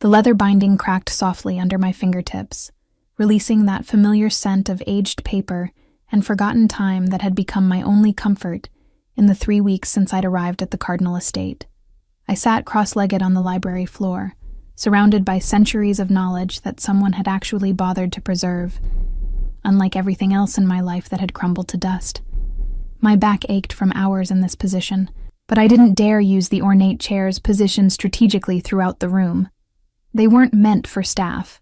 The leather binding cracked softly under my fingertips, releasing that familiar scent of aged paper and forgotten time that had become my only comfort in the 3 weeks since I'd arrived at the Cardinal estate. I sat cross-legged on the library floor, surrounded by centuries of knowledge that someone had actually bothered to preserve, unlike everything else in my life that had crumbled to dust. My back ached from hours in this position, but I didn't dare use the ornate chairs positioned strategically throughout the room. They weren't meant for staff.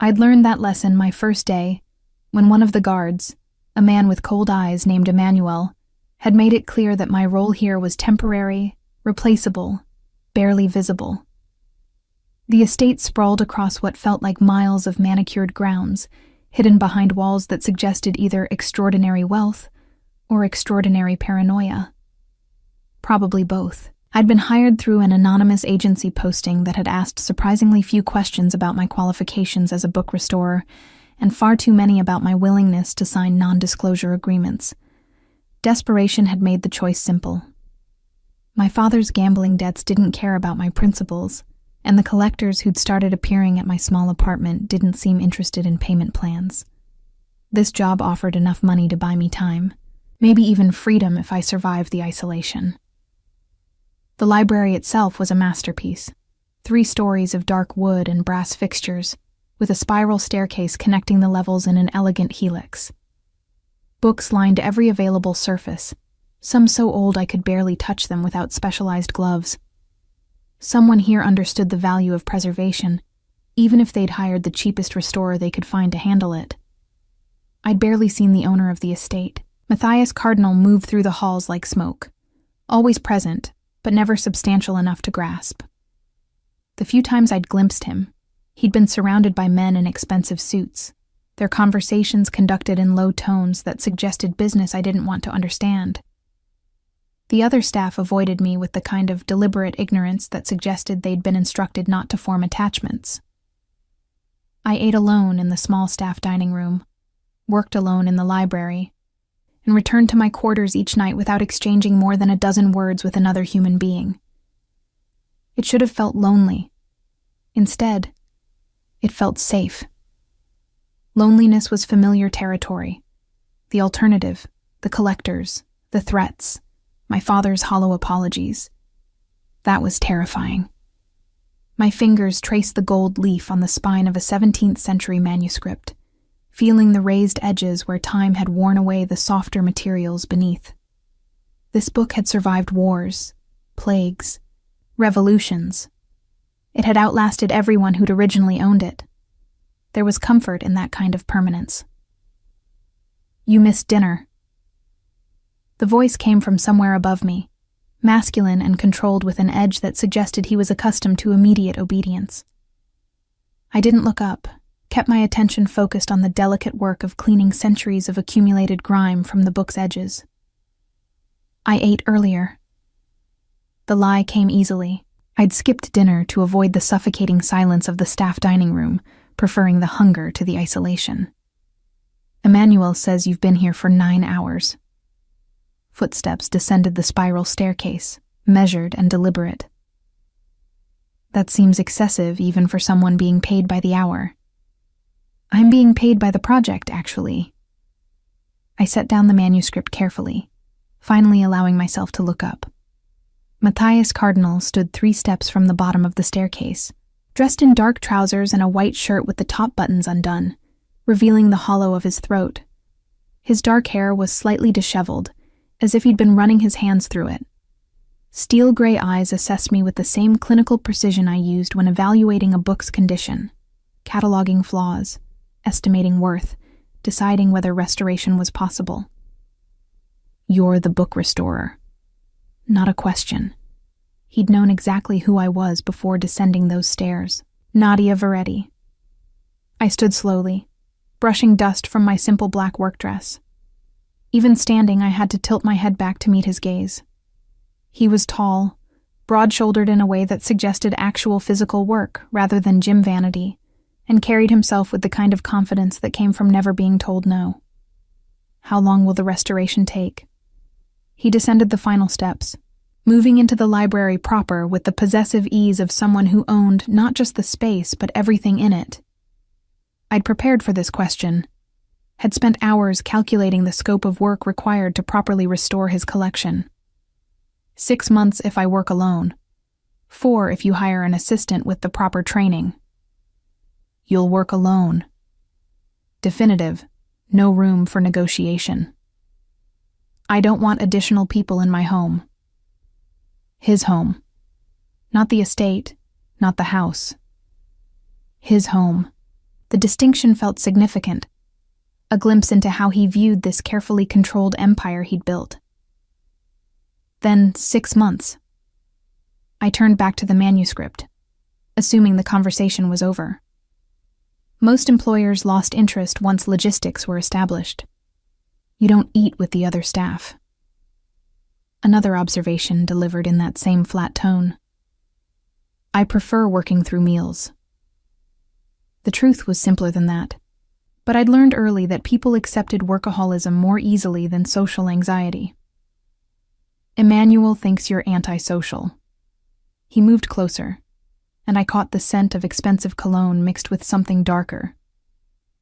I'd learned that lesson my first day when one of the guards, a man with cold eyes named Emmanuel, had made it clear that my role here was temporary, replaceable, barely visible. The estate sprawled across what felt like miles of manicured grounds, hidden behind walls that suggested either extraordinary wealth or extraordinary paranoia. Probably both. I'd been hired through an anonymous agency posting that had asked surprisingly few questions about my qualifications as a book restorer, and far too many about my willingness to sign non-disclosure agreements. Desperation had made the choice simple. My father's gambling debts didn't care about my principals, and the collectors who'd started appearing at my small apartment didn't seem interested in payment plans. This job offered enough money to buy me time, maybe even freedom if I survived the isolation. The library itself was a masterpiece. 3 stories of dark wood and brass fixtures, with a spiral staircase connecting the levels in an elegant helix. Books lined every available surface, some so old I could barely touch them without specialized gloves. Someone here understood the value of preservation, even if they'd hired the cheapest restorer they could find to handle it. I'd barely seen the owner of the estate. Matthias Cardinal moved through the halls like smoke, always present, but never substantial enough to grasp. The few times I'd glimpsed him, he'd been surrounded by men in expensive suits, their conversations conducted in low tones that suggested business I didn't want to understand. The other staff avoided me with the kind of deliberate ignorance that suggested they'd been instructed not to form attachments. I ate alone in the small staff dining room, worked alone in the library, and returned to my quarters each night without exchanging more than a dozen words with another human being. It should have felt lonely. Instead, it felt safe. Loneliness was familiar territory. The alternative, the collectors, the threats, my father's hollow apologies. That was terrifying. My fingers traced the gold leaf on the spine of a 17th century manuscript, feeling the raised edges where time had worn away the softer materials beneath. This book had survived wars, plagues, revolutions. It had outlasted everyone who'd originally owned it. There was comfort in that kind of permanence. "You missed dinner." The voice came from somewhere above me, masculine and controlled with an edge that suggested he was accustomed to immediate obedience. I didn't look up, kept my attention focused on the delicate work of cleaning centuries of accumulated grime from the book's edges. "I ate earlier." The lie came easily. I'd skipped dinner to avoid the suffocating silence of the staff dining room, preferring the hunger to the isolation. "Emmanuel says you've been here for 9 hours. Footsteps descended the spiral staircase, measured and deliberate. "That seems excessive even for someone being paid by the hour." "I'm being paid by the project, actually." I set down the manuscript carefully, finally allowing myself to look up. Matthias Cardinal stood 3 steps from the bottom of the staircase, dressed in dark trousers and a white shirt with the top buttons undone, revealing the hollow of his throat. His dark hair was slightly disheveled, as if he'd been running his hands through it. Steel gray eyes assessed me with the same clinical precision I used when evaluating a book's condition, cataloging flaws, estimating worth, deciding whether restoration was possible. "You're the book restorer." Not a question. He'd known exactly who I was before descending those stairs. Nadia Veretti. I stood slowly, brushing dust from my simple black work dress. Even standing, I had to tilt my head back to meet his gaze. He was tall, broad-shouldered in a way that suggested actual physical work rather than gym vanity, and carried himself with the kind of confidence that came from never being told no. "How long will the restoration take?" He descended the final steps, moving into the library proper with the possessive ease of someone who owned not just the space but everything in it. I'd prepared for this question, had spent hours calculating the scope of work required to properly restore his collection. 6 months if I work alone, 4 if you hire an assistant with the proper training. You'll work alone. Definitive, no room for negotiation. I don't want additional people in my home. His home. Not the estate, not the house. His home. The distinction felt significant, a glimpse into how he viewed this carefully controlled empire he'd built. Then 6 months. I turned back to the manuscript, assuming the conversation was over. Most employers lost interest once logistics were established. You don't eat with the other staff. Another observation delivered in that same flat tone. I prefer working through meals. The truth was simpler than that, but I'd learned early that people accepted workaholism more easily than social anxiety. Emmanuel thinks you're antisocial. He moved closer, and I caught the scent of expensive cologne mixed with something darker.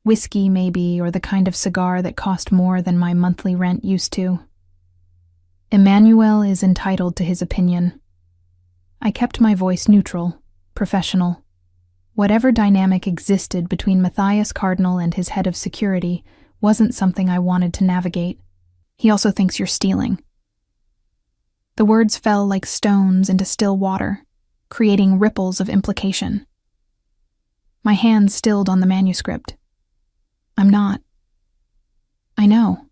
Whiskey, maybe, or the kind of cigar that cost more than my monthly rent used to. Emmanuel is entitled to his opinion. I kept my voice neutral, professional. Whatever dynamic existed between Matthias Cardinal and his head of security wasn't something I wanted to navigate. He also thinks you're stealing. The words fell like stones into still water, creating ripples of implication. My hand stilled on the manuscript. I'm not. I know.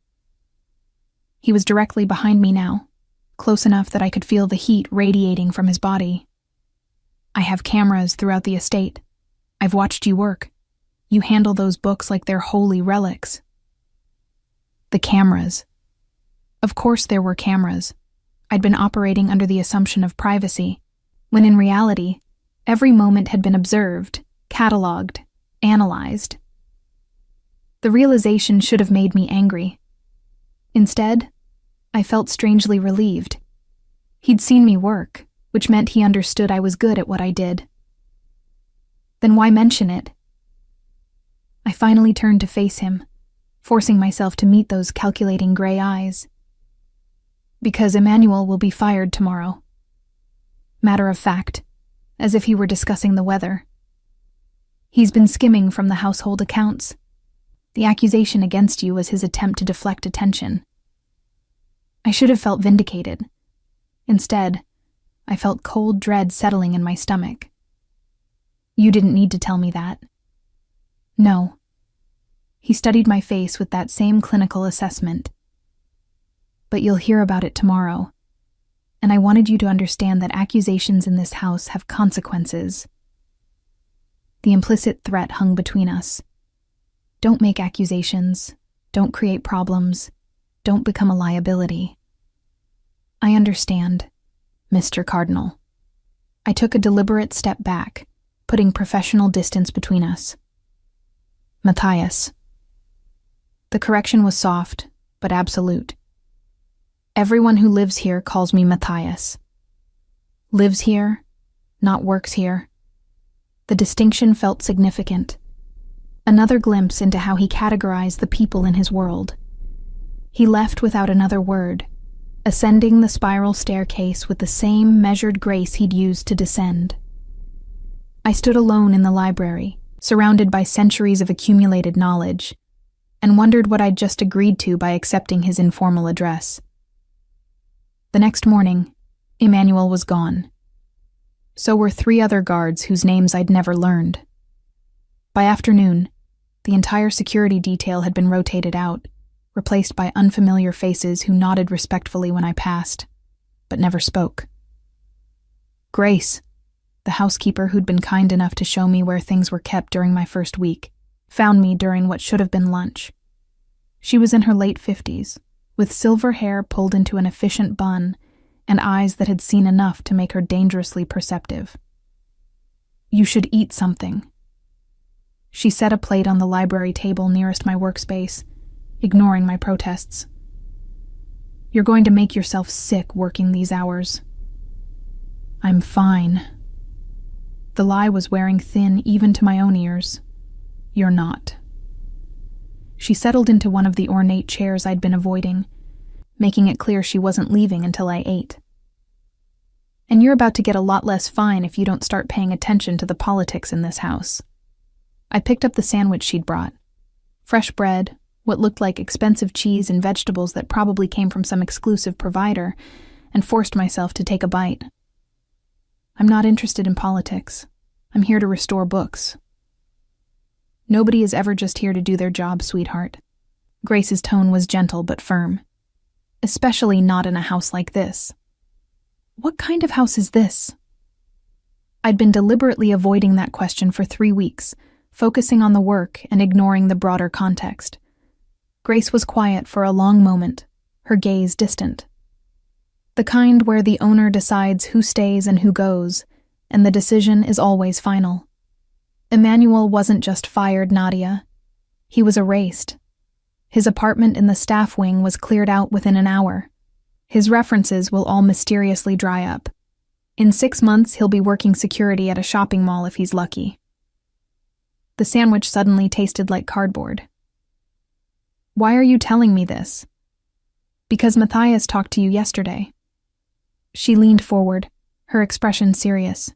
He was directly behind me now, close enough that I could feel the heat radiating from his body. I have cameras throughout the estate. I've watched you work. You handle those books like they're holy relics. The cameras. Of course there were cameras. I'd been operating under the assumption of privacy, when in reality, every moment had been observed, catalogued, analyzed. The realization should have made me angry. Instead, I felt strangely relieved. He'd seen me work, which meant he understood I was good at what I did. Then why mention it? I finally turned to face him, forcing myself to meet those calculating gray eyes. Because Emmanuel will be fired tomorrow. Matter of fact, as if he were discussing the weather. He's been skimming from the household accounts. The accusation against you was his attempt to deflect attention. I should have felt vindicated. Instead, I felt cold dread settling in my stomach. You didn't need to tell me that. No. He studied my face with that same clinical assessment. But you'll hear about it tomorrow, and I wanted you to understand that accusations in this house have consequences. The implicit threat hung between us. Don't make accusations, don't create problems, don't become a liability. I understand, Mr. Cardinal. I took a deliberate step back, putting professional distance between us. Matthias. The correction was soft, but absolute. Everyone who lives here calls me Matthias. Lives here, not works here. The distinction felt significant. Another glimpse into how he categorized the people in his world. He left without another word, ascending the spiral staircase with the same measured grace he'd used to descend. I stood alone in the library, surrounded by centuries of accumulated knowledge, and wondered what I'd just agreed to by accepting his informal address. The next morning, Emmanuel was gone. So were 3 other guards whose names I'd never learned. By afternoon, the entire security detail had been rotated out, replaced by unfamiliar faces who nodded respectfully when I passed, but never spoke. Grace, the housekeeper who'd been kind enough to show me where things were kept during my first week, found me during what should have been lunch. She was in her late 50s, with silver hair pulled into an efficient bun and eyes that had seen enough to make her dangerously perceptive. You should eat something. She set a plate on the library table nearest my workspace, ignoring my protests. You're going to make yourself sick working these hours. I'm fine. The lie was wearing thin even to my own ears. You're not. She settled into one of the ornate chairs I'd been avoiding, making it clear she wasn't leaving until I ate. And you're about to get a lot less fine if you don't start paying attention to the politics in this house. I picked up the sandwich she'd brought. Fresh bread, what looked like expensive cheese and vegetables that probably came from some exclusive provider, and forced myself to take a bite. I'm not interested in politics. I'm here to restore books. Nobody is ever just here to do their job, sweetheart. Grace's tone was gentle but firm. Especially not in a house like this. What kind of house is this? I'd been deliberately avoiding that question for 3 weeks, focusing on the work and ignoring the broader context. Grace was quiet for a long moment, her gaze distant. The kind where the owner decides who stays and who goes, and the decision is always final. Emmanuel wasn't just fired, Nadia. He was erased. His apartment in the staff wing was cleared out within an hour. His references will all mysteriously dry up. In 6 months, he'll be working security at a shopping mall if he's lucky. The sandwich suddenly tasted like cardboard. Why are you telling me this? Because Matthias talked to you yesterday. She leaned forward, her expression serious.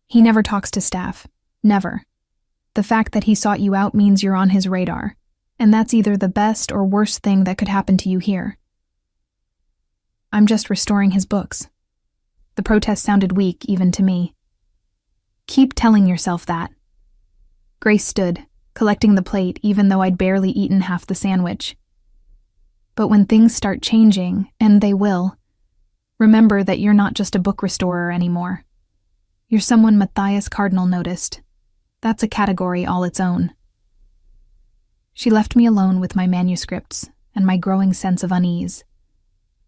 He never talks to staff. Never. The fact that he sought you out means you're on his radar, and that's either the best or worst thing that could happen to you here. I'm just restoring his books. The protest sounded weak, even to me. Keep telling yourself that. Grace stood, collecting the plate even though I'd barely eaten half the sandwich. But when things start changing, and they will, remember that you're not just a book restorer anymore. You're someone Matthias Cardinal noticed. That's a category all its own. She left me alone with my manuscripts and my growing sense of unease.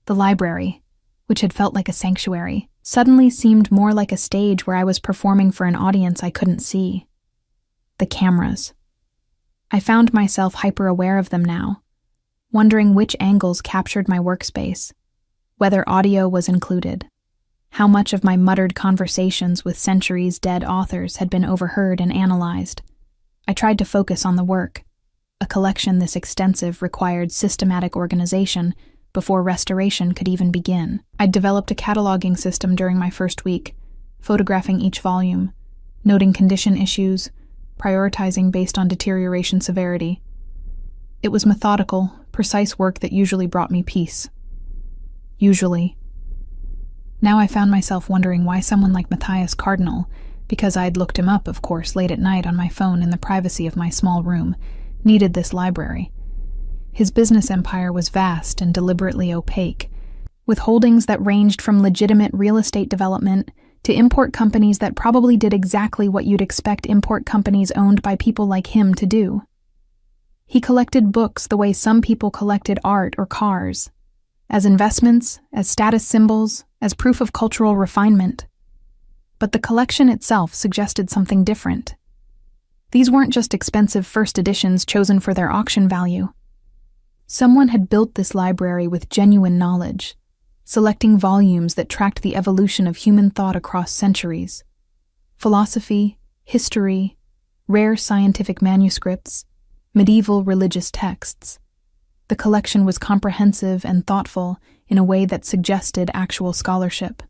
The library, which had felt like a sanctuary, suddenly seemed more like a stage where I was performing for an audience I couldn't see. The cameras. I found myself hyper-aware of them now, wondering which angles captured my workspace, whether audio was included, how much of my muttered conversations with centuries-dead authors had been overheard and analyzed. I tried to focus on the work. A collection this extensive required systematic organization before restoration could even begin. I'd developed a cataloging system during my first week, photographing each volume, noting condition issues, prioritizing based on deterioration severity. It was methodical, precise work that usually brought me peace. Usually. Now I found myself wondering why someone like Matthias Cardinal, because I'd looked him up, of course, late at night on my phone in the privacy of my small room, needed this library. His business empire was vast and deliberately opaque, with holdings that ranged from legitimate real estate development to import companies that probably did exactly what you'd expect import companies owned by people like him to do. He collected books the way some people collected art or cars, as investments, as status symbols, as proof of cultural refinement. But the collection itself suggested something different. These weren't just expensive first editions chosen for their auction value. Someone had built this library with genuine knowledge, selecting volumes that tracked the evolution of human thought across centuries. Philosophy, history, rare scientific manuscripts, medieval religious texts. The collection was comprehensive and thoughtful in a way that suggested actual scholarship.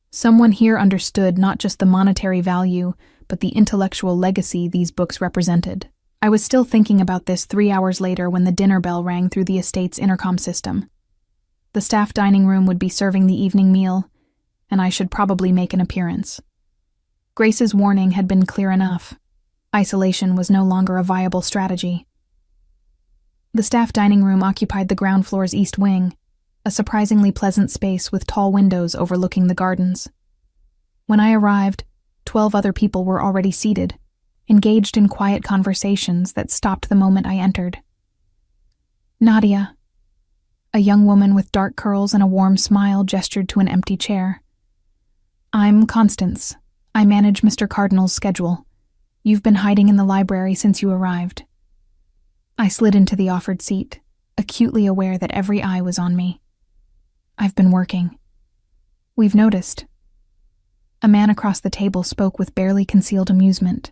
Someone here understood not just the monetary value, but the intellectual legacy these books represented. I was still thinking about this 3 hours later when the dinner bell rang through the estate's intercom system. The staff dining room would be serving the evening meal, and I should probably make an appearance. Grace's warning had been clear enough. Isolation was no longer a viable strategy. The staff dining room occupied the ground floor's east wing, a surprisingly pleasant space with tall windows overlooking the gardens. When I arrived, 12 other people were already seated, engaged in quiet conversations that stopped the moment I entered. Nadia, a young woman with dark curls and a warm smile, gestured to an empty chair. I'm Constance. I manage Mr. Cardinal's schedule. You've been hiding in the library since you arrived. I slid into the offered seat, acutely aware that every eye was on me. I've been working. We've noticed, A man across the table spoke with barely concealed amusement.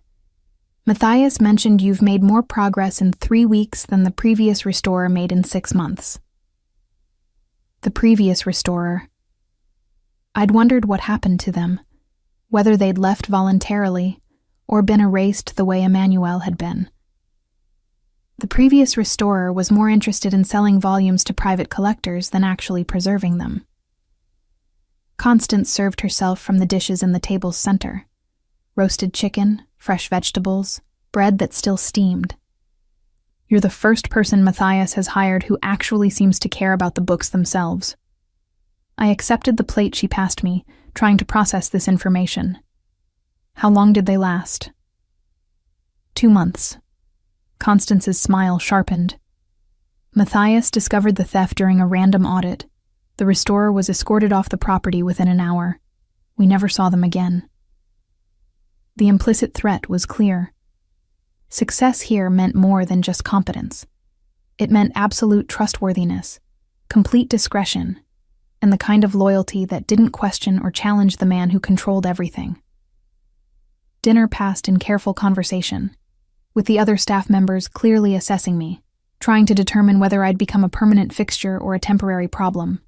Matthias mentioned you've made more progress in 3 weeks than the previous restorer made in 6 months. The previous restorer. I'd wondered what happened to them, whether they'd left voluntarily or been erased the way Emmanuel had been. The previous restorer was more interested in selling volumes to private collectors than actually preserving them. Constance served herself from the dishes in the table's center. Roasted chicken, fresh vegetables, bread that still steamed. You're the first person Matthias has hired who actually seems to care about the books themselves. I accepted the plate she passed me, trying to process this information. How long did they last? 2 months. Constance's smile sharpened. Matthias discovered the theft during a random audit. The restorer was escorted off the property within an hour. We never saw them again. The implicit threat was clear. Success here meant more than just competence. It meant absolute trustworthiness, complete discretion, and the kind of loyalty that didn't question or challenge the man who controlled everything. Dinner passed in careful conversation, with the other staff members clearly assessing me, trying to determine whether I'd become a permanent fixture or a temporary problem.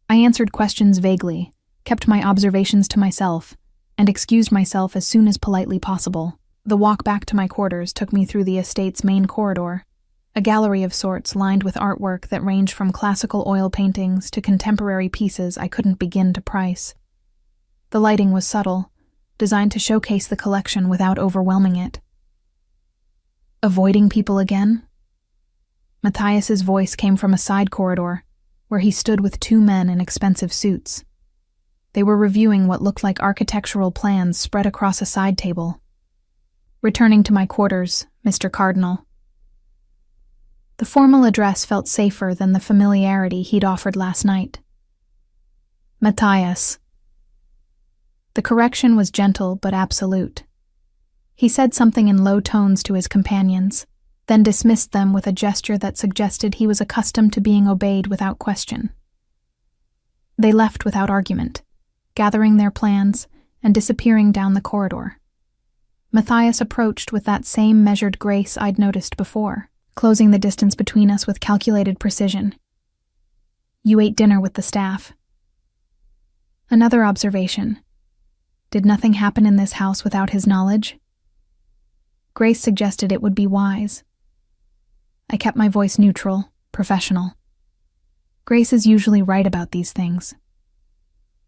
I answered questions vaguely, kept my observations to myself, and excused myself as soon as politely possible. The walk back to my quarters took me through the estate's main corridor, a gallery of sorts lined with artwork that ranged from classical oil paintings to contemporary pieces I couldn't begin to price. The lighting was subtle, designed to showcase the collection without overwhelming it. Avoiding people again? Matthias's voice came from a side corridor, where he stood with 2 men in expensive suits. They were reviewing what looked like architectural plans spread across a side table. Returning to my quarters, Mr. Cardinal. The formal address felt safer than the familiarity he'd offered last night. Matthias. The correction was gentle but absolute. He said something in low tones to his companions, then dismissed them with a gesture that suggested he was accustomed to being obeyed without question. They left without argument, gathering their plans and disappearing down the corridor. Matthias approached with that same measured grace I'd noticed before, closing the distance between us with calculated precision. You ate dinner with the staff. Another observation. Did nothing happen in this house without his knowledge? Grace suggested it would be wise. I kept my voice neutral, professional. Grace is usually right about these things.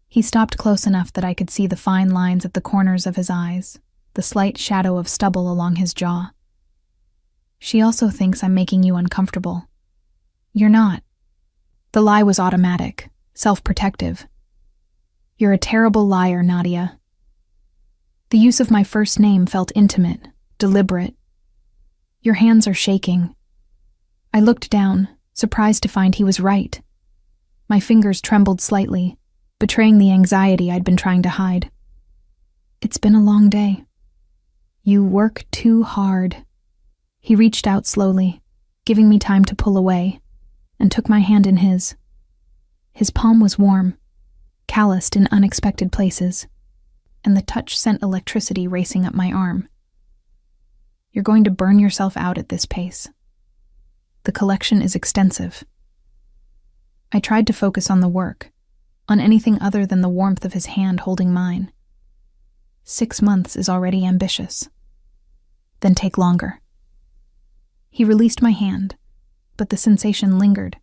He stopped close enough that I could see the fine lines at the corners of his eyes, the slight shadow of stubble along his jaw. She also thinks I'm making you uncomfortable. You're not. The lie was automatic, self-protective. You're a terrible liar, Nadia. The use of my first name felt intimate, deliberate. Your hands are shaking. I looked down, surprised to find he was right. My fingers trembled slightly, betraying the anxiety I'd been trying to hide. It's been a long day. You work too hard. He reached out slowly, giving me time to pull away, and took my hand in his. His palm was warm, calloused in unexpected places, and the touch sent electricity racing up my arm. You're going to burn yourself out at this pace. The collection is extensive. I tried to focus on the work, on anything other than the warmth of his hand holding mine. 6 months is already ambitious. Then take longer. He released my hand, but the sensation lingered.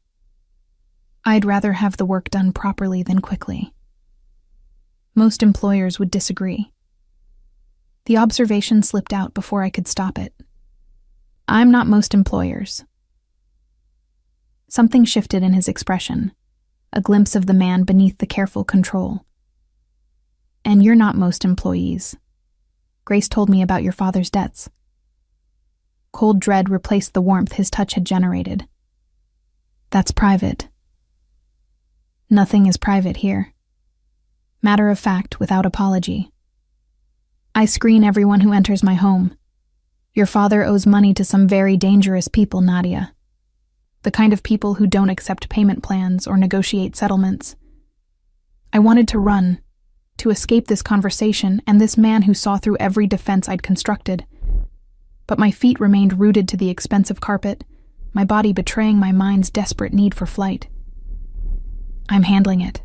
I'd rather have the work done properly than quickly. Most employers would disagree. The observation slipped out before I could stop it. I'm not most employers. Something shifted in his expression, a glimpse of the man beneath the careful control. And you're not most employees. Grace told me about your father's debts. Cold dread replaced the warmth his touch had generated. That's private. Nothing is private here. Matter of fact, without apology. I screen everyone who enters my home. Your father owes money to some very dangerous people, Nadia. The kind of people who don't accept payment plans or negotiate settlements. I wanted to run, to escape this conversation and this man who saw through every defense I'd constructed. But my feet remained rooted to the expensive carpet, my body betraying my mind's desperate need for flight. "I'm handling it."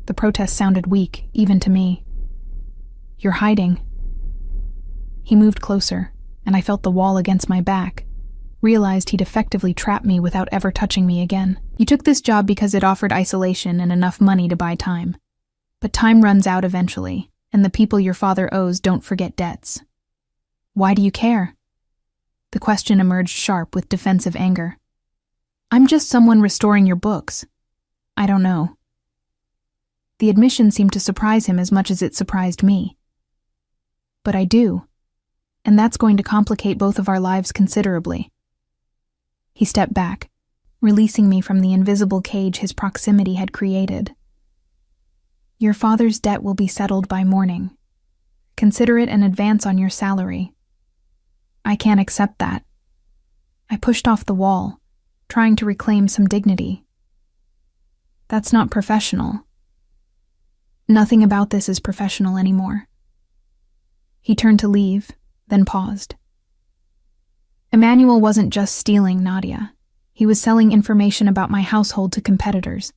The protest sounded weak, even to me. "You're hiding." He moved closer, and I felt the wall against my back, realized he'd effectively trapped me without ever touching me again. "You took this job because it offered isolation and enough money to buy time. But time runs out eventually, and the people your father owes don't forget debts. Why do you care?" The question emerged sharp with defensive anger. "I'm just someone restoring your books." "I don't know." The admission seemed to surprise him as much as it surprised me. "But I do, and that's going to complicate both of our lives considerably." He stepped back, releasing me from the invisible cage his proximity had created. "Your father's debt will be settled by morning. Consider it an advance on your salary." "I can't accept that." I pushed off the wall, trying to reclaim some dignity. "That's not professional." "Nothing about this is professional anymore." He turned to leave, then paused. Emmanuel wasn't just stealing Nadia. He was selling information about my household to competitors.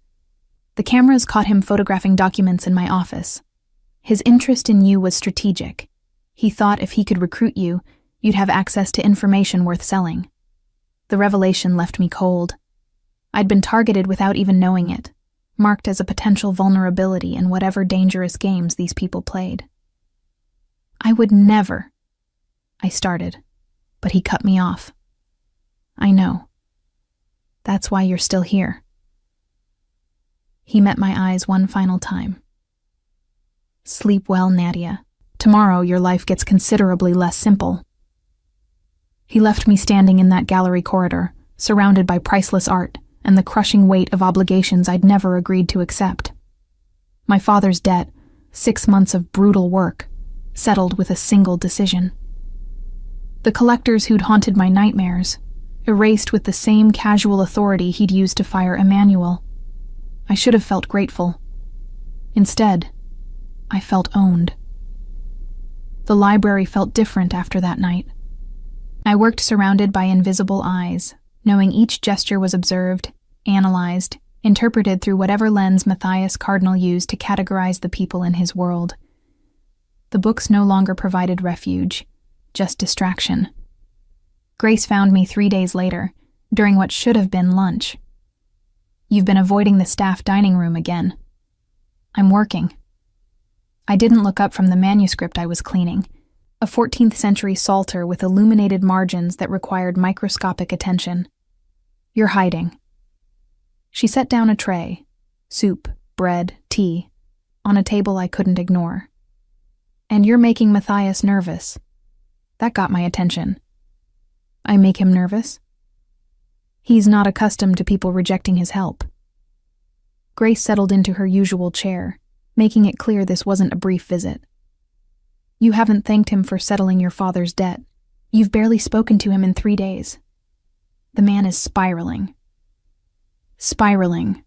The cameras caught him photographing documents in my office. His interest in you was strategic. He thought if he could recruit you, you'd have access to information worth selling. The revelation left me cold. I'd been targeted without even knowing it, marked as a potential vulnerability in whatever dangerous games these people played. "I would never," I started, but he cut me off. "I know. That's why you're still here." He met my eyes one final time. "Sleep well, Nadia. Tomorrow your life gets considerably less simple." He left me standing in that gallery corridor, surrounded by priceless art and the crushing weight of obligations I'd never agreed to accept. My father's debt, 6 months of brutal work, settled with a single decision. The collectors who'd haunted my nightmares, erased with the same casual authority he'd used to fire Emmanuel. I should have felt grateful. Instead, I felt owned. The library felt different after that night. I worked surrounded by invisible eyes, knowing each gesture was observed, analyzed, interpreted through whatever lens Matthias Cardinal used to categorize the people in his world. The books no longer provided refuge, just distraction. Grace found me 3 days later, during what should have been lunch. "You've been avoiding the staff dining room again." "I'm working." I didn't look up from the manuscript I was cleaning, a 14th century psalter with illuminated margins that required microscopic attention. "You're hiding." She set down a tray, soup, bread, tea, on a table I couldn't ignore. "And you're making Matthias nervous." That got my attention. "I make him nervous?" "He's not accustomed to people rejecting his help." Grace settled into her usual chair, making it clear this wasn't a brief visit. "You haven't thanked him for settling your father's debt. You've barely spoken to him in 3 days. The man is spiraling." Spiraling.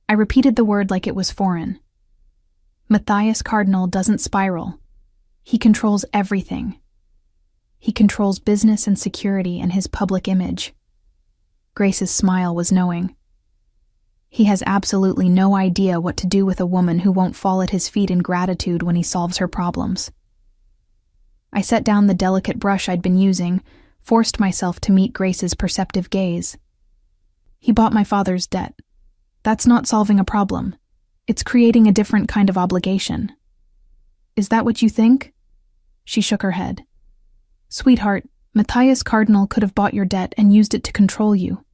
I repeated the word like it was foreign. Matthias Cardinal doesn't spiral. He controls everything. He controls business and security and his public image. Grace's smile was knowing. He has absolutely no idea what to do with a woman who won't fall at his feet in gratitude when he solves her problems. I set down the delicate brush I'd been using, forced myself to meet Grace's perceptive gaze. "He bought my father's debt. That's not solving a problem. It's creating a different kind of obligation." "Is that what you think?" She shook her head. "Sweetheart, Matthias Cardinal could have bought your debt and used it to control you.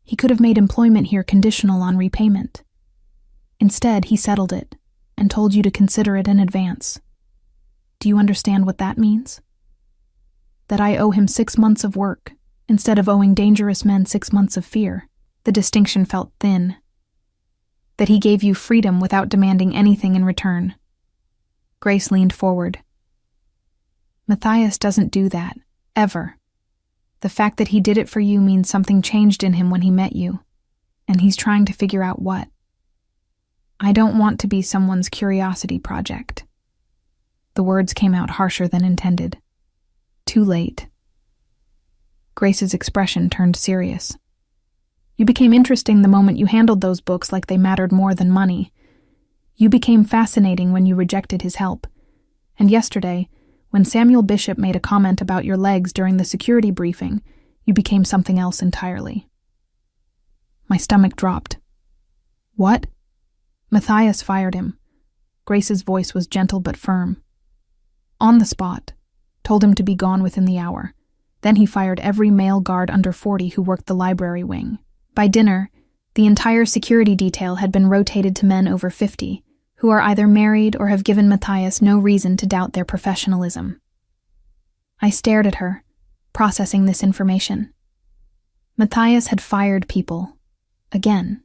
He could have made employment here conditional on repayment. Instead, he settled it and told you to consider it in advance. Do you understand what that means? That I owe him 6 months of work instead of owing dangerous men 6 months of fear." The distinction felt thin. "That he gave you freedom without demanding anything in return." Grace leaned forward. "Matthias doesn't do that, ever. The fact that he did it for you means something changed in him when he met you, and he's trying to figure out what." I don't want to be someone's curiosity project." The words came out harsher than intended. Too late. Grace's expression turned serious. "You became interesting the moment you handled those books like they mattered more than money. You became fascinating when you rejected his help. And yesterday, when Samuel Bishop made a comment about your legs during the security briefing, you became something else entirely." My stomach dropped. "What?" "Matthias fired him." Grace's voice was gentle but firm. "On the spot. Told him to be gone within the hour. Then he fired every male guard under 40 who worked the library wing. By dinner, the entire security detail had been rotated to men over 50, who are either married or have given Matthias no reason to doubt their professionalism." I stared at her, processing this information. Matthias had fired people. Again.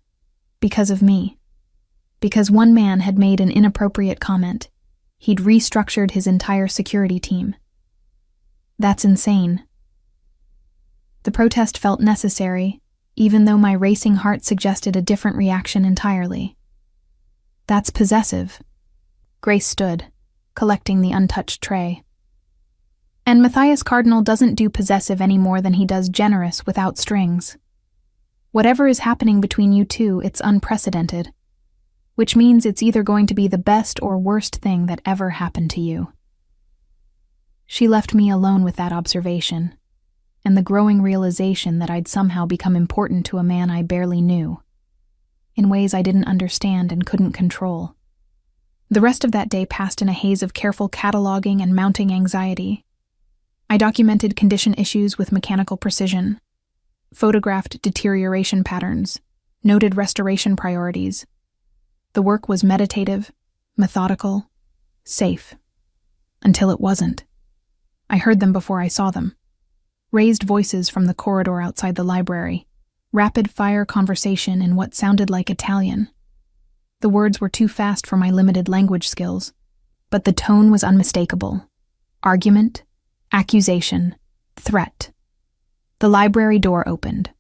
Because of me. Because one man had made an inappropriate comment. He'd restructured his entire security team. That's insane. The protest felt necessary, even though my racing heart suggested a different reaction entirely. "That's possessive." Grace stood, collecting the untouched tray. "And Matthias Cardinal doesn't do possessive any more than he does generous without strings. Whatever is happening between you two, it's unprecedented, which means it's either going to be the best or worst thing that ever happened to you." She left me alone with that observation, and the growing realization that I'd somehow become important to a man I barely knew, in ways I didn't understand and couldn't control. The rest of that day passed in a haze of careful cataloging and mounting anxiety. I documented condition issues with mechanical precision, photographed deterioration patterns, noted restoration priorities. The work was meditative, methodical, safe. Until it wasn't. I heard them before I saw them. Raised voices from the corridor outside the library, rapid-fire conversation in what sounded like Italian. The words were too fast for my limited language skills, but the tone was unmistakable. Argument, accusation, threat. The library door opened.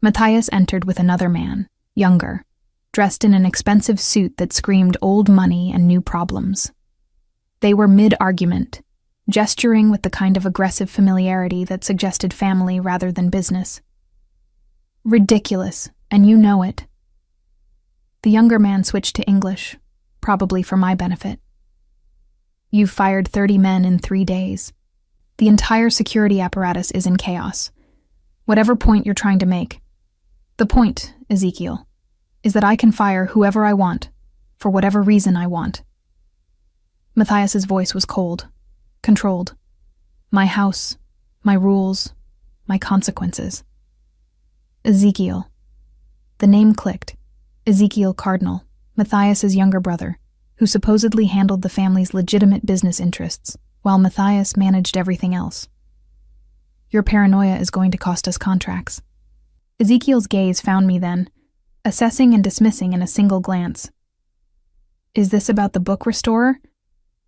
Matthias entered with another man, younger, dressed in an expensive suit that screamed old money and new problems. They were mid-argument, gesturing with the kind of aggressive familiarity that suggested family rather than business. Ridiculous, and you know it. The younger man switched to English, probably for my benefit. "You've fired 30 men in 3 days. The entire security apparatus is in chaos. Whatever point you're trying to make. The point, Ezekiel, is that I can fire whoever I want, for whatever reason I want." Matthias's voice was cold, controlled. My house, my rules, my consequences. Ezekiel. The name clicked. Ezekiel Cardinal, Matthias's younger brother, who supposedly handled the family's legitimate business interests, while Matthias managed everything else. "Your paranoia is going to cost us contracts." Ezekiel's gaze found me then, assessing and dismissing in a single glance. "Is this about the book restorer?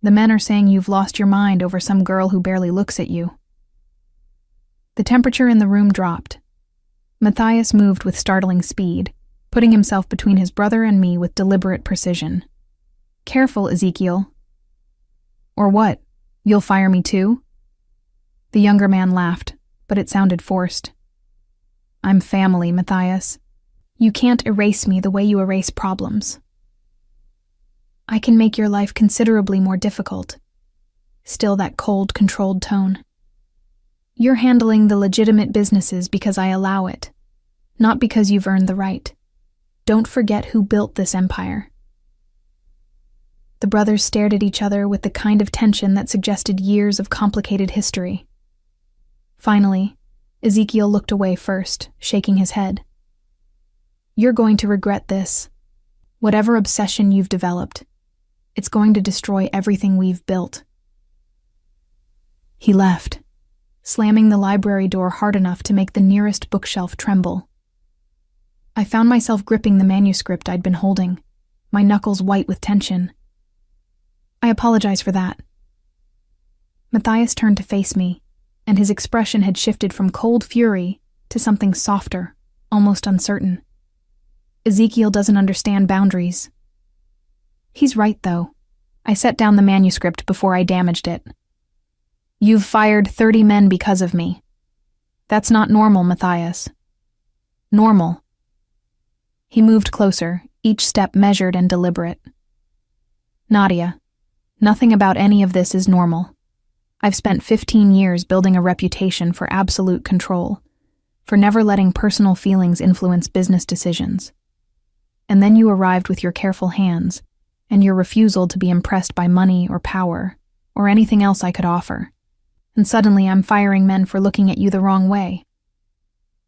The men are saying you've lost your mind over some girl who barely looks at you." The temperature in the room dropped. Matthias moved with startling speed, putting himself between his brother and me with deliberate precision. "Careful, Ezekiel." "Or what? You'll fire me too?" The younger man laughed, but it sounded forced. "I'm family, Matthias. You can't erase me the way you erase problems." "I can make your life considerably more difficult." Still that cold, controlled tone. "You're handling the legitimate businesses because I allow it, not because you've earned the right. Don't forget who built this empire." The brothers stared at each other with the kind of tension that suggested years of complicated history. Finally, Ezekiel looked away first, shaking his head. "You're going to regret this. Whatever obsession you've developed, it's going to destroy everything we've built." He left, slamming the library door hard enough to make the nearest bookshelf tremble. I found myself gripping the manuscript I'd been holding, my knuckles white with tension. "I apologize for that." Matthias turned to face me, and his expression had shifted from cold fury to something softer, almost uncertain. "Ezekiel doesn't understand boundaries. He's right, though. I set down the manuscript before I damaged it. You've fired 30 men because of me. That's not normal, Matthias. Normal. He moved closer, each step measured and deliberate. Nadia, nothing about any of this is normal. I've spent 15 years building a reputation for absolute control, for never letting personal feelings influence business decisions. And then you arrived with your careful hands, and your refusal to be impressed by money or power, or anything else I could offer. And suddenly I'm firing men for looking at you the wrong way.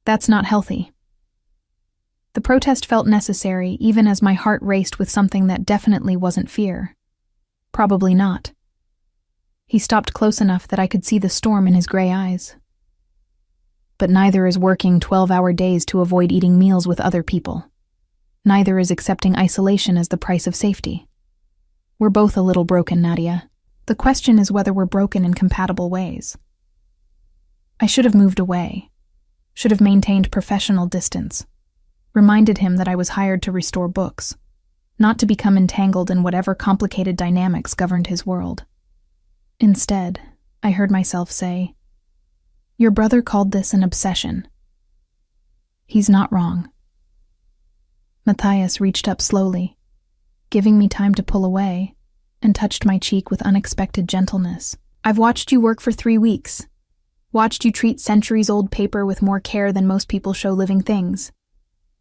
That's not healthy. The protest felt necessary even as my heart raced with something that definitely wasn't fear. Probably not. He stopped close enough that I could see the storm in his gray eyes. But neither is working 12-hour days to avoid eating meals with other people. Neither is accepting isolation as the price of safety. We're both a little broken, Nadia. The question is whether we're broken in compatible ways. I should have moved away, should have maintained professional distance, reminded him that I was hired to restore books, not to become entangled in whatever complicated dynamics governed his world. Instead, I heard myself say, "Your brother called this an obsession." He's not wrong. Matthias reached up slowly, giving me time to pull away, and touched my cheek with unexpected gentleness. I've watched you work for 3 weeks. Watched you treat centuries-old paper with more care than most people show living things.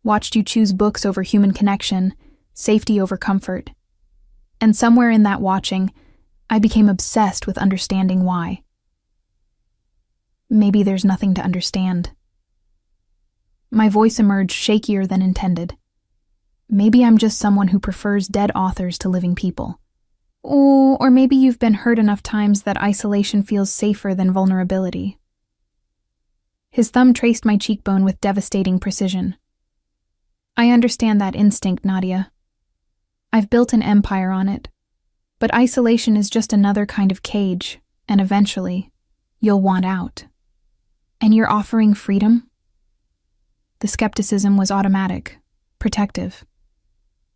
Watched you choose books over human connection, safety over comfort. And somewhere in that watching, I became obsessed with understanding why. Maybe there's nothing to understand. My voice emerged shakier than intended. Maybe I'm just someone who prefers dead authors to living people. Or maybe you've been hurt enough times that isolation feels safer than vulnerability. His thumb traced my cheekbone with devastating precision. I understand that instinct, Nadia. I've built an empire on it. But isolation is just another kind of cage, and eventually, you'll want out. And you're offering freedom? The skepticism was automatic, protective.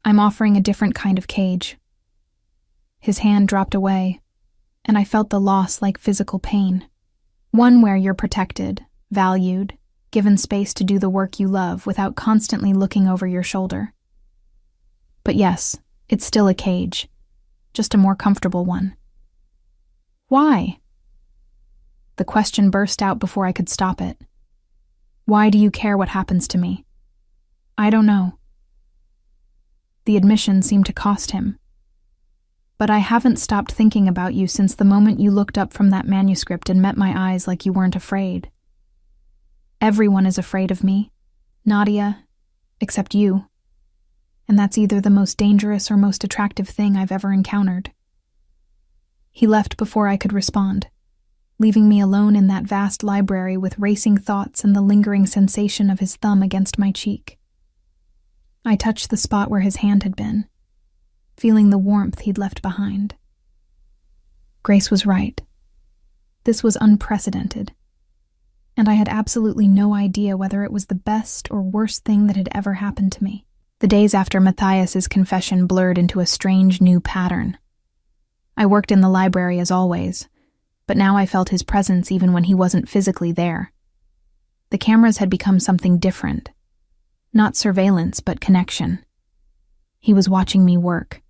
I'm offering a different kind of cage. His hand dropped away, and I felt the loss like physical pain. One where you're protected, valued, given space to do the work you love without constantly looking over your shoulder. But yes, it's still a cage, just a more comfortable one. Why? The question burst out before I could stop it. Why do you care what happens to me? I don't know. The admission seemed to cost him. But I haven't stopped thinking about you since the moment you looked up from that manuscript and met my eyes like you weren't afraid. Everyone is afraid of me, Nadia, except you. And that's either the most dangerous or most attractive thing I've ever encountered. He left before I could respond, leaving me alone in that vast library with racing thoughts and the lingering sensation of his thumb against my cheek. I touched the spot where his hand had been, feeling the warmth he'd left behind. Grace was right. This was unprecedented, and I had absolutely no idea whether it was the best or worst thing that had ever happened to me. The days after Matthias's confession blurred into a strange new pattern. I worked in the library as always, but now I felt his presence even when he wasn't physically there. The cameras had become something different. Not surveillance, but connection. He was watching me work,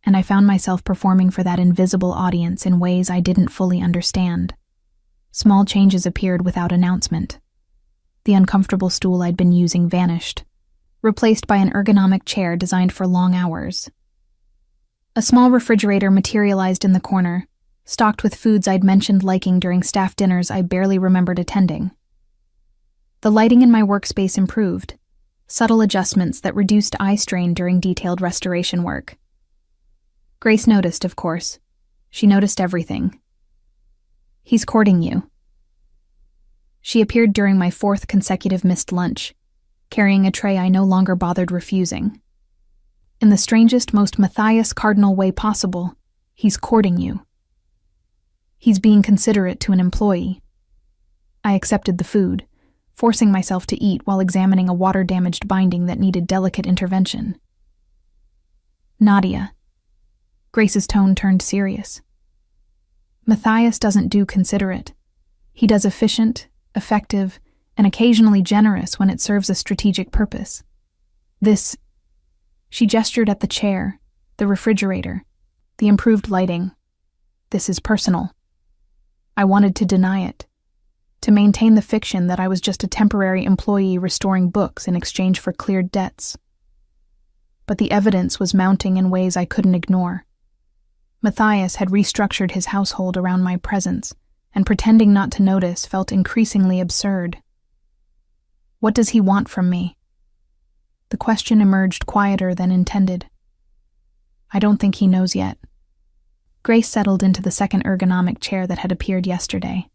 and I found myself performing for that invisible audience in ways I didn't fully understand. Small changes appeared without announcement. The uncomfortable stool I'd been using vanished, replaced by an ergonomic chair designed for long hours. A small refrigerator materialized in the corner, stocked with foods I'd mentioned liking during staff dinners I barely remembered attending. The lighting in my workspace improved, subtle adjustments that reduced eye strain during detailed restoration work. Grace noticed, of course. She noticed everything. He's courting you. She appeared during my 4th consecutive missed lunch, carrying a tray I no longer bothered refusing. In the strangest, most Matthias cardinal way possible, he's courting you. He's being considerate to an employee. I accepted the food, forcing myself to eat while examining a water-damaged binding that needed delicate intervention. Nadia, Grace's tone turned serious. Matthias doesn't do considerate. He does efficient, effective, and occasionally generous when it serves a strategic purpose. This, she gestured at the chair, the refrigerator, the improved lighting. This is personal. I wanted to deny it, to maintain the fiction that I was just a temporary employee restoring books in exchange for cleared debts. But the evidence was mounting in ways I couldn't ignore. Matthias had restructured his household around my presence, and pretending not to notice felt increasingly absurd. What does he want from me? The question emerged quieter than intended. I don't think he knows yet. Grace settled into the second ergonomic chair that had appeared yesterday.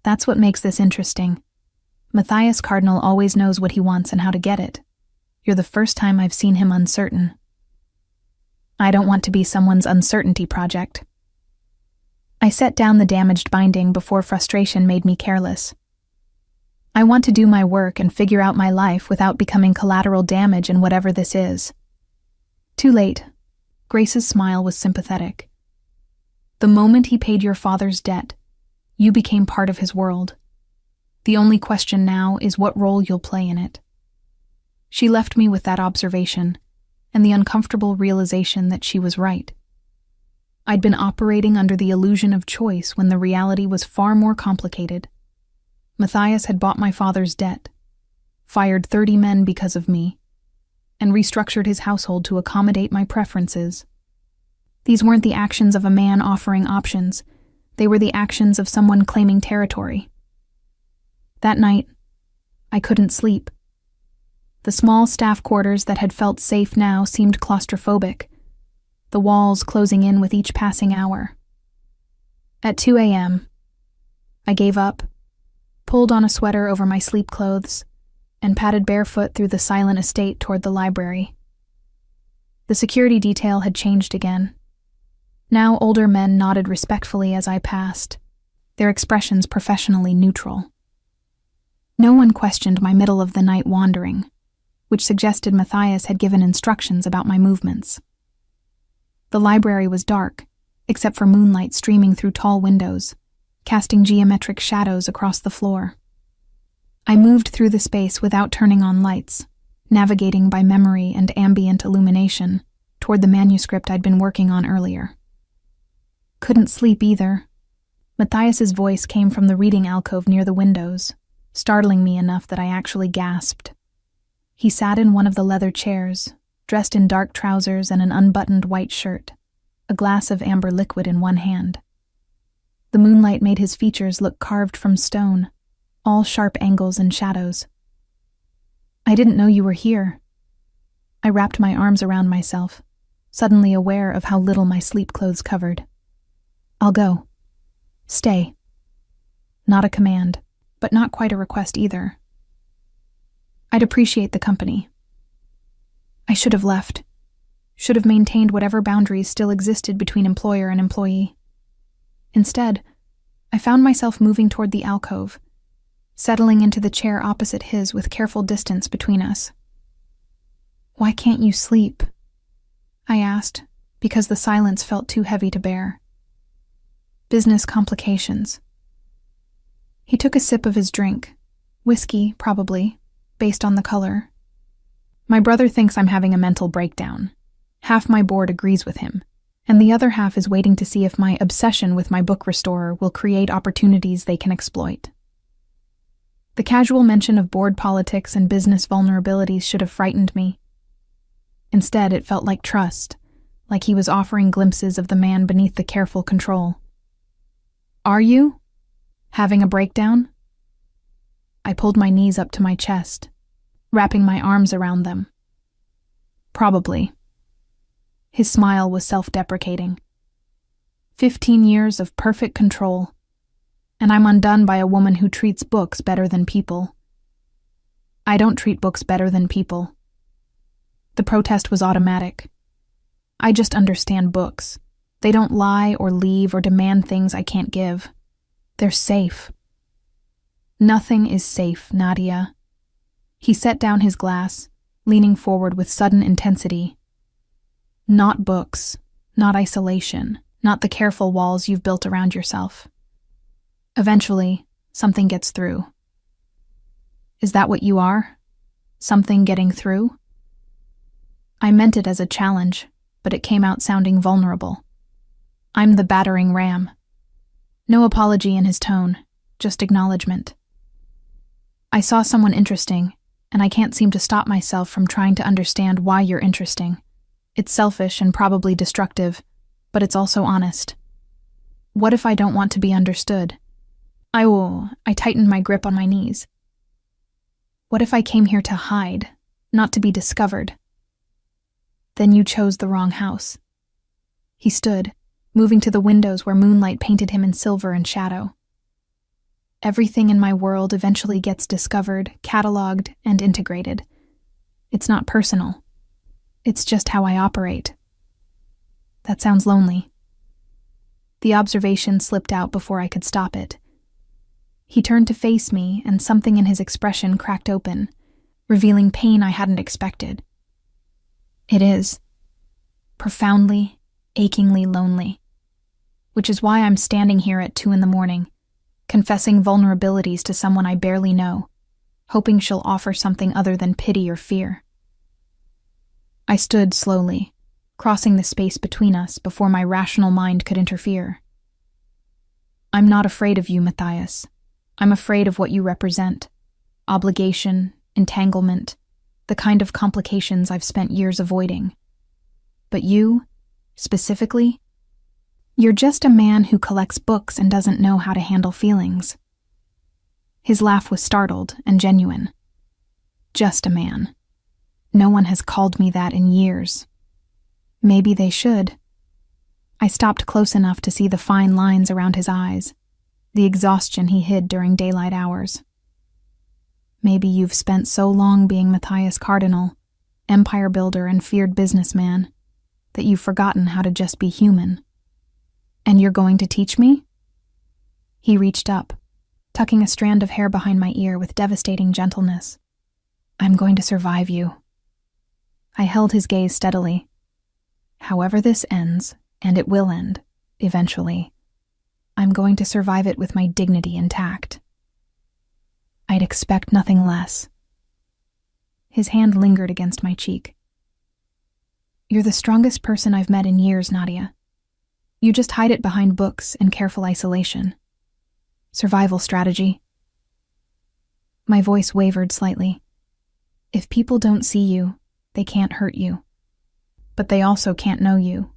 That's what makes this interesting. Matthias Cardinal always knows what he wants and how to get it. You're the first time I've seen him uncertain. I don't want to be someone's uncertainty project. I set down the damaged binding before frustration made me careless. I want to do my work and figure out my life without becoming collateral damage in whatever this is. Too late. Grace's smile was sympathetic. The moment he paid your father's debt, you became part of his world. The only question now is what role you'll play in it. She left me with that observation, and the uncomfortable realization that she was right. I'd been operating under the illusion of choice when the reality was far more complicated. Matthias had bought my father's debt, fired 30 men because of me, and restructured his household to accommodate my preferences. These weren't the actions of a man offering options. They were the actions of someone claiming territory. That night, I couldn't sleep. The small staff quarters that had felt safe now seemed claustrophobic, the walls closing in with each passing hour. At 2 a.m., I gave up, pulled on a sweater over my sleep clothes, and padded barefoot through the silent estate toward the library. The security detail had changed again. Now older men nodded respectfully as I passed, their expressions professionally neutral. No one questioned my middle-of-the-night wandering, which suggested Matthias had given instructions about my movements. The library was dark, except for moonlight streaming through tall windows, casting geometric shadows across the floor. I moved through the space without turning on lights, navigating by memory and ambient illumination toward the manuscript I'd been working on earlier. Couldn't sleep either. Matthias's voice came from the reading alcove near the windows, startling me enough that I actually gasped. He sat in one of the leather chairs, dressed in dark trousers and an unbuttoned white shirt, a glass of amber liquid in one hand. The moonlight made his features look carved from stone, all sharp angles and shadows. I didn't know you were here. I wrapped my arms around myself, suddenly aware of how little my sleep clothes covered. I'll go. Stay. Not a command, but not quite a request either. I'd appreciate the company. I should have left. Should have maintained whatever boundaries still existed between employer and employee. Instead, I found myself moving toward the alcove, settling into the chair opposite his with careful distance between us. Why can't you sleep? I asked, because the silence felt too heavy to bear. Business complications. He took a sip of his drink. Whiskey, probably, based on the color. My brother thinks I'm having a mental breakdown. Half my board agrees with him, and the other half is waiting to see if my obsession with my book restorer will create opportunities they can exploit. The casual mention of board politics and business vulnerabilities should have frightened me. Instead, it felt like trust, like he was offering glimpses of the man beneath the careful control. Are you? Having a breakdown? I pulled my knees up to my chest, wrapping my arms around them. Probably. His smile was self-deprecating. 15 years of perfect control, and I'm undone by a woman who treats books better than people. I don't treat books better than people. The protest was automatic. I just understand books. They don't lie or leave or demand things I can't give. They're safe. Nothing is safe, Nadia. He set down his glass, leaning forward with sudden intensity. Not books, not isolation, not the careful walls you've built around yourself. Eventually, something gets through. Is that what you are? Something getting through? I meant it as a challenge, but it came out sounding vulnerable. I'm the battering ram. No apology in his tone, just acknowledgement. I saw someone interesting, and I can't seem to stop myself from trying to understand why you're interesting. It's selfish and probably destructive, but it's also honest. What if I don't want to be understood? I tightened my grip on my knees. What if I came here to hide, not to be discovered? Then you chose the wrong house. He stood, moving to the windows where moonlight painted him in silver and shadow. Everything in my world eventually gets discovered, cataloged, and integrated. It's not personal. It's just how I operate. That sounds lonely. The observation slipped out before I could stop it. He turned to face me, and something in his expression cracked open, revealing pain I hadn't expected. It is. Profoundly, achingly lonely. Which is why I'm standing here at 2 a.m, confessing vulnerabilities to someone I barely know, hoping she'll offer something other than pity or fear. I stood slowly, crossing the space between us before my rational mind could interfere. I'm not afraid of you, Matthias. I'm afraid of what you represent. Obligation, entanglement, the kind of complications I've spent years avoiding. But you, specifically, you're just a man who collects books and doesn't know how to handle feelings. His laugh was startled and genuine. Just a man. No one has called me that in years. Maybe they should. I stopped close enough to see the fine lines around his eyes, the exhaustion he hid during daylight hours. Maybe you've spent so long being Matthias Cardinal, empire builder and feared businessman, that you've forgotten how to just be human. And you're going to teach me? He reached up, tucking a strand of hair behind my ear with devastating gentleness. I'm going to survive you. I held his gaze steadily. However this ends, and it will end, eventually, I'm going to survive it with my dignity intact. I'd expect nothing less. His hand lingered against my cheek. You're the strongest person I've met in years, Nadia. You just hide it behind books and careful isolation. Survival strategy. My voice wavered slightly. If people don't see you, they can't hurt you. But they also can't know you.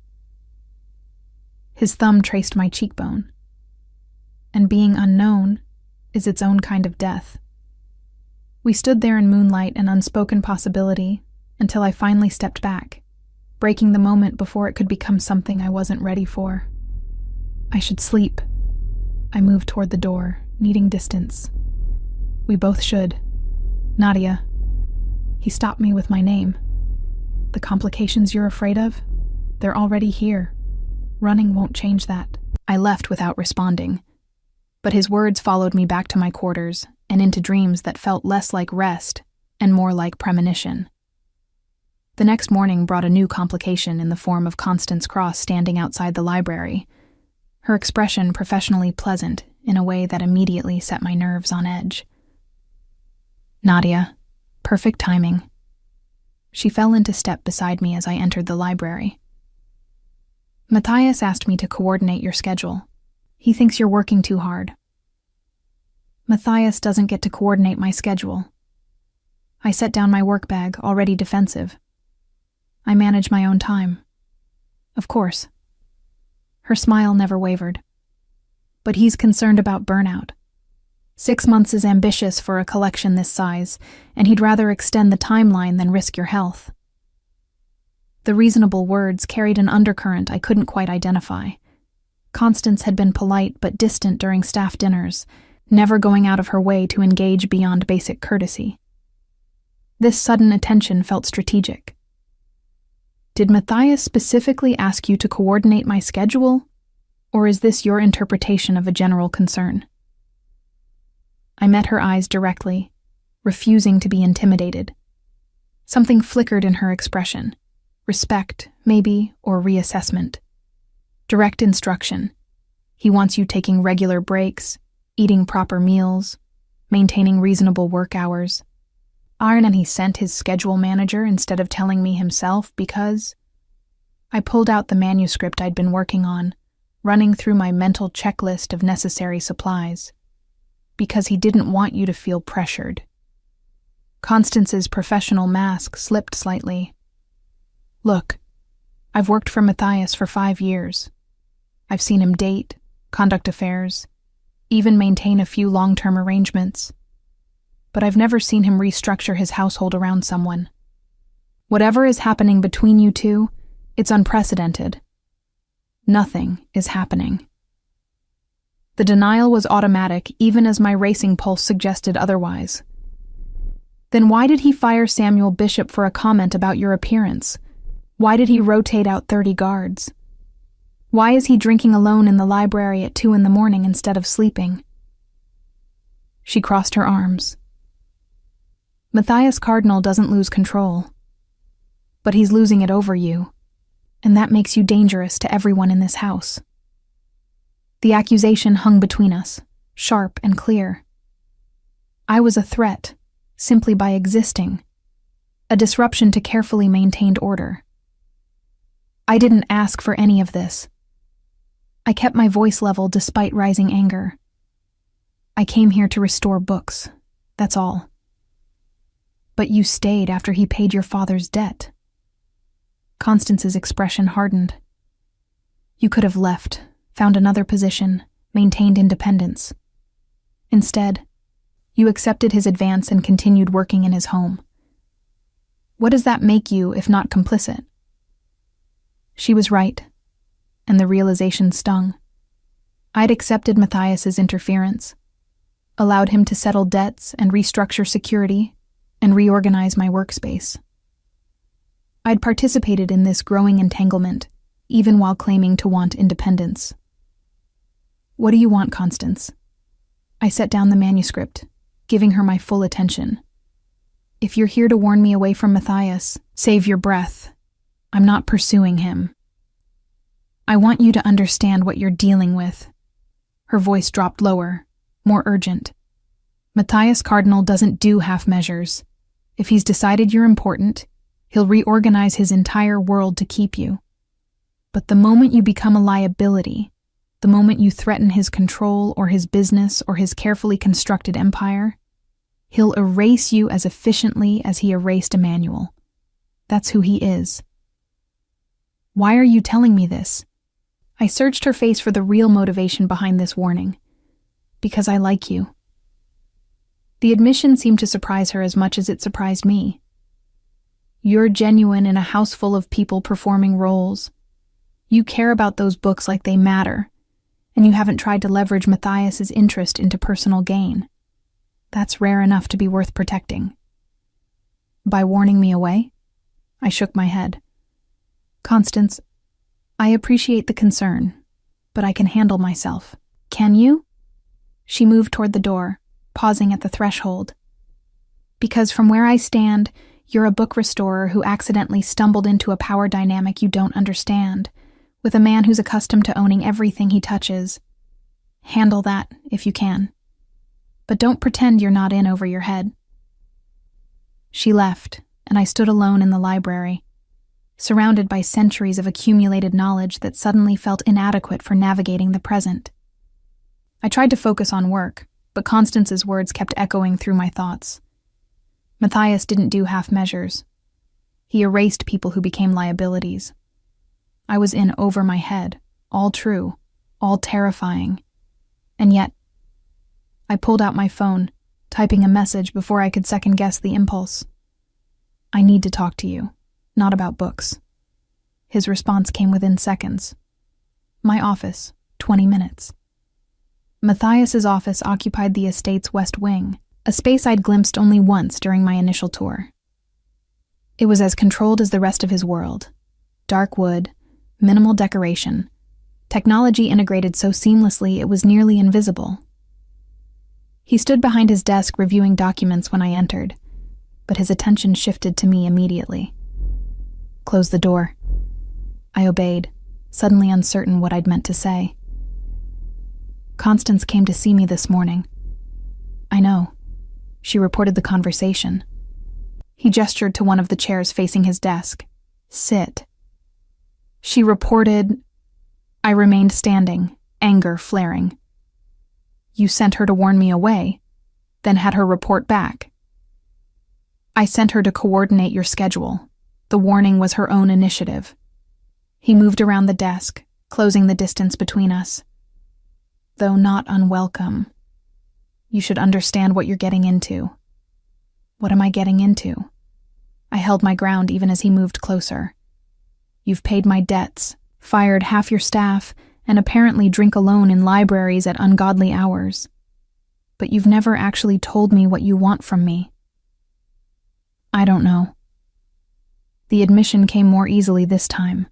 His thumb traced my cheekbone. And being unknown is its own kind of death. We stood there in moonlight and unspoken possibility until I finally stepped back, breaking the moment before it could become something I wasn't ready for. I should sleep. I moved toward the door, needing distance. We both should. Nadia. He stopped me with my name. The complications you're afraid of? They're already here. Running won't change that. I left without responding. But his words followed me back to my quarters and into dreams that felt less like rest and more like premonition. The next morning brought a new complication in the form of Constance Cross standing outside the library, her expression professionally pleasant in a way that immediately set my nerves on edge. Nadia, perfect timing. She fell into step beside me as I entered the library. Matthias asked me to coordinate your schedule. He thinks you're working too hard. Matthias doesn't get to coordinate my schedule. I set down my work bag, already defensive. I manage my own time. Of course. Her smile never wavered. But he's concerned about burnout. 6 months is ambitious for a collection this size, and he'd rather extend the timeline than risk your health. The reasonable words carried an undercurrent I couldn't quite identify. Constance had been polite but distant during staff dinners, never going out of her way to engage beyond basic courtesy. This sudden attention felt strategic. Did Matthias specifically ask you to coordinate my schedule, or is this your interpretation of a general concern? I met her eyes directly, refusing to be intimidated. Something flickered in her expression. Respect, maybe, or reassessment. Direct instruction. He wants you taking regular breaks, eating proper meals, maintaining reasonable work hours. And he sent his schedule manager instead of telling me himself because I pulled out the manuscript I'd been working on, running through my mental checklist of necessary supplies. Because he didn't want you to feel pressured. Constance's professional mask slipped slightly. Look, I've worked for Matthias for 5 years. I've seen him date, conduct affairs, even maintain a few long-term arrangements. But I've never seen him restructure his household around someone. Whatever is happening between you two, it's unprecedented. Nothing is happening. The denial was automatic, even as my racing pulse suggested otherwise. Then why did he fire Samuel Bishop for a comment about your appearance? Why did he rotate out 30 guards? Why is he drinking alone in the library at 2 a.m. instead of sleeping? She crossed her arms. Matthias Cardinal doesn't lose control. But he's losing it over you, and that makes you dangerous to everyone in this house. The accusation hung between us, sharp and clear. I was a threat, simply by existing, a disruption to carefully maintained order. I didn't ask for any of this. I kept my voice level despite rising anger. I came here to restore books, that's all. But you stayed after he paid your father's debt. Constance's expression hardened. You could have left, found another position, maintained independence. Instead, you accepted his advance and continued working in his home. What does that make you if not complicit? She was right, and the realization stung. I'd accepted Matthias's interference, allowed him to settle debts and restructure security, and reorganize my workspace. I'd participated in this growing entanglement, even while claiming to want independence. What do you want, Constance? I set down the manuscript, giving her my full attention. If you're here to warn me away from Matthias, save your breath. I'm not pursuing him. I want you to understand what you're dealing with. Her voice dropped lower, more urgent. Matthias Cardinal doesn't do half measures. If he's decided you're important, he'll reorganize his entire world to keep you. But the moment you become a liability, the moment you threaten his control or his business or his carefully constructed empire, he'll erase you as efficiently as he erased Emmanuel. That's who he is. Why are you telling me this? I searched her face for the real motivation behind this warning. Because I like you. The admission seemed to surprise her as much as it surprised me. You're genuine in a house full of people performing roles. You care about those books like they matter, and you haven't tried to leverage Matthias's interest into personal gain. That's rare enough to be worth protecting. By warning me away? I shook my head. Constance, I appreciate the concern, but I can handle myself. Can you? She moved toward the door, pausing at the threshold. Because from where I stand, you're a book restorer who accidentally stumbled into a power dynamic you don't understand, with a man who's accustomed to owning everything he touches. Handle that, if you can. But don't pretend you're not in over your head. She left, and I stood alone in the library, surrounded by centuries of accumulated knowledge that suddenly felt inadequate for navigating the present. I tried to focus on work, but Constance's words kept echoing through my thoughts. Matthias didn't do half measures. He erased people who became liabilities. I was in over my head, all true, all terrifying. And yet, I pulled out my phone, typing a message before I could second-guess the impulse. I need to talk to you, not about books. His response came within seconds. My office, 20 minutes. Matthias's office occupied the estate's west wing, a space I'd glimpsed only once during my initial tour. It was as controlled as the rest of his world. Dark wood, minimal decoration, technology integrated so seamlessly it was nearly invisible. He stood behind his desk reviewing documents when I entered, but his attention shifted to me immediately. Close the door. I obeyed, suddenly uncertain what I'd meant to say. Constance came to see me this morning. I know. She reported the conversation. He gestured to one of the chairs facing his desk. Sit. She reported... I remained standing, anger flaring. You sent her to warn me away, then had her report back. I sent her to coordinate your schedule. The warning was her own initiative. He moved around the desk, closing the distance between us. Though not unwelcome, you should understand what you're getting into. What am I getting into? I held my ground even as he moved closer. You've paid my debts, fired half your staff, and apparently drink alone in libraries at ungodly hours. But you've never actually told me what you want from me. I don't know. The admission came more easily this time.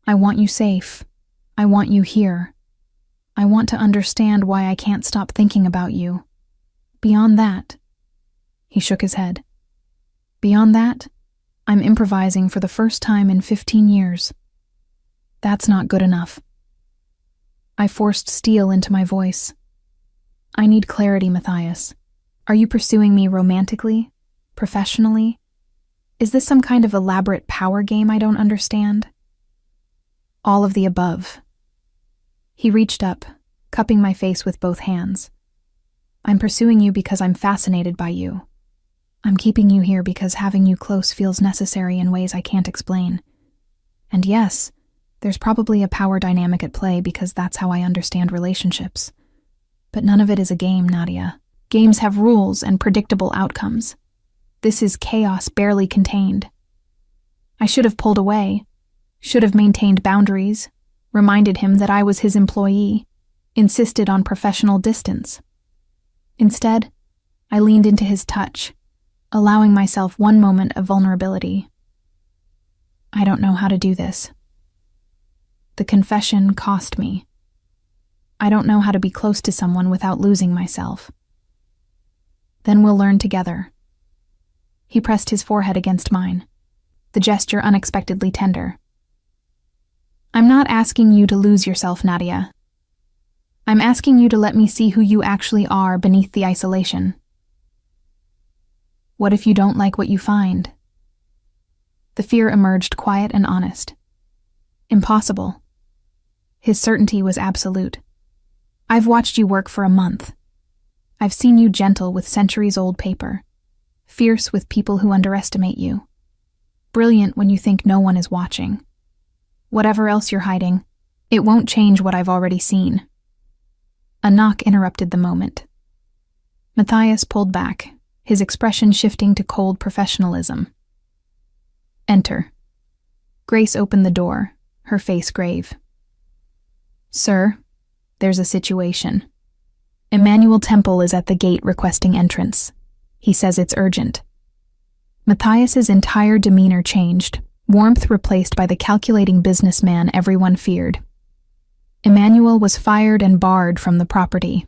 I want you safe. I want you here. I want to understand why I can't stop thinking about you. Beyond that, he shook his head. Beyond that, I'm improvising for the first time in 15 years. That's not good enough. I forced steel into my voice. I need clarity, Matthias. Are you pursuing me romantically? Professionally? Is this some kind of elaborate power game I don't understand? All of the above. He reached up, cupping my face with both hands. I'm pursuing you because I'm fascinated by you. I'm keeping you here because having you close feels necessary in ways I can't explain. And yes, there's probably a power dynamic at play because that's how I understand relationships. But none of it is a game, Nadia. Games have rules and predictable outcomes. This is chaos barely contained. I should have pulled away, should have maintained boundaries, reminded him that I was his employee, insisted on professional distance. Instead, I leaned into his touch, allowing myself one moment of vulnerability. I don't know how to do this. The confession cost me. I don't know how to be close to someone without losing myself. Then we'll learn together. He pressed his forehead against mine, the gesture unexpectedly tender. I'm not asking you to lose yourself, Nadia. I'm asking you to let me see who you actually are beneath the isolation. What if you don't like what you find? The fear emerged quiet and honest. Impossible. His certainty was absolute. I've watched you work for a month. I've seen you gentle with centuries-old paper, fierce with people who underestimate you, brilliant when you think no one is watching. Whatever else you're hiding, it won't change what I've already seen. A knock interrupted the moment. Matthias pulled back, his expression shifting to cold professionalism. Enter. Grace opened the door, her face grave. Sir, there's a situation. Emmanuel Temple is at the gate requesting entrance. He says it's urgent. Matthias's entire demeanor changed, warmth replaced by the calculating businessman everyone feared. Emmanuel was fired and barred from the property.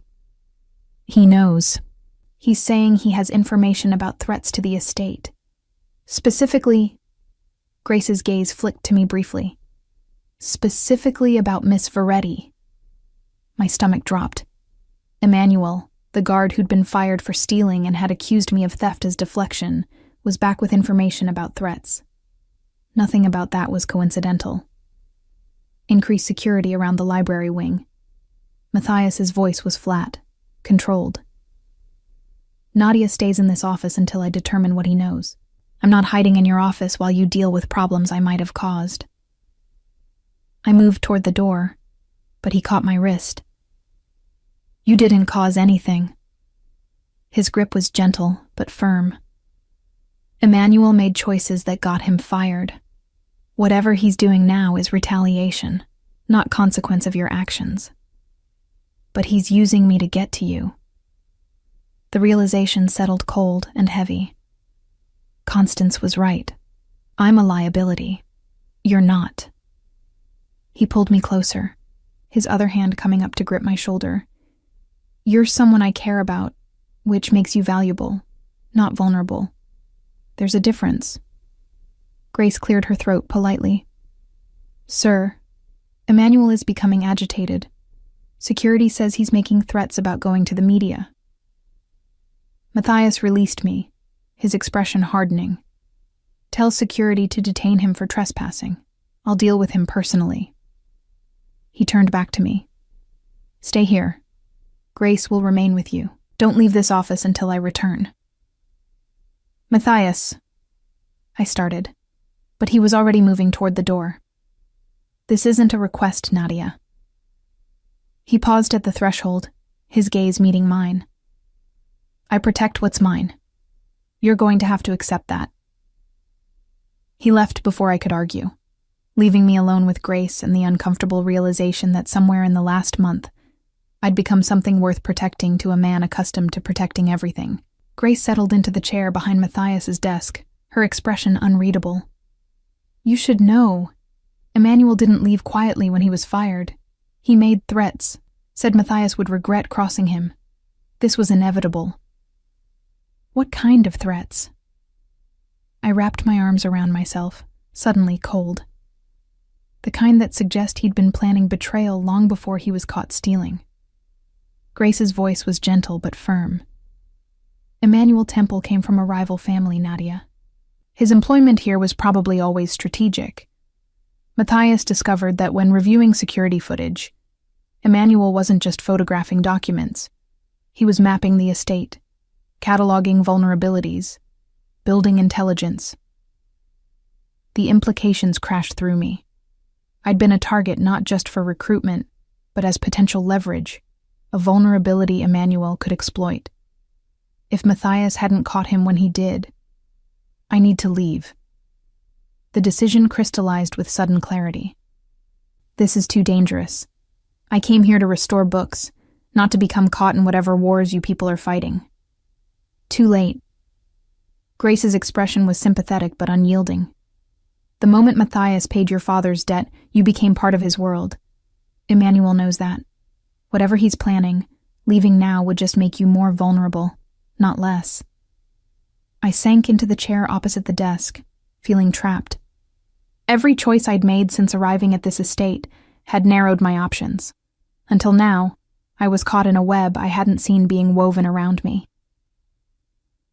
He knows. He's saying he has information about threats to the estate. Specifically, Grace's gaze flicked to me briefly. Specifically about Miss Veretti. My stomach dropped. Emmanuel, the guard who'd been fired for stealing and had accused me of theft as deflection, was back with information about threats. Nothing about that was coincidental. Increased security around the library wing. Matthias's voice was flat, controlled. Nadia stays in this office until I determine what he knows. I'm not hiding in your office while you deal with problems I might have caused. I moved toward the door, but he caught my wrist. You didn't cause anything. His grip was gentle, but firm. Emmanuel made choices that got him fired. Whatever he's doing now is retaliation, not consequence of your actions. But he's using me to get to you. The realization settled cold and heavy. Constance was right. I'm a liability. You're not. He pulled me closer, his other hand coming up to grip my shoulder. You're someone I care about, which makes you valuable, not vulnerable. There's a difference. Grace cleared her throat politely. Sir, Emmanuel is becoming agitated. Security says he's making threats about going to the media. Matthias released me, his expression hardening. Tell security to detain him for trespassing. I'll deal with him personally. He turned back to me. Stay here. Grace will remain with you. Don't leave this office until I return. Matthias, I started, but he was already moving toward the door. This isn't a request, Nadia. He paused at the threshold, his gaze meeting mine. I protect what's mine. You're going to have to accept that. He left before I could argue, leaving me alone with Grace and the uncomfortable realization that somewhere in the last month, I'd become something worth protecting to a man accustomed to protecting everything. Grace settled into the chair behind Matthias's desk, her expression unreadable. You should know. Emmanuel didn't leave quietly when he was fired. He made threats, said Matthias would regret crossing him. This was inevitable. What kind of threats? I wrapped my arms around myself, suddenly cold. The kind that suggest he'd been planning betrayal long before he was caught stealing. Grace's voice was gentle but firm. Emmanuel Temple came from a rival family, Nadia. His employment here was probably always strategic. Matthias discovered that when reviewing security footage, Emmanuel wasn't just photographing documents. He was mapping the estate, cataloging vulnerabilities, building intelligence. The implications crashed through me. I'd been a target not just for recruitment, but as potential leverage, a vulnerability Emmanuel could exploit. If Matthias hadn't caught him when he did, I need to leave. The decision crystallized with sudden clarity. This is too dangerous. I came here to restore books, not to become caught in whatever wars you people are fighting. Too late. Grace's expression was sympathetic but unyielding. The moment Matthias paid your father's debt, you became part of his world. Emmanuel knows that. Whatever he's planning, leaving now would just make you more vulnerable, not less. I sank into the chair opposite the desk, feeling trapped. Every choice I'd made since arriving at this estate had narrowed my options. Until now, I was caught in a web I hadn't seen being woven around me.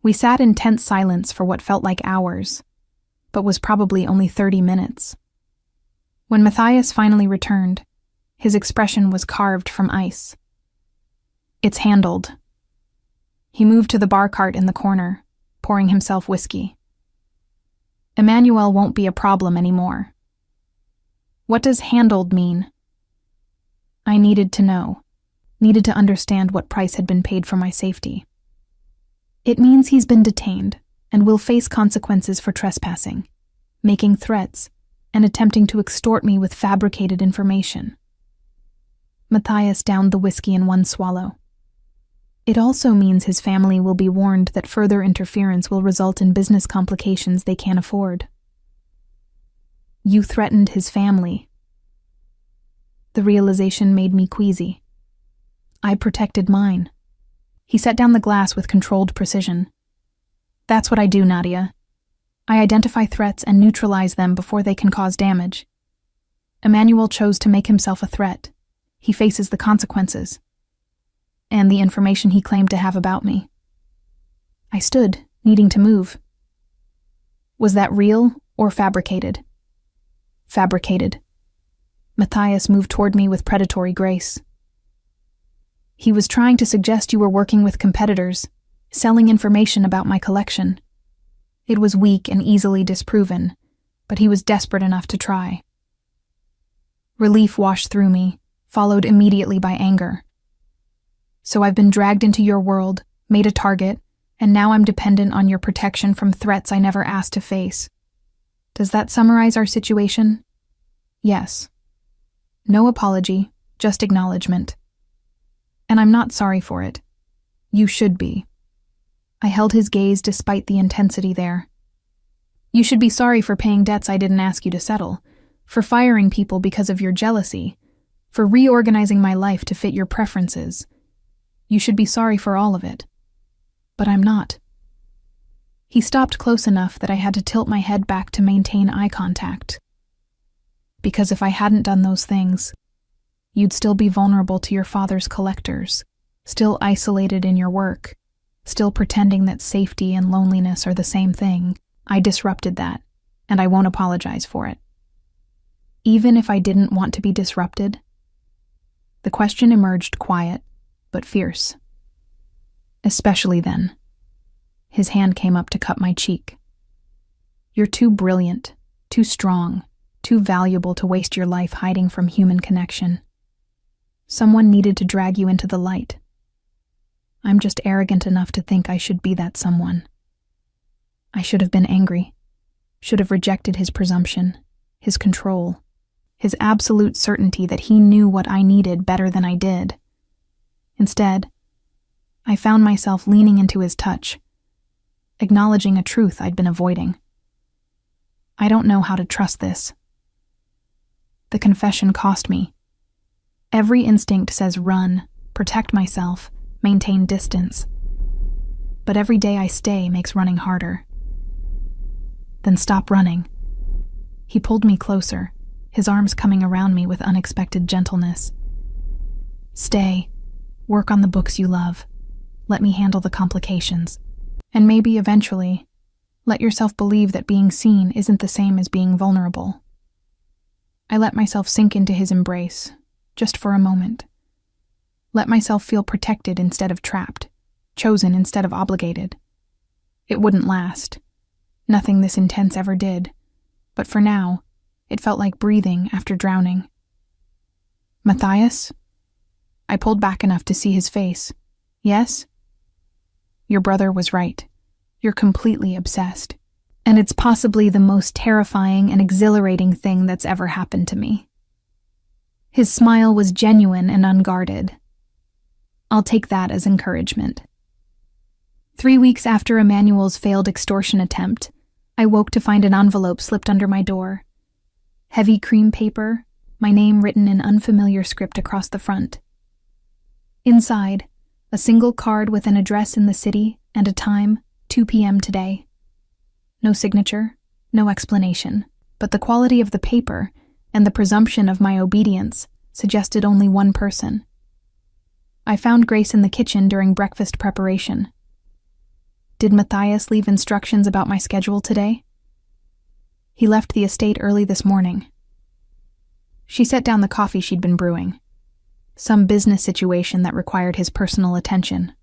We sat in tense silence for what felt like hours, but was probably only 30 minutes. When Matthias finally returned, his expression was carved from ice. It's handled. He moved to the bar cart in the corner, pouring himself whiskey. Emmanuel won't be a problem anymore. What does handled mean? I needed to know, needed to understand what price had been paid for my safety. It means he's been detained and will face consequences for trespassing, making threats, and attempting to extort me with fabricated information. Matthias downed the whiskey in one swallow. It also means his family will be warned that further interference will result in business complications they can't afford. You threatened his family. The realization made me queasy. I protected mine. He set down the glass with controlled precision. That's what I do, Nadia. I identify threats and neutralize them before they can cause damage. Emmanuel chose to make himself a threat. He faces the consequences. And the information he claimed to have about me. I stood, needing to move. Was that real or fabricated? Fabricated. Matthias moved toward me with predatory grace. He was trying to suggest you were working with competitors, selling information about my collection. It was weak and easily disproven, but he was desperate enough to try. Relief washed through me, followed immediately by anger. So I've been dragged into your world, made a target, and now I'm dependent on your protection from threats I never asked to face. Does that summarize our situation? Yes. No apology, just acknowledgement. And I'm not sorry for it. You should be. I held his gaze despite the intensity there. You should be sorry for paying debts I didn't ask you to settle, for firing people because of your jealousy, for reorganizing my life to fit your preferences. You should be sorry for all of it. But I'm not. He stopped close enough that I had to tilt my head back to maintain eye contact. Because if I hadn't done those things, you'd still be vulnerable to your father's collectors, still isolated in your work, still pretending that safety and loneliness are the same thing. I disrupted that, and I won't apologize for it. Even if I didn't want to be disrupted, the question emerged quiet, but fierce. Especially then. His hand came up to cut my cheek. You're too brilliant, too strong, too valuable to waste your life hiding from human connection. Someone needed to drag you into the light. I'm just arrogant enough to think I should be that someone. I should have been angry, should have rejected his presumption, his control, his absolute certainty that he knew what I needed better than I did. Instead, I found myself leaning into his touch, acknowledging a truth I'd been avoiding. I don't know how to trust this. The confession cost me. Every instinct says run, protect myself, maintain distance. But every day I stay makes running harder. Then stop running. He pulled me closer, his arms coming around me with unexpected gentleness. Stay. Work on the books you love. Let me handle the complications. And maybe eventually, let yourself believe that being seen isn't the same as being vulnerable. I let myself sink into his embrace, just for a moment. Let myself feel protected instead of trapped, chosen instead of obligated. It wouldn't last. Nothing this intense ever did. But for now, it felt like breathing after drowning. Matthias? I pulled back enough to see his face. Yes? Your brother was right. You're completely obsessed. And it's possibly the most terrifying and exhilarating thing that's ever happened to me. His smile was genuine and unguarded. I'll take that as encouragement. 3 weeks after Emmanuel's failed extortion attempt, I woke to find an envelope slipped under my door. Heavy cream paper, my name written in unfamiliar script across the front. Inside, a single card with an address in the city and a time, 2 p.m. today. No signature, no explanation, but the quality of the paper and the presumption of my obedience suggested only one person. I found Grace in the kitchen during breakfast preparation. Did Matthias leave instructions about my schedule today? He left the estate early this morning. She set down the coffee she'd been brewing. Some business situation that required his personal attention.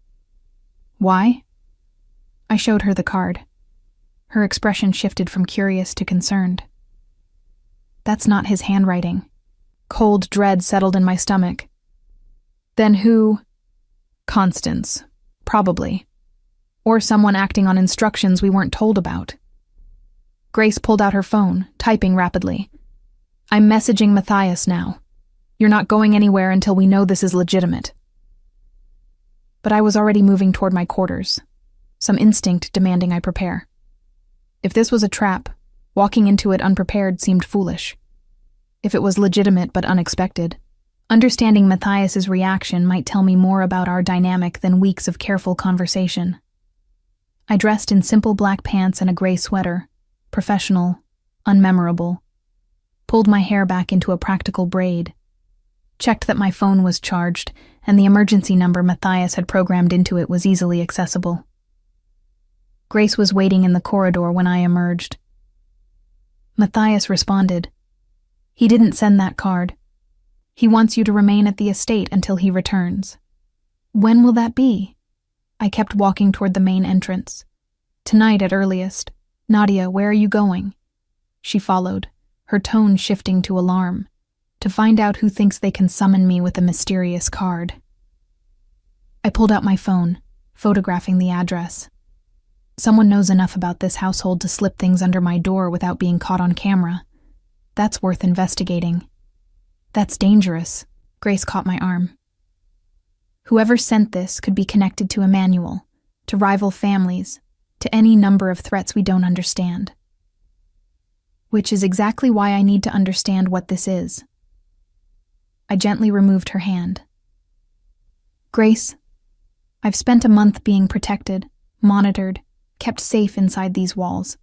Why? I showed her the card. Her expression shifted from curious to concerned. That's not his handwriting. Cold dread settled in my stomach. Then who? Constance. Probably. Or someone acting on instructions we weren't told about. Grace pulled out her phone, typing rapidly. I'm messaging Matthias now. You're not going anywhere until we know this is legitimate. But I was already moving toward my quarters, some instinct demanding I prepare. If this was a trap, walking into it unprepared seemed foolish. If it was legitimate but unexpected, understanding Matthias's reaction might tell me more about our dynamic than weeks of careful conversation. I dressed in simple black pants and a gray sweater, professional, unmemorable, pulled my hair back into a practical braid, checked that my phone was charged and the emergency number Matthias had programmed into it was easily accessible. Grace was waiting in the corridor when I emerged. Matthias responded. He didn't send that card. He wants you to remain at the estate until he returns. When will that be? I kept walking toward the main entrance. Tonight at earliest. Nadia, where are you going? She followed, her tone shifting to alarm, to find out who thinks they can summon me with a mysterious card. I pulled out my phone, photographing the address. Someone knows enough about this household to slip things under my door without being caught on camera. That's worth investigating. That's dangerous. Grace caught my arm. Whoever sent this could be connected to Emmanuel, to rival families, to any number of threats we don't understand. Which is exactly why I need to understand what this is. I gently removed her hand. Grace, I've spent a month being protected, monitored, kept safe inside these walls.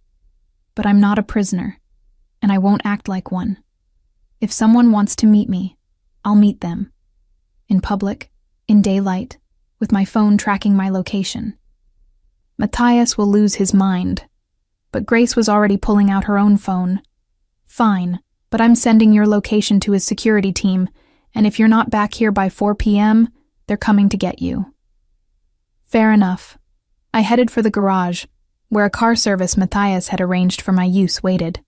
But I'm not a prisoner, and I won't act like one. If someone wants to meet me, I'll meet them. In public, in daylight, with my phone tracking my location. Matthias will lose his mind, but Grace was already pulling out her own phone. Fine, but I'm sending your location to his security team, and if you're not back here by 4 p.m., they're coming to get you. Fair enough. I headed for the garage, where a car service Matthias had arranged for my use waited.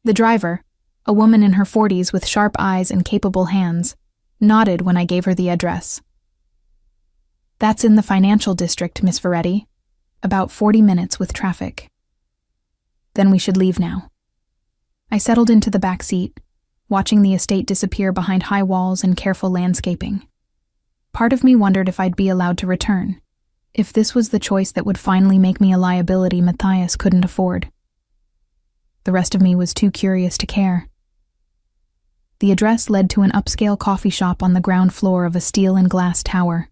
The driver, a woman in her 40s with sharp eyes and capable hands, nodded when I gave her the address. That's in the financial district, Miss Veretti. About 40 minutes with traffic. Then we should leave now. I settled into the back seat, watching the estate disappear behind high walls and careful landscaping. Part of me wondered if I'd be allowed to return, if this was the choice that would finally make me a liability Matthias couldn't afford. The rest of me was too curious to care. The address led to an upscale coffee shop on the ground floor of a steel and glass tower.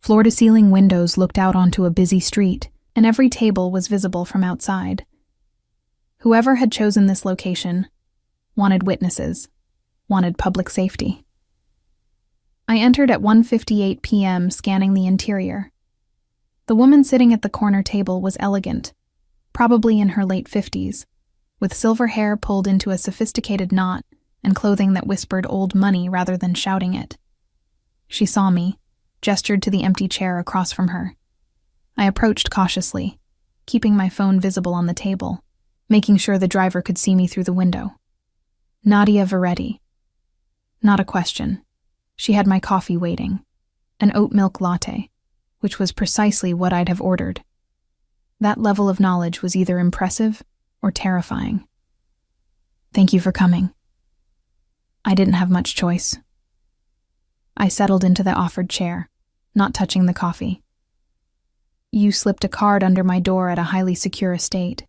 Floor-to-ceiling windows looked out onto a busy street, and every table was visible from outside. Whoever had chosen this location wanted witnesses, wanted public safety. I entered at 1:58 p.m., scanning the interior. The woman sitting at the corner table was elegant, probably in her late 50s, with silver hair pulled into a sophisticated knot and clothing that whispered old money rather than shouting it. She saw me, gestured to the empty chair across from her. I approached cautiously, keeping my phone visible on the table, making sure the driver could see me through the window. Nadia Veretti. Not a question. She had my coffee waiting, an oat milk latte, which was precisely what I'd have ordered. That level of knowledge was either impressive or terrifying. Thank you for coming. I didn't have much choice. I settled into the offered chair, not touching the coffee. You slipped a card under my door at a highly secure estate,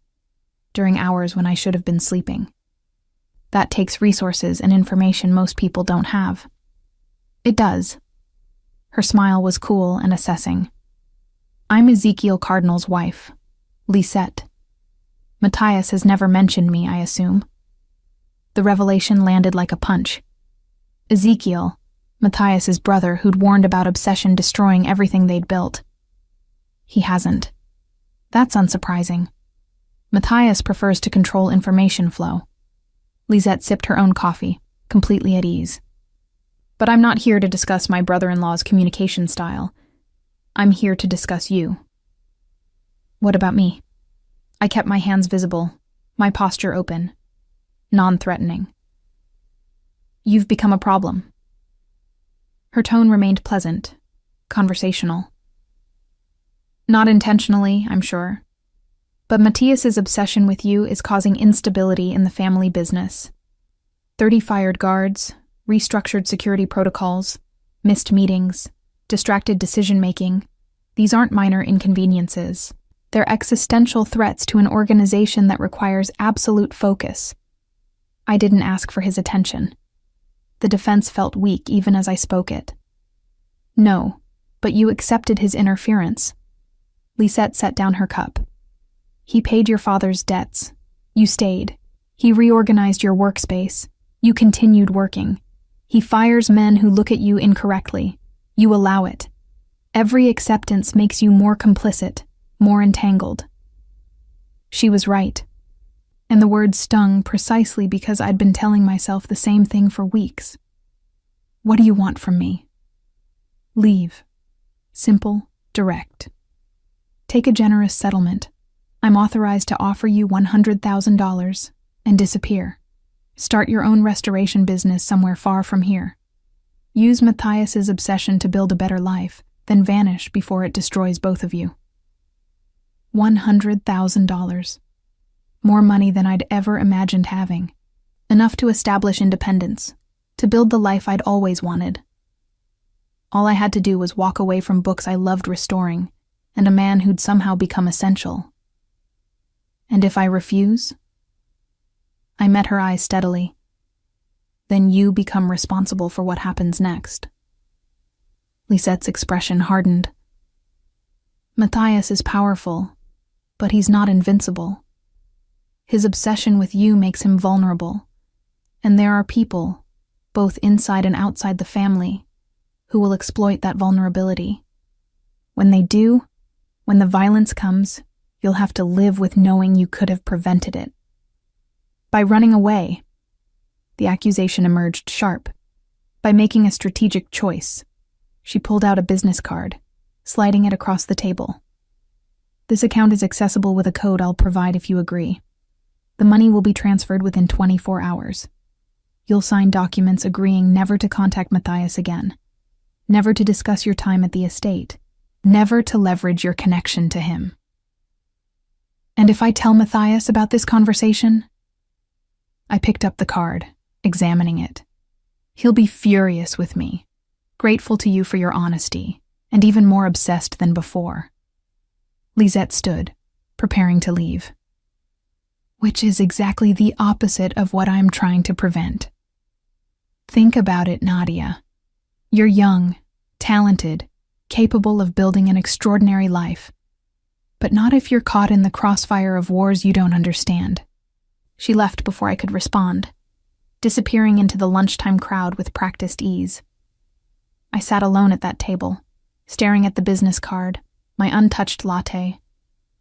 during hours when I should have been sleeping. That takes resources and information most people don't have. It does. Her smile was cool and assessing. I'm Ezekiel Cardinal's wife, Lisette. Matthias has never mentioned me, I assume. The revelation landed like a punch. Ezekiel, Matthias's brother who'd warned about Obsession destroying everything they'd built. He hasn't. That's unsurprising. Matthias prefers to control information flow. Lisette sipped her own coffee, completely at ease. But I'm not here to discuss my brother-in-law's communication style. I'm here to discuss you. What about me? I kept my hands visible, my posture open, non-threatening. You've become a problem. Her tone remained pleasant, conversational. Not intentionally, I'm sure. But Matthias's obsession with you is causing instability in the family business. 30 fired guards, restructured security protocols, missed meetings, distracted decision-making. These aren't minor inconveniences. They're existential threats to an organization that requires absolute focus. I didn't ask for his attention. The defense felt weak even as I spoke it. No, but you accepted his interference. Lisette set down her cup. He paid your father's debts. You stayed. He reorganized your workspace. You continued working. He fires men who look at you incorrectly. You allow it. Every acceptance makes you more complicit, more entangled. She was right. And the words stung precisely because I'd been telling myself the same thing for weeks. What do you want from me? Leave. Simple, direct. Take a generous settlement. I'm authorized to offer you $100,000 and disappear. Start your own restoration business somewhere far from here. Use Matthias's obsession to build a better life, then vanish before it destroys both of you. $100,000. More money than I'd ever imagined having. Enough to establish independence, to build the life I'd always wanted. All I had to do was walk away from books I loved restoring, and a man who'd somehow become essential. And if I refuse? I met her eyes steadily. Then you become responsible for what happens next. Lisette's expression hardened. Matthias is powerful, but he's not invincible. His obsession with you makes him vulnerable. And there are people, both inside and outside the family, who will exploit that vulnerability. When they do, when the violence comes, you'll have to live with knowing you could have prevented it. By running away, the accusation emerged sharp. By making a strategic choice, she pulled out a business card, sliding it across the table. This account is accessible with a code I'll provide if you agree. The money will be transferred within 24 hours. You'll sign documents agreeing never to contact Matthias again, never to discuss your time at the estate, never to leverage your connection to him. And if I tell Matthias about this conversation? I picked up the card, examining it. He'll be furious with me, grateful to you for your honesty, and even more obsessed than before. Lisette stood, preparing to leave. Which is exactly the opposite of what I'm trying to prevent. Think about it, Nadia. You're young, talented, capable of building an extraordinary life. But not if you're caught in the crossfire of wars you don't understand. She left before I could respond, disappearing into the lunchtime crowd with practiced ease. I sat alone at that table, staring at the business card, my untouched latte,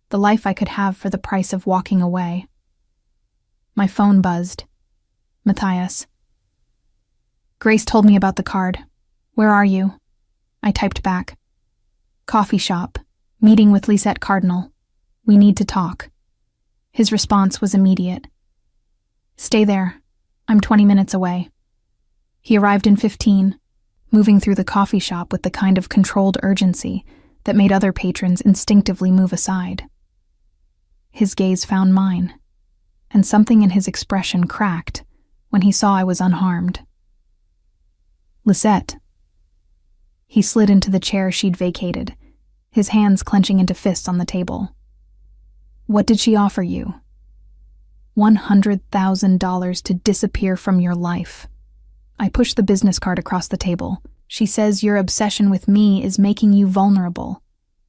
the life I could have for the price of walking away. My phone buzzed. Matthias. Grace told me about the card. Where are you? I typed back. Coffee shop. Meeting with Lisette Cardinal. We need to talk. His response was immediate. Stay there. I'm 20 minutes away. He arrived in 15, moving through the coffee shop with the kind of controlled urgency that made other patrons instinctively move aside. His gaze found mine, and something in his expression cracked when he saw I was unharmed. Lisette. He slid into the chair she'd vacated, his hands clenching into fists on the table. What did she offer you? $100,000 to disappear from your life. I pushed the business card across the table. She says your obsession with me is making you vulnerable,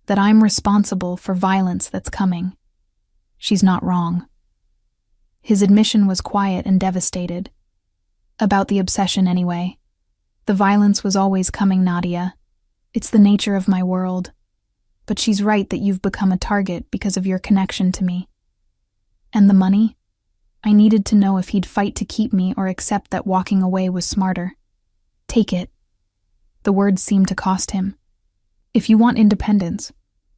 that I'm responsible for violence that's coming. She's not wrong. His admission was quiet and devastated. About the obsession, anyway. The violence was always coming, Nadia. It's the nature of my world. But she's right that you've become a target because of your connection to me. And the money? I needed to know if he'd fight to keep me or accept that walking away was smarter. Take it. The words seemed to cost him. If you want independence,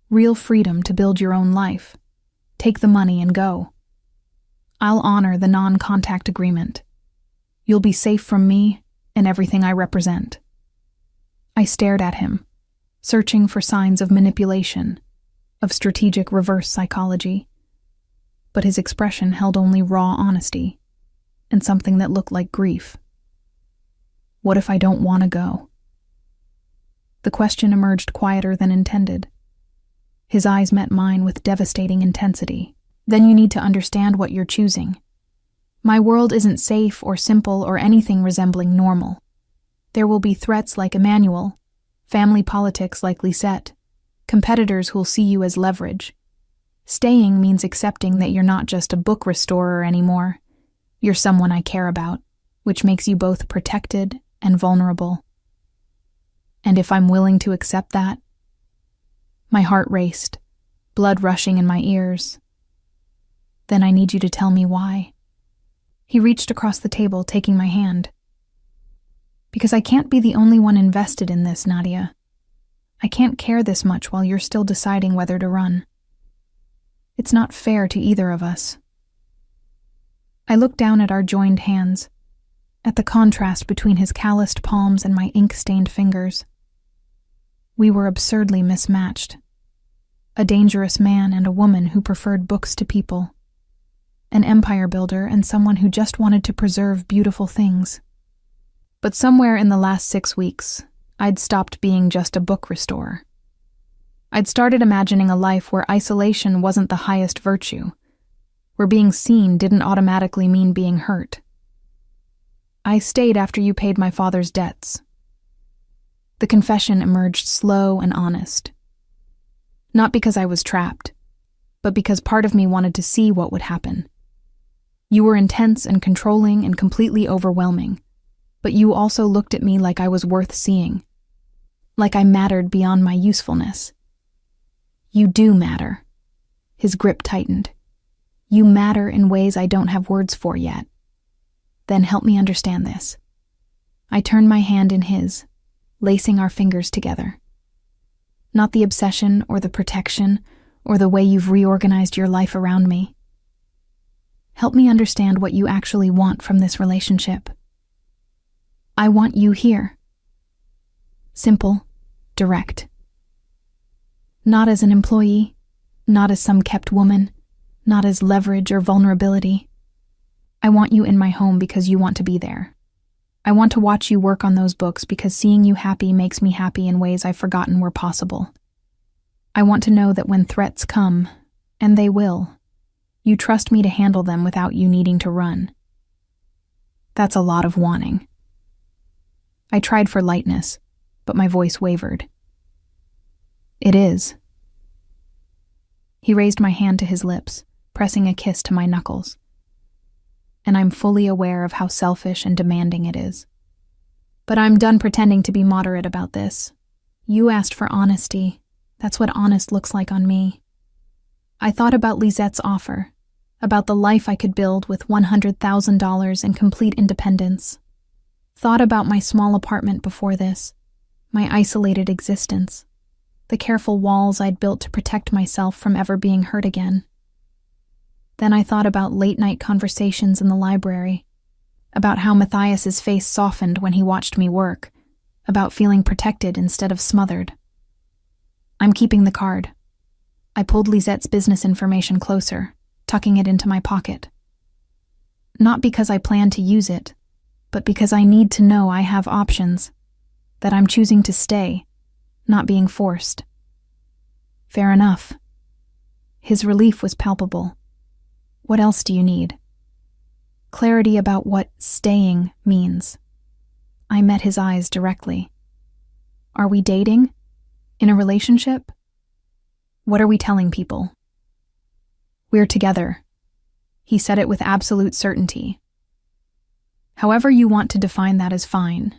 real freedom to build your own life, take the money and go. I'll honor the non-contact agreement. You'll be safe from me and everything I represent. I stared at him, searching for signs of manipulation, of strategic reverse psychology. But his expression held only raw honesty, and something that looked like grief. What if I don't want to go? The question emerged quieter than intended. His eyes met mine with devastating intensity. Then you need to understand what you're choosing. My world isn't safe or simple or anything resembling normal. There will be threats like Emmanuel, family politics like Lisette, competitors who'll see you as leverage. Staying means accepting that you're not just a book restorer anymore. You're someone I care about, which makes you both protected and vulnerable. And if I'm willing to accept that? My heart raced, blood rushing in my ears. Then I need you to tell me why. He reached across the table, taking my hand. Because I can't be the only one invested in this, Nadia. I can't care this much while you're still deciding whether to run. It's not fair to either of us. I looked down at our joined hands, at the contrast between his calloused palms and my ink-stained fingers. We were absurdly mismatched. A dangerous man and a woman who preferred books to people. An empire builder and someone who just wanted to preserve beautiful things. But somewhere in the last 6 weeks, I'd stopped being just a book restorer. I'd started imagining a life where isolation wasn't the highest virtue, where being seen didn't automatically mean being hurt. I stayed after you paid my father's debts. The confession emerged slow and honest. Not because I was trapped, but because part of me wanted to see what would happen. You were intense and controlling and completely overwhelming, but you also looked at me like I was worth seeing, like I mattered beyond my usefulness. You do matter. His grip tightened. You matter in ways I don't have words for yet. Then help me understand this. I turned my hand in his, lacing our fingers together. Not the obsession or the protection or the way you've reorganized your life around me. Help me understand what you actually want from this relationship. I want you here. Simple, direct. Not as an employee, not as some kept woman, not as leverage or vulnerability. I want you in my home because you want to be there. I want to watch you work on those books because seeing you happy makes me happy in ways I've forgotten were possible. I want to know that when threats come, and they will, you trust me to handle them without you needing to run. That's a lot of wanting. I tried for lightness, but my voice wavered. It is. He raised my hand to his lips, pressing a kiss to my knuckles. And I'm fully aware of how selfish and demanding it is. But I'm done pretending to be moderate about this. You asked for honesty. That's what honest looks like on me. I thought about Lisette's offer, about the life I could build with $100,000 and complete independence. Thought about my small apartment before this, my isolated existence, the careful walls I'd built to protect myself from ever being hurt again. Then I thought about late-night conversations in the library, about how Matthias's face softened when he watched me work, about feeling protected instead of smothered. I'm keeping the card. I pulled Lisette's business information closer, tucking it into my pocket. Not because I plan to use it, but because I need to know I have options, that I'm choosing to stay, not being forced. Fair enough. His relief was palpable. What else do you need? Clarity about what staying means. I met his eyes directly. Are we dating? In a relationship? What are we telling people? We're together. He said it with absolute certainty. However you want to define that is fine,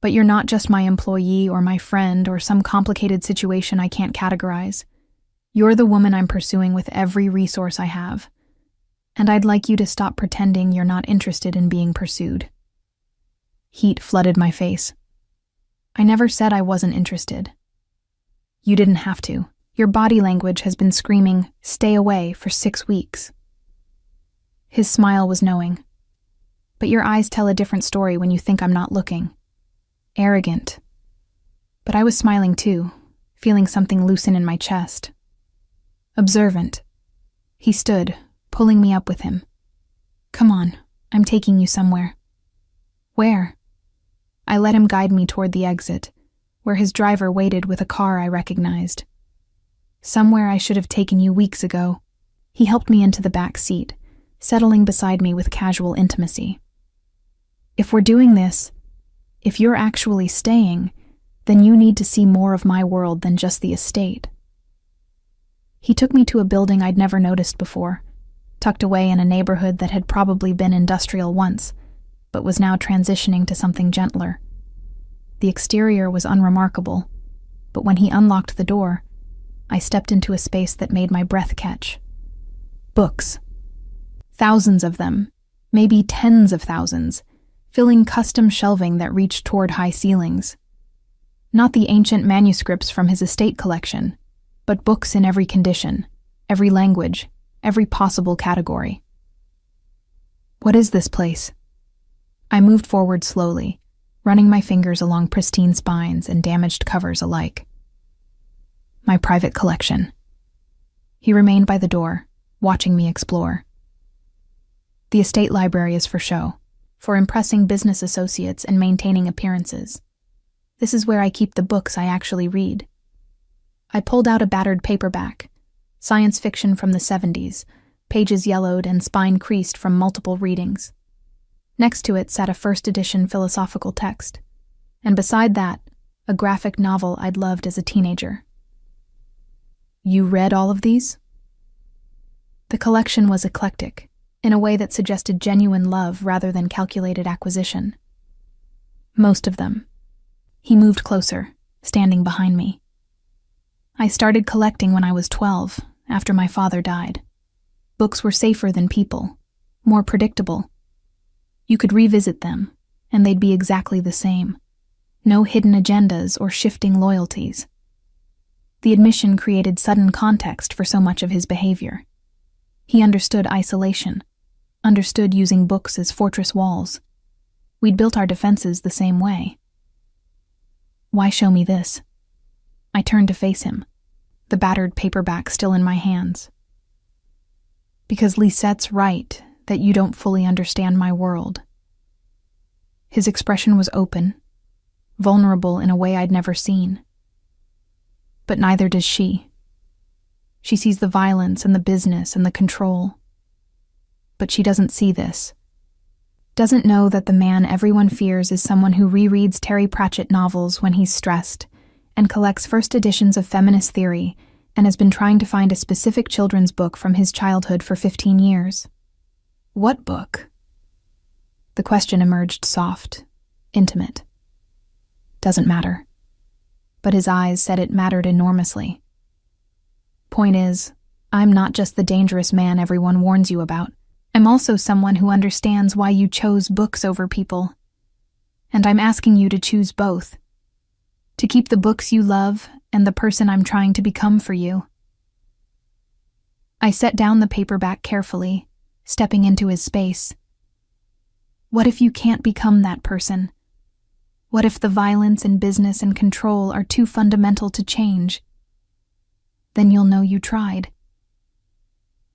but you're not just my employee or my friend or some complicated situation I can't categorize. You're the woman I'm pursuing with every resource I have. And I'd like you to stop pretending you're not interested in being pursued. Heat flooded my face. I never said I wasn't interested. You didn't have to. Your body language has been screaming, "Stay away," for 6 weeks. His smile was knowing. But your eyes tell a different story when you think I'm not looking. Arrogant. But I was smiling too, feeling something loosen in my chest. Observant. He stood, pulling me up with him. Come on, I'm taking you somewhere. Where? I let him guide me toward the exit, where his driver waited with a car I recognized. Somewhere I should have taken you weeks ago. He helped me into the back seat, settling beside me with casual intimacy. If we're doing this, if you're actually staying, then you need to see more of my world than just the estate. He took me to a building I'd never noticed before, tucked away in a neighborhood that had probably been industrial once, but was now transitioning to something gentler. The exterior was unremarkable, but when he unlocked the door, I stepped into a space that made my breath catch. Books. Thousands of them, maybe tens of thousands, filling custom shelving that reached toward high ceilings. Not the ancient manuscripts from his estate collection, but books in every condition, every language, every possible category. What is this place? I moved forward slowly, running my fingers along pristine spines and damaged covers alike. My private collection. He remained by the door, watching me explore. The estate library is for show, for impressing business associates and maintaining appearances. This is where I keep the books I actually read. I pulled out a battered paperback, science fiction from the 70s, pages yellowed and spine creased from multiple readings. Next to it sat a first edition philosophical text, and beside that, a graphic novel I'd loved as a teenager. You read all of these? The collection was eclectic, in a way that suggested genuine love rather than calculated acquisition. Most of them. He moved closer, standing behind me. I started collecting when I was 12, after my father died. Books were safer than people, more predictable. You could revisit them, and they'd be exactly the same. No hidden agendas or shifting loyalties. The admission created sudden context for so much of his behavior. He understood isolation, understood using books as fortress walls. We'd built our defenses the same way. Why show me this? I turned to face him, the battered paperback still in my hands. Because Lisette's right that you don't fully understand my world. His expression was open, vulnerable in a way I'd never seen. But neither does she. She sees the violence and the business and the control. But she doesn't see this. Doesn't know that the man everyone fears is someone who rereads Terry Pratchett novels when he's stressed and collects first editions of feminist theory and has been trying to find a specific children's book from his childhood for 15 years. What book? The question emerged soft, intimate. Doesn't matter. But his eyes said it mattered enormously. Point is, I'm not just the dangerous man everyone warns you about. I'm also someone who understands why you chose books over people. And I'm asking you to choose both. To keep the books you love and the person I'm trying to become for you. I set down the paperback carefully, stepping into his space. What if you can't become that person? What if the violence and business and control are too fundamental to change? Then you'll know you tried.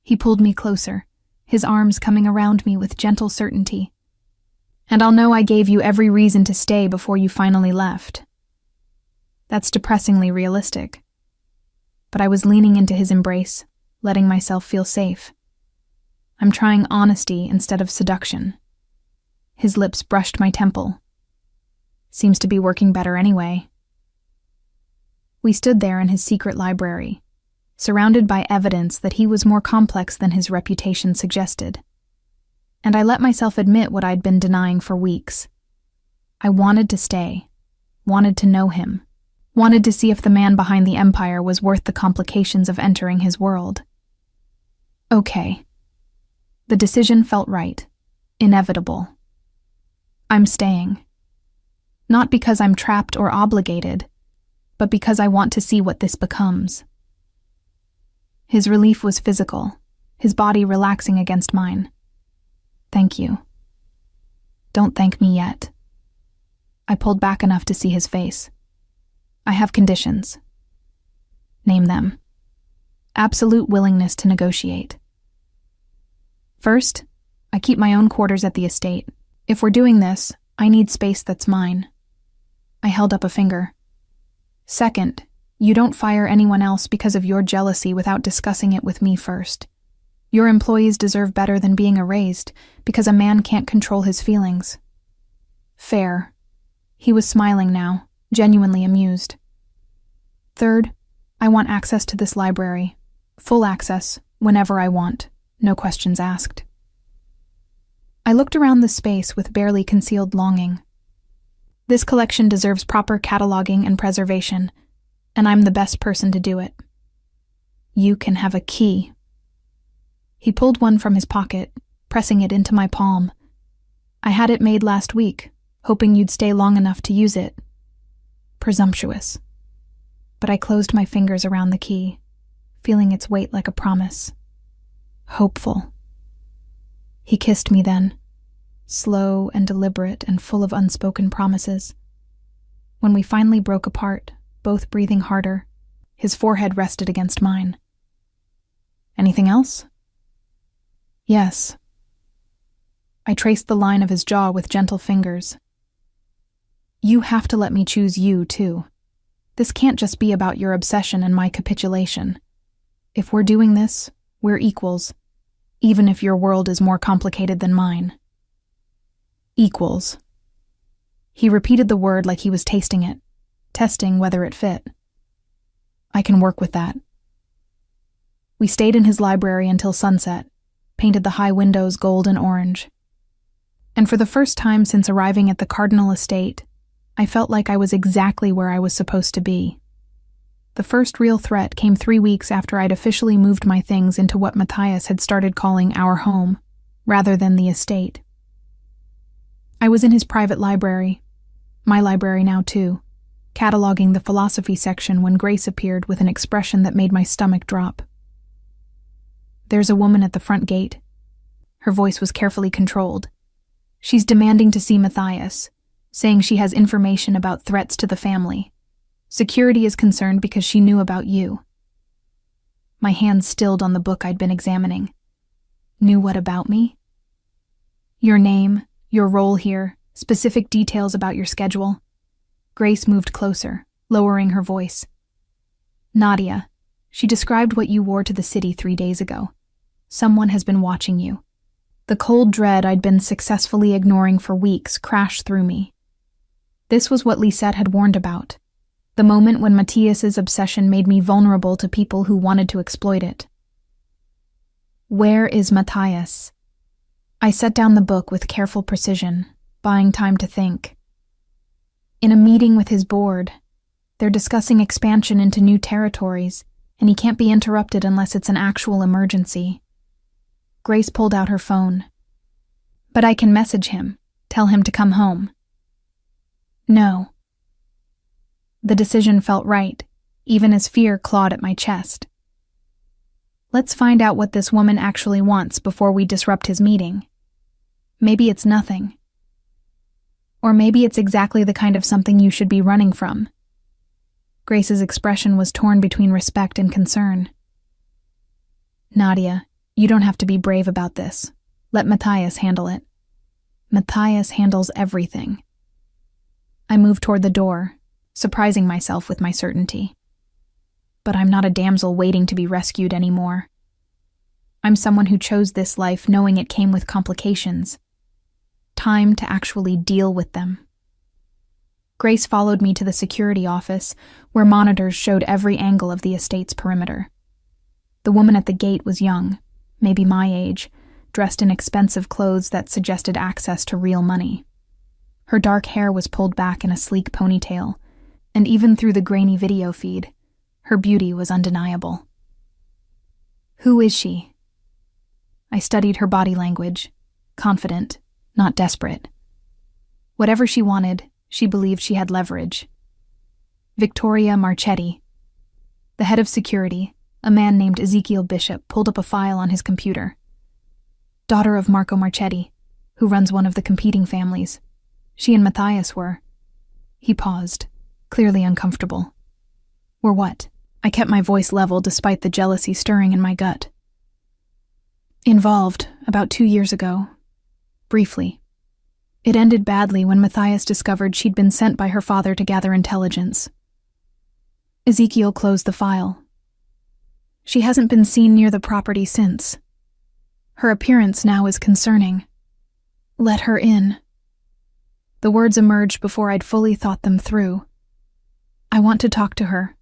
He pulled me closer, his arms coming around me with gentle certainty. And I'll know I gave you every reason to stay before you finally left. That's depressingly realistic. But I was leaning into his embrace, letting myself feel safe. I'm trying honesty instead of seduction. His lips brushed my temple. Seems to be working better anyway. We stood there in his secret library, surrounded by evidence that he was more complex than his reputation suggested. And I let myself admit what I'd been denying for weeks. I wanted to stay, wanted to know him, wanted to see if the man behind the empire was worth the complications of entering his world. Okay. The decision felt right, inevitable. I'm staying. Not because I'm trapped or obligated, but because I want to see what this becomes. His relief was physical, his body relaxing against mine. Thank you. Don't thank me yet. I pulled back enough to see his face. I have conditions. Name them. Absolute willingness to negotiate. First, I keep my own quarters at the estate. If we're doing this, I need space that's mine. I held up a finger. Second, you don't fire anyone else because of your jealousy without discussing it with me first. Your employees deserve better than being erased because a man can't control his feelings. Fair. He was smiling now, genuinely amused. Third, I want access to this library. Full access, whenever I want, no questions asked. I looked around the space with barely concealed longing. This collection deserves proper cataloging and preservation, and I'm the best person to do it. You can have a key. He pulled one from his pocket, pressing it into my palm. I had it made last week, hoping you'd stay long enough to use it. Presumptuous. But I closed my fingers around the key, feeling its weight like a promise. Hopeful. He kissed me then, slow and deliberate and full of unspoken promises. When we finally broke apart, both breathing harder, his forehead rested against mine. Anything else? Yes. I traced the line of his jaw with gentle fingers. You have to let me choose you, too. This can't just be about your obsession and my capitulation. If we're doing this, we're equals, even if your world is more complicated than mine. Equals. He repeated the word like he was tasting it, testing whether it fit. I can work with that. We stayed in his library until sunset, painted the high windows gold and orange. And for the first time since arriving at the Cardinal estate, I felt like I was exactly where I was supposed to be. The first real threat came 3 weeks after I'd officially moved my things into what Matthias had started calling our home, rather than the estate. I was in his private library, my library now too, cataloging the philosophy section when Grace appeared with an expression that made my stomach drop. "There's a woman at the front gate." Her voice was carefully controlled. "She's demanding to see Matthias, saying she has information about threats to the family. Security is concerned because she knew about you." My hands stilled on the book I'd been examining. Knew what about me? "Your name, your role here, specific details about your schedule." Grace moved closer, lowering her voice. "Nadia, she described what you wore to the city 3 days ago. Someone has been watching you." The cold dread I'd been successfully ignoring for weeks crashed through me. This was what Lisette had warned about. The moment when Matthias's obsession made me vulnerable to people who wanted to exploit it. "Where is Matthias?" I set down the book with careful precision, buying time to think. "In a meeting with his board. They're discussing expansion into new territories, and he can't be interrupted unless it's an actual emergency." Grace pulled out her phone. "But I can message him, tell him to come home." "No." The decision felt right, even as fear clawed at my chest. "Let's find out what this woman actually wants before we disrupt his meeting. Maybe it's nothing. Or maybe it's exactly the kind of something you should be running from." Grace's expression was torn between respect and concern. "Nadia, you don't have to be brave about this. Let Matthias handle it. Matthias handles everything." I moved toward the door, surprising myself with my certainty. But I'm not a damsel waiting to be rescued anymore. I'm someone who chose this life knowing it came with complications. Time to actually deal with them. Grace followed me to the security office, where monitors showed every angle of the estate's perimeter. The woman at the gate was young, maybe my age, dressed in expensive clothes that suggested access to real money. Her dark hair was pulled back in a sleek ponytail, and even through the grainy video feed, her beauty was undeniable. "Who is she?" I studied her body language, confident, not desperate. Whatever she wanted, she believed she had leverage. Victoria Marchetti. The head of security, a man named Ezekiel Bishop, pulled up a file on his computer. Daughter of Marco Marchetti, who runs one of the competing families. She and Matthias were. He paused, clearly uncomfortable. "Were what?" I kept my voice level despite the jealousy stirring in my gut. "Involved, about 2 years ago. Briefly. It ended badly when Matthias discovered she'd been sent by her father to gather intelligence." Ezekiel closed the file. "She hasn't been seen near the property since. Her appearance now is concerning. Let her in." The words emerged before I'd fully thought them through. "I want to talk to her."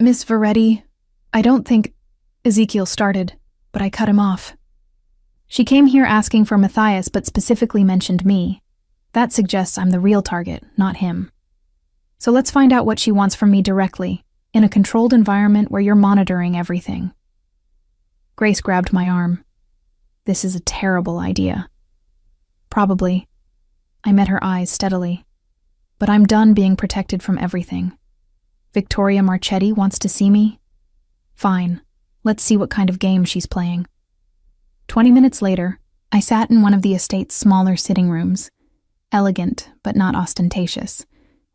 "Miss Veretti, I don't think—" Ezekiel started, but I cut him off. "She came here asking for Matthias but specifically mentioned me. That suggests I'm the real target, not him. So let's find out what she wants from me directly, in a controlled environment where you're monitoring everything." Grace grabbed my arm. "This is a terrible idea." "Probably." I met her eyes steadily. "But I'm done being protected from everything. Victoria Marchetti wants to see me? Fine. Let's see what kind of game she's playing." 20 minutes later, I sat in one of the estate's smaller sitting rooms, elegant but not ostentatious,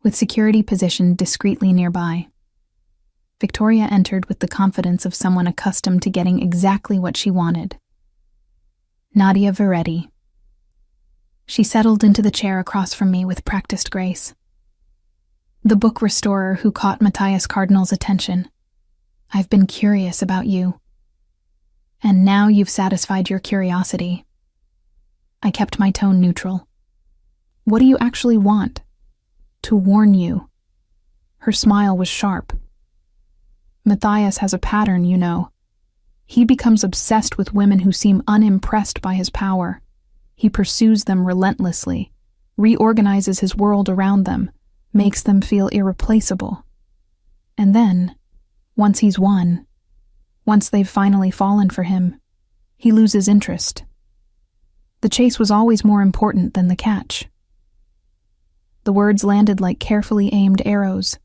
with security positioned discreetly nearby. Victoria entered with the confidence of someone accustomed to getting exactly what she wanted. Nadia Veretti. She settled into the chair across from me with practiced grace. "The book restorer who caught Matthias Cardinal's attention. I've been curious about you. And now you've satisfied your curiosity." I kept my tone neutral. "What do you actually want?" "To warn you." Her smile was sharp. "Matthias has a pattern, you know. He becomes obsessed with women who seem unimpressed by his power. He pursues them relentlessly, reorganizes his world around them, makes them feel irreplaceable. And then, once he's won, once they've finally fallen for him, he loses interest. The chase was always more important than the catch. The words landed like carefully aimed arrows,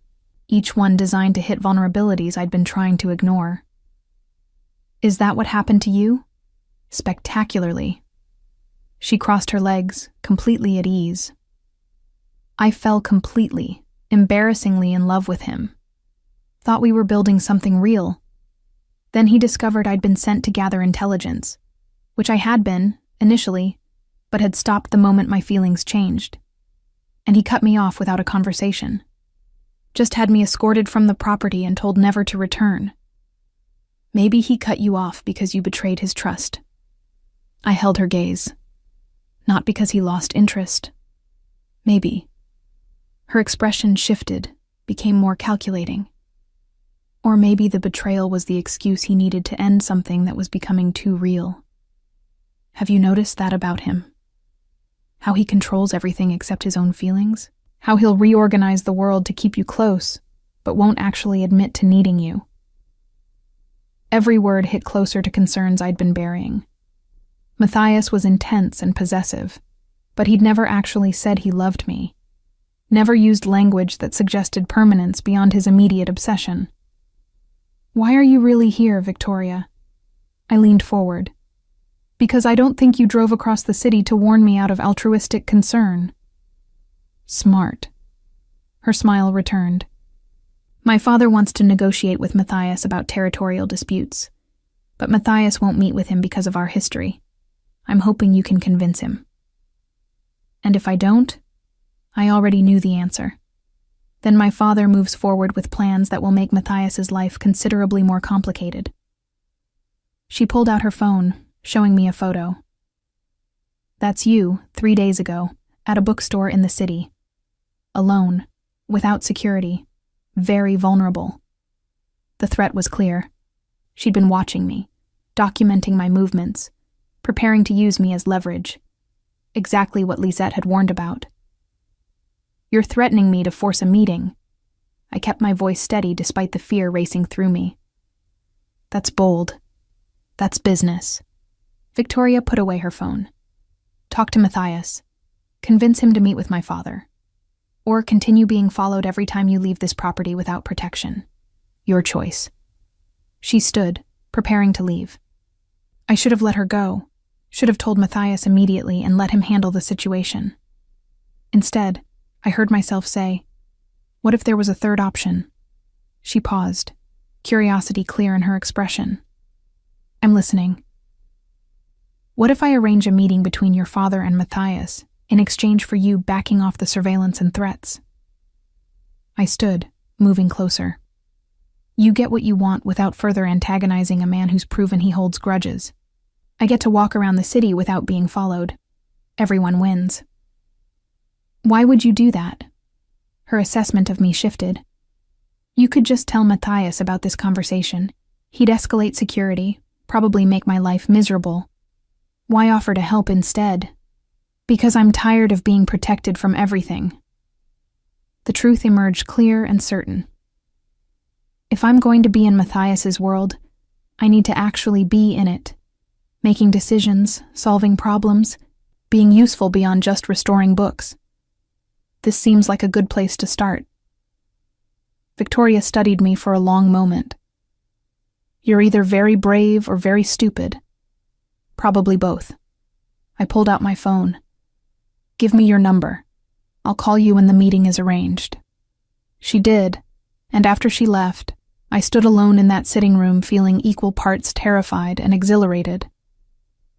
each one designed to hit vulnerabilities I'd been trying to ignore. Is that what happened to you? Spectacularly. She crossed her legs, completely at ease. I fell completely, embarrassingly in love with him. Thought we were building something real. Then he discovered I'd been sent to gather intelligence, which I had been, initially, but had stopped the moment my feelings changed. And he cut me off without a conversation. Just had me escorted from the property and told never to return. Maybe he cut you off because you betrayed his trust. I held her gaze. Not because he lost interest. Maybe. Her expression shifted, became more calculating. Or maybe the betrayal was the excuse he needed to end something that was becoming too real. Have you noticed that about him? How he controls everything except his own feelings? How he'll reorganize the world to keep you close, but won't actually admit to needing you? Every word hit closer to concerns I'd been burying. Matthias was intense and possessive, but he'd never actually said he loved me. Never used language that suggested permanence beyond his immediate obsession. Why are you really here, Victoria? I leaned forward. Because I don't think you drove across the city to warn me out of altruistic concern. Smart. Her smile returned. My father wants to negotiate with Matthias about territorial disputes, but Matthias won't meet with him because of our history. I'm hoping you can convince him. And if I don't, I already knew the answer. Then my father moves forward with plans that will make Matthias's life considerably more complicated. She pulled out her phone, showing me a photo. That's you, 3 days ago, at a bookstore in the city. Alone, without security, very vulnerable. The threat was clear. She'd been watching me, documenting my movements, preparing to use me as leverage. Exactly what Lisette had warned about. You're threatening me to force a meeting. I kept my voice steady despite the fear racing through me. That's bold. That's business. Victoria put away her phone. Talk to Matthias. Convince him to meet with my father. Or continue being followed every time you leave this property without protection. Your choice. She stood, preparing to leave. I should have let her go. Should have told Matthias immediately and let him handle the situation. Instead, I heard myself say, what if there was a third option? She paused, curiosity clear in her expression. I'm listening. What if I arrange a meeting between your father and Matthias in exchange for you backing off the surveillance and threats? I stood, moving closer. You get what you want without further antagonizing a man who's proven he holds grudges. I get to walk around the city without being followed. Everyone wins. Why would you do that? Her assessment of me shifted. You could just tell Matthias about this conversation. He'd escalate security, probably make my life miserable. Why offer to help instead? Because I'm tired of being protected from everything. The truth emerged clear and certain. If I'm going to be in Matthias's world, I need to actually be in it. Making decisions, solving problems, being useful beyond just restoring books. This seems like a good place to start. Victoria studied me for a long moment. You're either very brave or very stupid. Probably both. I pulled out my phone. Give me your number. I'll call you when the meeting is arranged. She did, and after she left, I stood alone in that sitting room feeling equal parts terrified and exhilarated.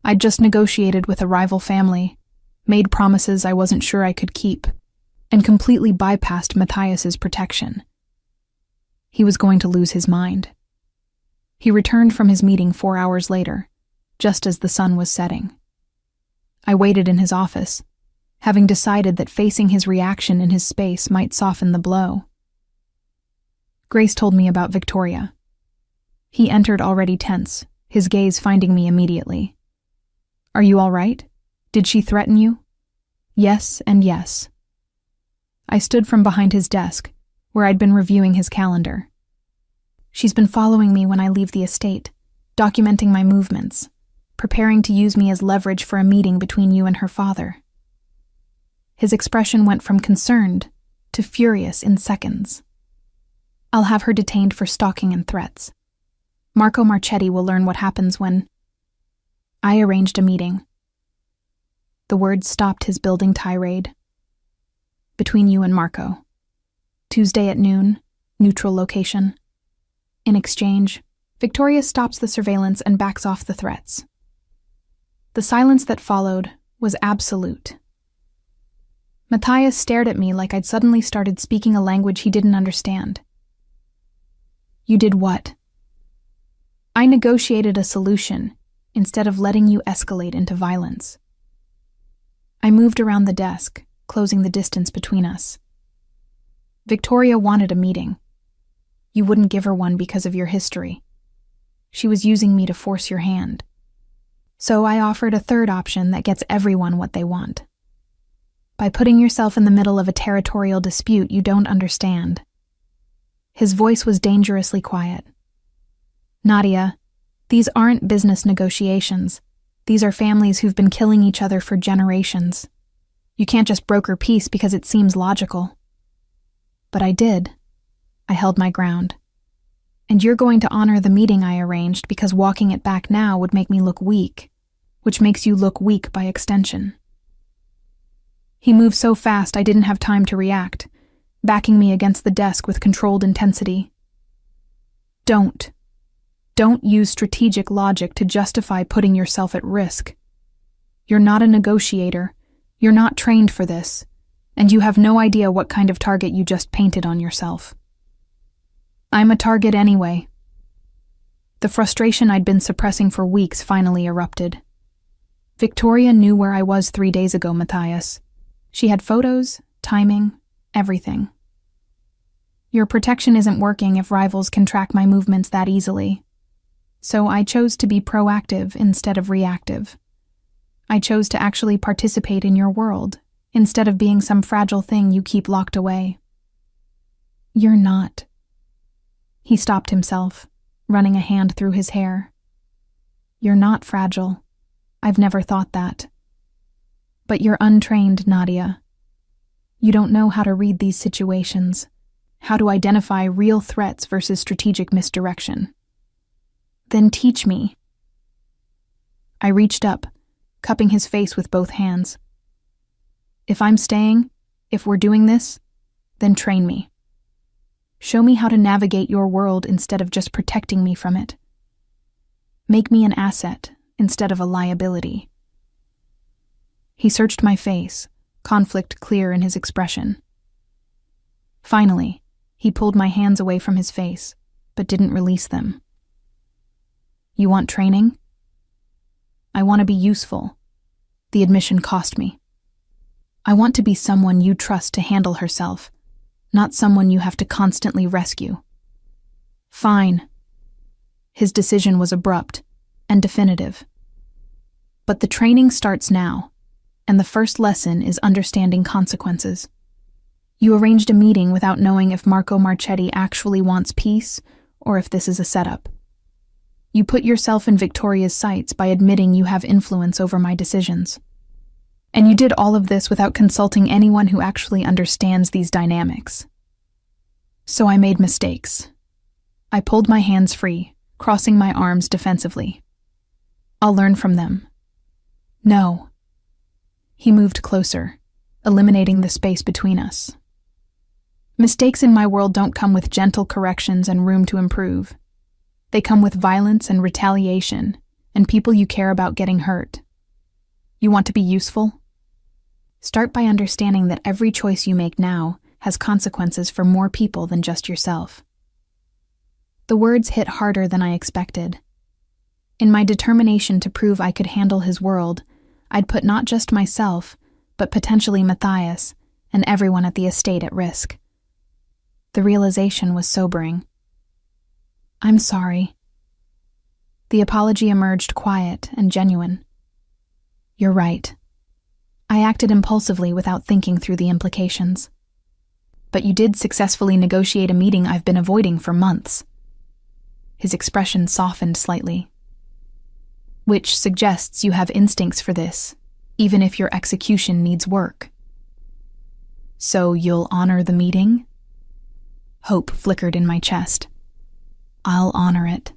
I'd just negotiated with a rival family, made promises I wasn't sure I could keep, and completely bypassed Matthias's protection. He was going to lose his mind. He returned from his meeting 4 hours later, just as the sun was setting. I waited in his office, having decided that facing his reaction in his space might soften the blow. Grace told me about Victoria. He entered already tense, his gaze finding me immediately. "Are you all right? Did she threaten you?" "Yes and yes." I stood from behind his desk, where I'd been reviewing his calendar. "She's been following me when I leave the estate, documenting my movements, preparing to use me as leverage for a meeting between you and her father." His expression went from concerned to furious in seconds. "I'll have her detained for stalking and threats. Marco Marchetti will learn what happens when—" I arranged a meeting. The words stopped his building tirade. "Between you and Marco. Tuesday at noon, neutral location. In exchange, Victoria stops the surveillance and backs off the threats." The silence that followed was absolute. Matthias stared at me like I'd suddenly started speaking a language he didn't understand. "You did what?" "I negotiated a solution instead of letting you escalate into violence." I moved around the desk, closing the distance between us. "Victoria wanted a meeting. You wouldn't give her one because of your history. She was using me to force your hand. So I offered a third option that gets everyone what they want. By putting yourself in the middle of a territorial dispute you don't understand." His voice was dangerously quiet. "Nadia, these aren't business negotiations. These are families who've been killing each other for generations. You can't just broker peace because it seems logical." But I did. I held my ground. "And you're going to honor the meeting I arranged because walking it back now would make me look weak, which makes you look weak by extension." He moved so fast I didn't have time to react, backing me against the desk with controlled intensity. Don't use strategic logic to justify putting yourself at risk. You're not a negotiator, you're not trained for this, and you have no idea what kind of target you just painted on yourself." "I'm a target anyway." The frustration I'd been suppressing for weeks finally erupted. "Victoria knew where I was 3 days ago, Matthias. She had photos, timing, everything. Your protection isn't working if rivals can track my movements that easily. So I chose to be proactive instead of reactive. I chose to actually participate in your world, instead of being some fragile thing you keep locked away." "You're not." He stopped himself, running a hand through his hair. "You're not fragile. I've never thought that. But you're untrained, Nadia. You don't know how to read these situations, how to identify real threats versus strategic misdirection. Then teach me." I reached up, cupping his face with both hands. "If I'm staying, if we're doing this, then train me. Show me how to navigate your world instead of just protecting me from it. Make me an asset instead of a liability." He searched my face, conflict clear in his expression. Finally, he pulled my hands away from his face, but didn't release them. "You want training?" "I want to be useful." The admission cost me. "I want to be someone you trust to handle herself, not someone you have to constantly rescue." "Fine." His decision was abrupt and definitive. "But the training starts now, and the first lesson is understanding consequences. You arranged a meeting without knowing if Marco Marchetti actually wants peace or if this is a setup. You put yourself in Victoria's sights by admitting you have influence over my decisions. And you did all of this without consulting anyone who actually understands these dynamics. So I made mistakes. I pulled my hands free, crossing my arms defensively. I'll learn from them." "No." He moved closer, eliminating the space between us. "Mistakes in my world don't come with gentle corrections and room to improve. They come with violence and retaliation, and people you care about getting hurt. You want to be useful? Start by understanding that every choice you make now has consequences for more people than just yourself." The words hit harder than I expected. In my determination to prove I could handle his world, I'd put not just myself, but potentially Matthias and everyone at the estate at risk. The realization was sobering. "I'm sorry." The apology emerged quiet and genuine. You're right. I acted impulsively without thinking through the implications. But you did successfully negotiate a meeting I've been avoiding for months. His expression softened slightly. Which suggests you have instincts for this, even if your execution needs work. So you'll honor the meeting? Hope flickered in my chest. I'll honor it.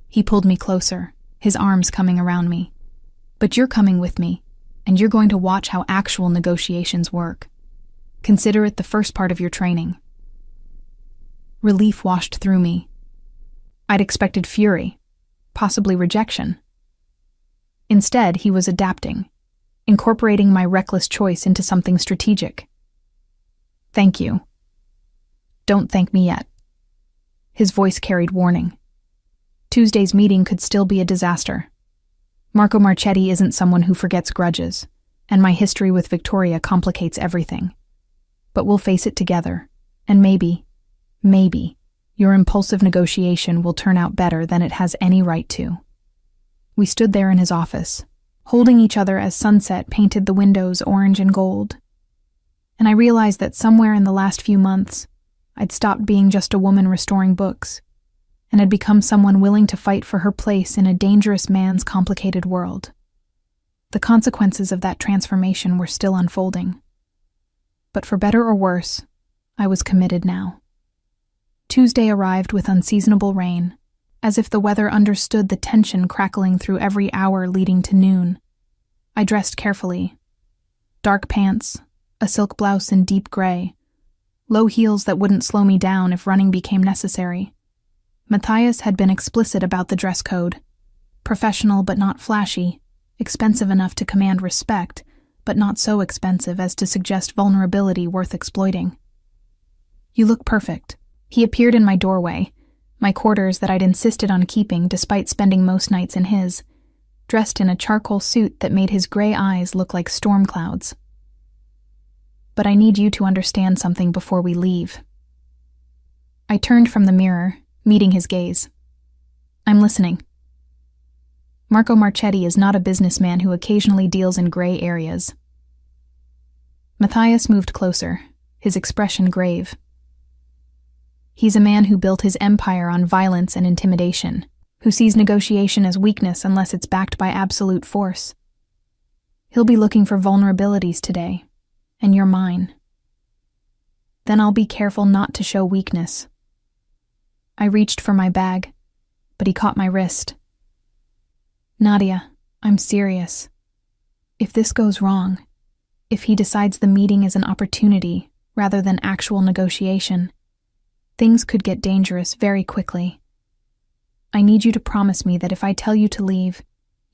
He pulled me closer, his arms coming around me. But you're coming with me, and you're going to watch how actual negotiations work. Consider it the first part of your training. Relief washed through me. I'd expected fury, possibly rejection. Instead, he was adapting, incorporating my reckless choice into something strategic. Thank you. Don't thank me yet. His voice carried warning. Tuesday's meeting could still be a disaster. Marco Marchetti isn't someone who forgets grudges, and my history with Victoria complicates everything. But we'll face it together, and maybe, your impulsive negotiation will turn out better than it has any right to. We stood there in his office, holding each other as sunset painted the windows orange and gold. And I realized that somewhere in the last few months, I'd stopped being just a woman restoring books, and had become someone willing to fight for her place in a dangerous man's complicated world. The consequences of that transformation were still unfolding. But for better or worse, I was committed now. Tuesday arrived with unseasonable rain, as if the weather understood the tension crackling through every hour leading to noon. I dressed carefully. Dark pants, a silk blouse in deep gray, low heels that wouldn't slow me down if running became necessary. Matthias had been explicit about the dress code. Professional but not flashy, expensive enough to command respect, but not so expensive as to suggest vulnerability worth exploiting. You look perfect. He appeared in my doorway, my quarters that I'd insisted on keeping despite spending most nights in his, dressed in a charcoal suit that made his gray eyes look like storm clouds. But I need you to understand something before we leave. I turned from the mirror, meeting his gaze. I'm listening. Marco Marchetti is not a businessman who occasionally deals in gray areas. Matthias moved closer, his expression grave. He's a man who built his empire on violence and intimidation, who sees negotiation as weakness unless it's backed by absolute force. He'll be looking for vulnerabilities today, and you're mine. Then I'll be careful not to show weakness. I reached for my bag, but he caught my wrist. Nadia, I'm serious. If this goes wrong, if he decides the meeting is an opportunity rather than actual negotiation, things could get dangerous very quickly. I need you to promise me that if I tell you to leave,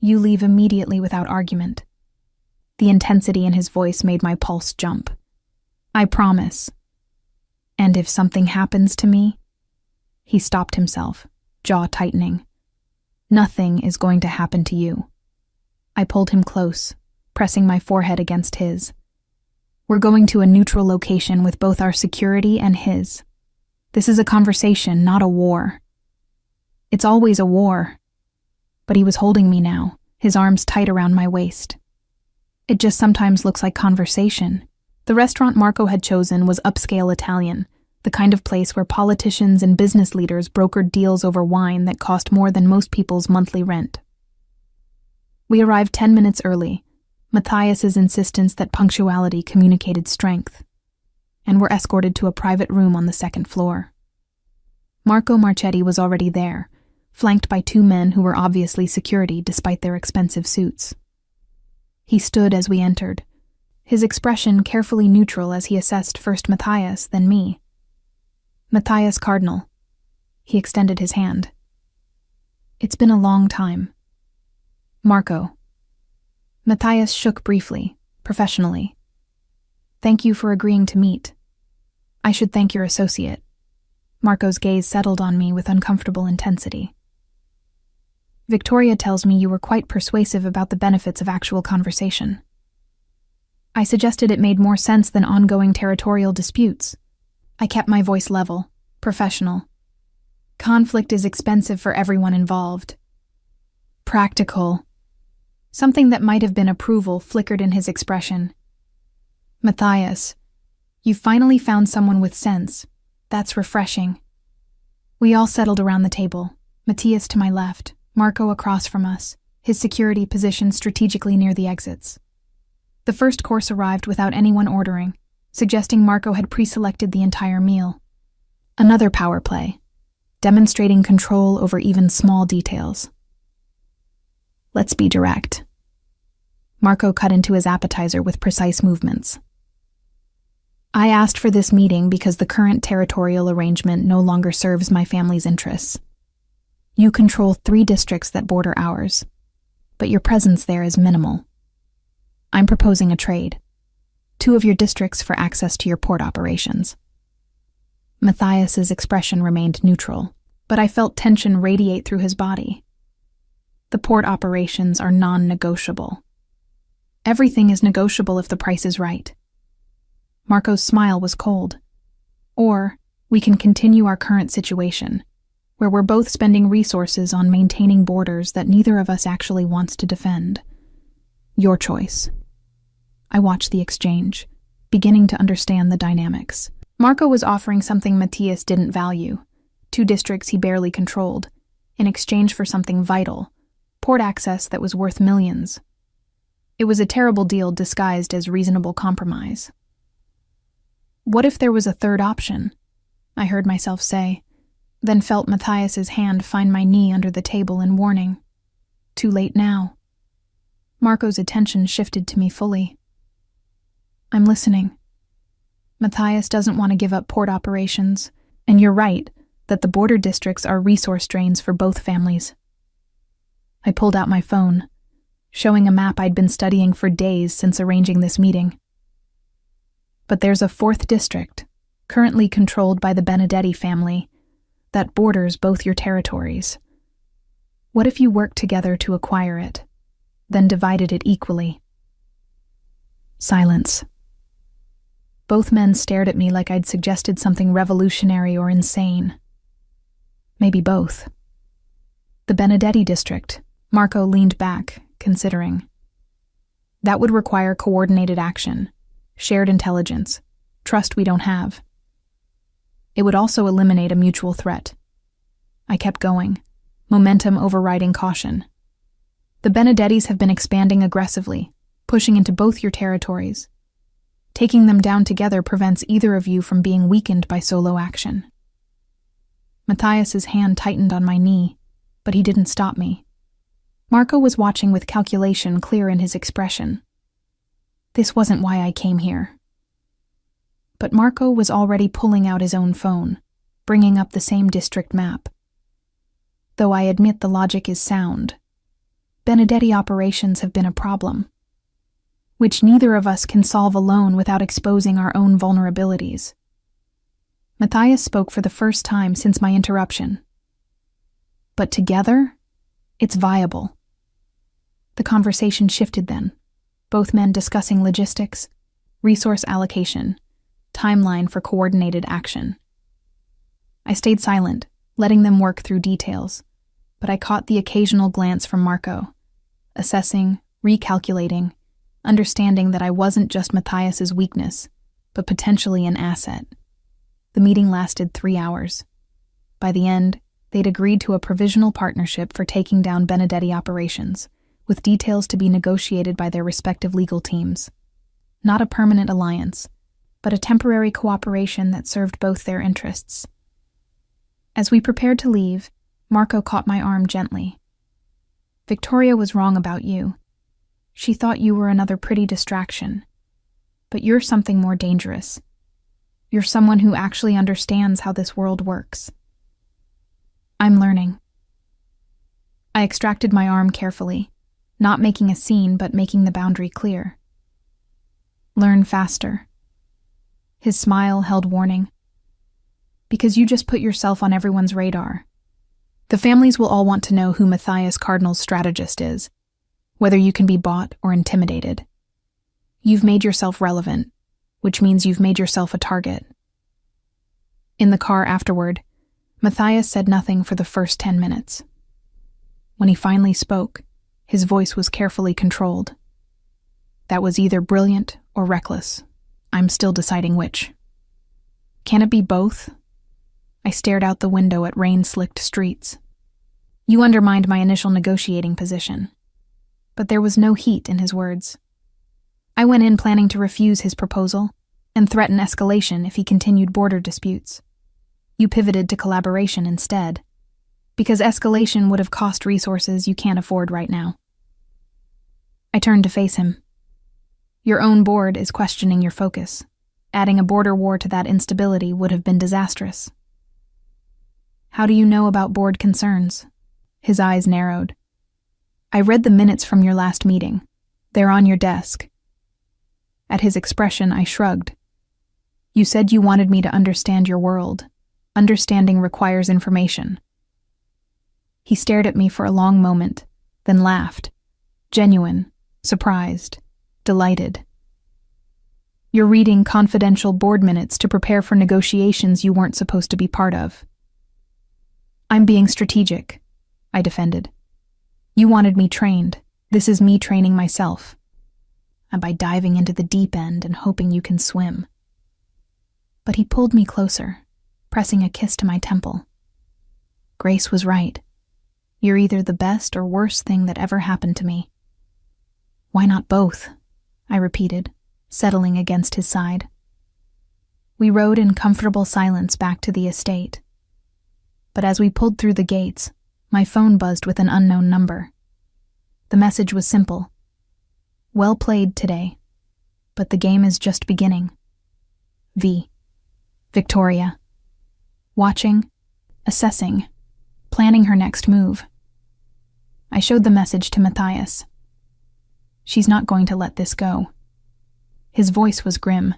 you leave immediately without argument. The intensity in his voice made my pulse jump. I promise. And if something happens to me? He stopped himself, jaw tightening. Nothing is going to happen to you. I pulled him close, pressing my forehead against his. We're going to a neutral location with both our security and his. This is a conversation, not a war. It's always a war. But he was holding me now, his arms tight around my waist. It just sometimes looks like conversation. The restaurant Marco had chosen was upscale Italian, the kind of place where politicians and business leaders brokered deals over wine that cost more than most people's monthly rent. We arrived 10 minutes early, Matthias's insistence that punctuality communicated strength, and were escorted to a private room on the second floor. Marco Marchetti was already there, flanked by two men who were obviously security despite their expensive suits. He stood as we entered, his expression carefully neutral as he assessed first Matthias, then me. Matthias Cardinal. He extended his hand. It's been a long time. Marco. Matthias shook briefly, professionally. Thank you for agreeing to meet. I should thank your associate. Marco's gaze settled on me with uncomfortable intensity. Victoria tells me you were quite persuasive about the benefits of actual conversation. I suggested it made more sense than ongoing territorial disputes. I kept my voice level, professional. Conflict is expensive for everyone involved. Practical. Something that might have been approval flickered in his expression. Matthias, you finally found someone with sense. That's refreshing. We all settled around the table, Matthias to my left, Marco across from us, his security positioned strategically near the exits. The first course arrived without anyone ordering, suggesting Marco had pre-selected the entire meal. Another power play, demonstrating control over even small details. Let's be direct. Marco cut into his appetizer with precise movements. I asked for this meeting because the current territorial arrangement no longer serves my family's interests. You control 3 districts that border ours, but your presence there is minimal. I'm proposing a trade. 2 of your districts for access to your port operations. Matthias's expression remained neutral, but I felt tension radiate through his body. The port operations are non-negotiable. Everything is negotiable if the price is right. Marco's smile was cold. Or we can continue our current situation, where we're both spending resources on maintaining borders that neither of us actually wants to defend. Your choice. I watched the exchange, beginning to understand the dynamics. Marco was offering something Matthias didn't value, 2 districts he barely controlled, in exchange for something vital, port access that was worth millions. It was a terrible deal disguised as reasonable compromise. What if there was a third option? I heard myself say, then felt Matthias's hand find my knee under the table in warning. Too late now. Marco's attention shifted to me fully. I'm listening. Matthias doesn't want to give up port operations, and you're right that the border districts are resource drains for both families. I pulled out my phone, showing a map I'd been studying for days since arranging this meeting. But there's a 4th district, currently controlled by the Benedetti family, that borders both your territories. What if you worked together to acquire it, then divided it equally? Silence. Both men stared at me like I'd suggested something revolutionary or insane. Maybe both. The Benedetti district. Marco leaned back, considering. That would require coordinated action, shared intelligence, trust we don't have. It would also eliminate a mutual threat. I kept going, momentum overriding caution. The Benedettis have been expanding aggressively, pushing into both your territories. Taking them down together prevents either of you from being weakened by solo action. Matthias's hand tightened on my knee, but he didn't stop me. Marco was watching with calculation clear in his expression. This wasn't why I came here. But Marco was already pulling out his own phone, bringing up the same district map. Though I admit the logic is sound, Benedetti operations have been a problem, which neither of us can solve alone without exposing our own vulnerabilities. Matthias spoke for the first time since my interruption. But together, it's viable. The conversation shifted then, both men discussing logistics, resource allocation, timeline for coordinated action. I stayed silent, letting them work through details, but I caught the occasional glance from Marco, assessing, recalculating, understanding that I wasn't just Matthias's weakness, but potentially an asset. The meeting lasted 3 hours. By the end, they'd agreed to a provisional partnership for taking down Benedetti operations, with details to be negotiated by their respective legal teams. Not a permanent alliance, but a temporary cooperation that served both their interests. As we prepared to leave, Marco caught my arm gently. Victoria was wrong about you. She thought you were another pretty distraction. But you're something more dangerous. You're someone who actually understands how this world works. I'm learning. I extracted my arm carefully, not making a scene but making the boundary clear. Learn faster. His smile held warning. Because you just put yourself on everyone's radar. The families will all want to know who Matthias Cardinal's strategist is, whether you can be bought or intimidated. You've made yourself relevant, which means you've made yourself a target. In the car afterward, Matthias said nothing for the first 10 minutes. When he finally spoke, his voice was carefully controlled. That was either brilliant or reckless. I'm still deciding which. Can it be both? I stared out the window at rain-slicked streets. You undermined my initial negotiating position. But there was no heat in his words. I went in planning to refuse his proposal and threaten escalation if he continued border disputes. You pivoted to collaboration instead, because escalation would have cost resources you can't afford right now. I turned to face him. Your own board is questioning your focus. Adding a border war to that instability would have been disastrous. How do you know about board concerns? His eyes narrowed. I read the minutes from your last meeting. They're on your desk. At his expression, I shrugged. You said you wanted me to understand your world. Understanding requires information. He stared at me for a long moment, then laughed. Genuine, surprised, delighted. You're reading confidential board minutes to prepare for negotiations you weren't supposed to be part of. I'm being strategic, I defended. You wanted me trained. This is me training myself. And by diving into the deep end and hoping you can swim. But he pulled me closer, pressing a kiss to my temple. Grace was right. You're either the best or worst thing that ever happened to me. Why not both? I repeated, settling against his side. We rode in comfortable silence back to the estate. But as we pulled through the gates, my phone buzzed with an unknown number. The message was simple. Well played today, but the game is just beginning. V. Victoria. Watching, assessing, planning her next move. I showed the message to Matthias. She's not going to let this go. His voice was grim.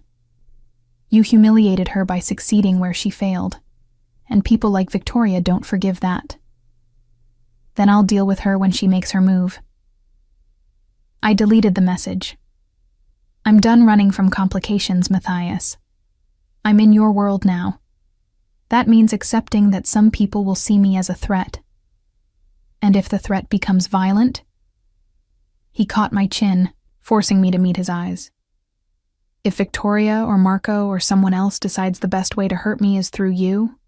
You humiliated her by succeeding where she failed, and people like Victoria don't forgive that. Then I'll deal with her when she makes her move. I deleted the message. I'm done running from complications, Matthias. I'm in your world now. That means accepting that some people will see me as a threat. And if the threat becomes violent? He caught my chin, forcing me to meet his eyes. If Victoria or Marco or someone else decides the best way to hurt me is through you,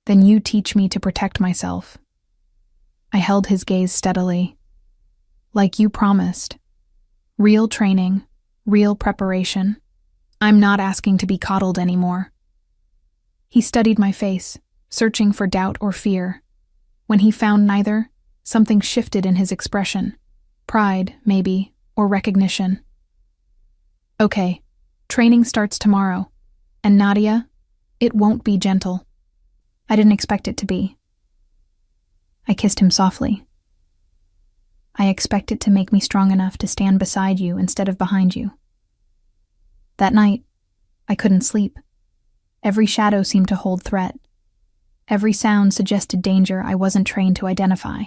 then you teach me to protect myself. I held his gaze steadily. Like you promised. Real training, real preparation. I'm not asking to be coddled anymore. He studied my face, searching for doubt or fear. When he found neither, something shifted in his expression. Pride, maybe, or recognition. Okay, training starts tomorrow. And Nadia, it won't be gentle. I didn't expect it to be. I kissed him softly. I expect it to make me strong enough to stand beside you instead of behind you. That night, I couldn't sleep. Every shadow seemed to hold threat. Every sound suggested danger I wasn't trained to identify.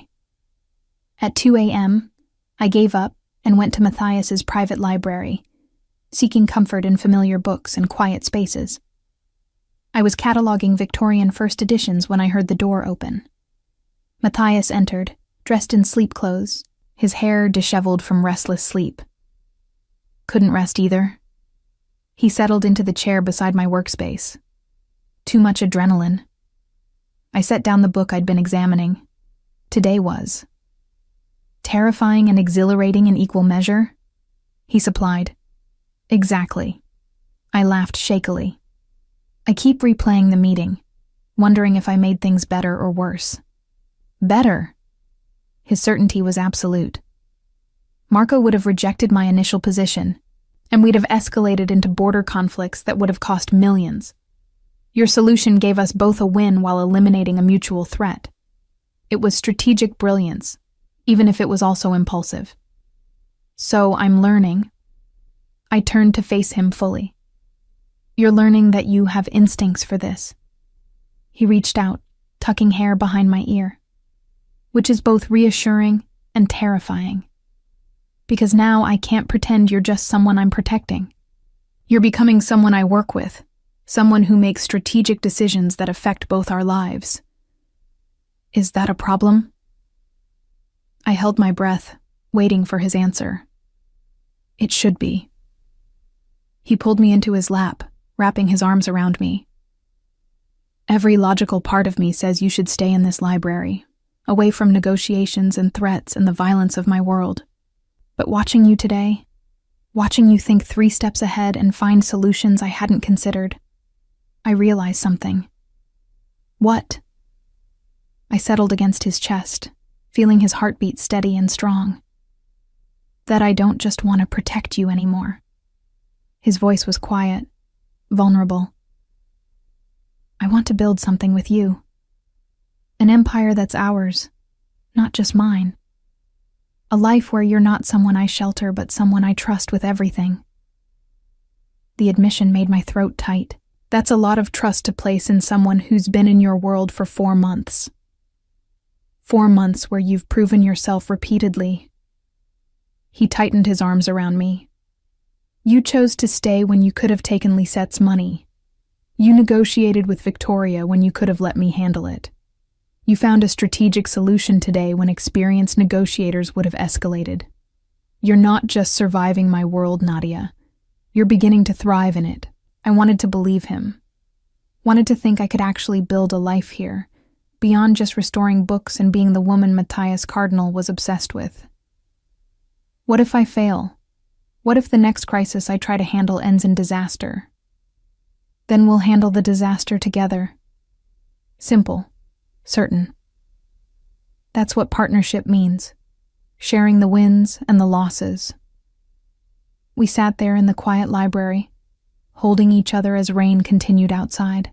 At 2 a.m., I gave up and went to Matthias's private library, seeking comfort in familiar books and quiet spaces. I was cataloging Victorian first editions when I heard the door open. Matthias entered, dressed in sleep clothes, his hair disheveled from restless sleep. Couldn't rest either. He settled into the chair beside my workspace. Too much adrenaline. I set down the book I'd been examining. Today was. Terrifying and exhilarating in equal measure? He supplied. Exactly. I laughed shakily. I keep replaying the meeting, wondering if I made things better or worse. Better? His certainty was absolute. Marco would have rejected my initial position, and we'd have escalated into border conflicts that would have cost millions. Your solution gave us both a win while eliminating a mutual threat. It was strategic brilliance, even if it was also impulsive. So I'm learning. I turned to face him fully. You're learning that you have instincts for this. He reached out, tucking hair behind my ear, which is both reassuring and terrifying. Because now I can't pretend you're just someone I'm protecting. You're becoming someone I work with, someone who makes strategic decisions that affect both our lives. Is that a problem? I held my breath, waiting for his answer. It should be. He pulled me into his lap, wrapping his arms around me. Every logical part of me says you should stay in this library, away from negotiations and threats and the violence of my world. But watching you today, watching you think 3 steps ahead and find solutions I hadn't considered, I realized something. What? I settled against his chest, feeling his heartbeat steady and strong. That I don't just want to protect you anymore. His voice was quiet, vulnerable. I want to build something with you. An empire that's ours, not just mine. A life where you're not someone I shelter, but someone I trust with everything. The admission made my throat tight. That's a lot of trust to place in someone who's been in your world for 4 months. 4 months where you've proven yourself repeatedly. He tightened his arms around me. You chose to stay when you could have taken Lisette's money. You negotiated with Victoria when you could have let me handle it. You found a strategic solution today when experienced negotiators would have escalated. You're not just surviving my world, Nadia. You're beginning to thrive in it. I wanted to believe him. Wanted to think I could actually build a life here, beyond just restoring books and being the woman Matthias Cardinal was obsessed with. What if I fail? What if the next crisis I try to handle ends in disaster? Then we'll handle the disaster together. Simple. Certain. That's what partnership means. Sharing the wins and the losses. We sat there in the quiet library, holding each other as rain continued outside.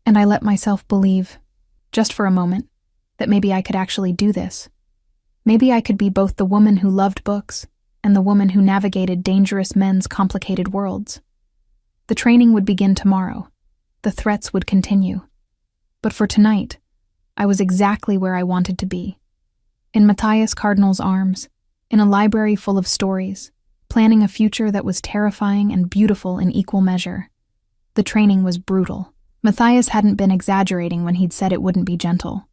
And I let myself believe, just for a moment, that maybe I could actually do this. Maybe I could be both the woman who loved books and the woman who navigated dangerous men's complicated worlds. The training would begin tomorrow. The threats would continue. But for tonight, I was exactly where I wanted to be. In Matthias Cardinal's arms, in a library full of stories, planning a future that was terrifying and beautiful in equal measure. The training was brutal. Matthias hadn't been exaggerating when he'd said it wouldn't be gentle.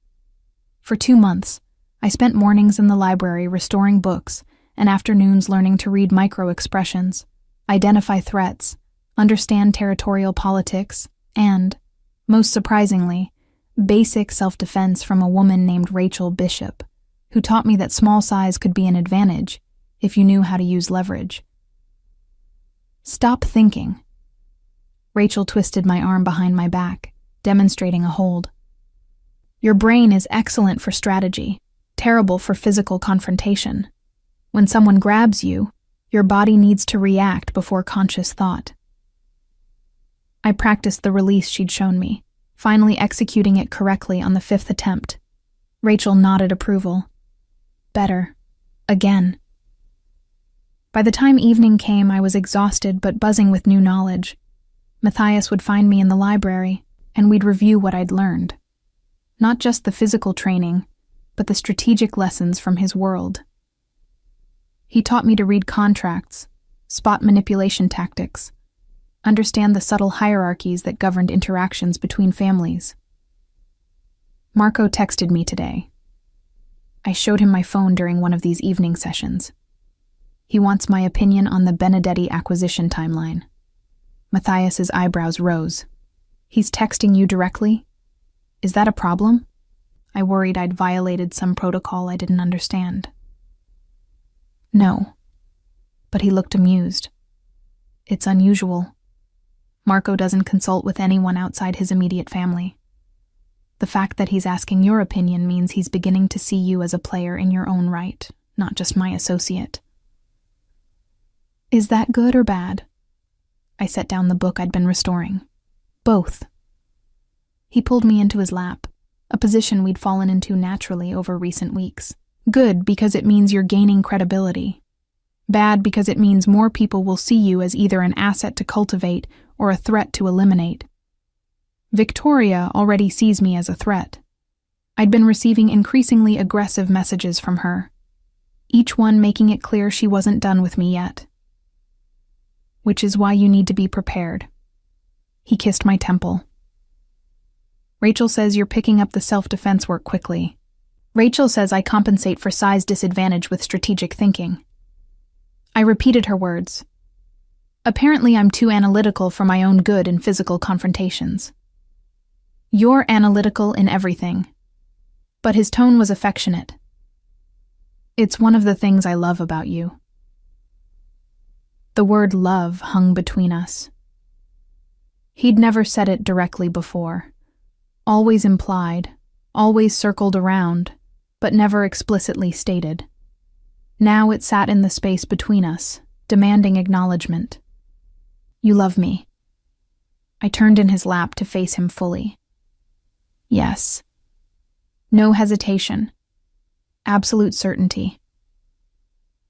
For 2 months, I spent mornings in the library restoring books and afternoons learning to read micro-expressions, identify threats, understand territorial politics, and, most surprisingly, basic self-defense from a woman named Rachel Bishop, who taught me that small size could be an advantage if you knew how to use leverage. Stop thinking. Rachel twisted my arm behind my back, demonstrating a hold. Your brain is excellent for strategy, terrible for physical confrontation. When someone grabs you, your body needs to react before conscious thought. I practiced the release she'd shown me, finally executing it correctly on the 5th attempt. Rachel nodded approval. Better. Again. By the time evening came, I was exhausted but buzzing with new knowledge. Matthias would find me in the library, and we'd review what I'd learned. Not just the physical training, but the strategic lessons from his world. He taught me to read contracts, spot manipulation tactics, understand the subtle hierarchies that governed interactions between families. Marco texted me today. I showed him my phone during one of these evening sessions. He wants my opinion on the Benedetti acquisition timeline. Matthias's eyebrows rose. He's texting you directly? Is that a problem? I worried I'd violated some protocol I didn't understand. No. But he looked amused. It's unusual. Marco doesn't consult with anyone outside his immediate family. The fact that he's asking your opinion means he's beginning to see you as a player in your own right, not just my associate. Is that good or bad? I set down the book I'd been restoring. Both. He pulled me into his lap, a position we'd fallen into naturally over recent weeks. Good because it means you're gaining credibility. Bad because it means more people will see you as either an asset to cultivate or a threat to eliminate. Victoria already sees me as a threat. I'd been receiving increasingly aggressive messages from her, each one making it clear she wasn't done with me yet. Which is why you need to be prepared. He kissed my temple. Rachel says you're picking up the self-defense work quickly. Rachel says I compensate for size disadvantage with strategic thinking. I repeated her words. Apparently, I'm too analytical for my own good in physical confrontations. You're analytical in everything. But his tone was affectionate. It's one of the things I love about you. The word love hung between us. He'd never said it directly before. Always implied, always circled around, but never explicitly stated. Now it sat in the space between us, demanding acknowledgement. You love me. I turned in his lap to face him fully. Yes. No hesitation. Absolute certainty.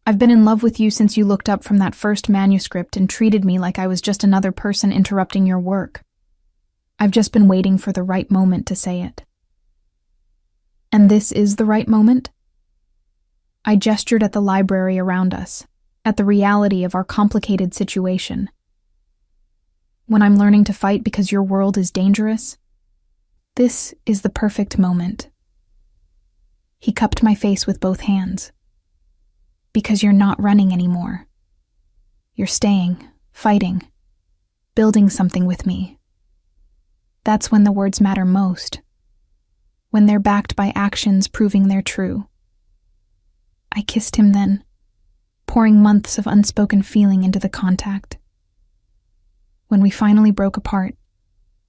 I've been in love with you since you looked up from that first manuscript and treated me like I was just another person interrupting your work. I've just been waiting for the right moment to say it. And this is the right moment? I gestured at the library around us, at the reality of our complicated situation. When I'm learning to fight because your world is dangerous, this is the perfect moment. He cupped my face with both hands. Because you're not running anymore. You're staying, fighting, building something with me. That's when the words matter most. When they're backed by actions proving they're true. I kissed him then, pouring months of unspoken feeling into the contact. When we finally broke apart,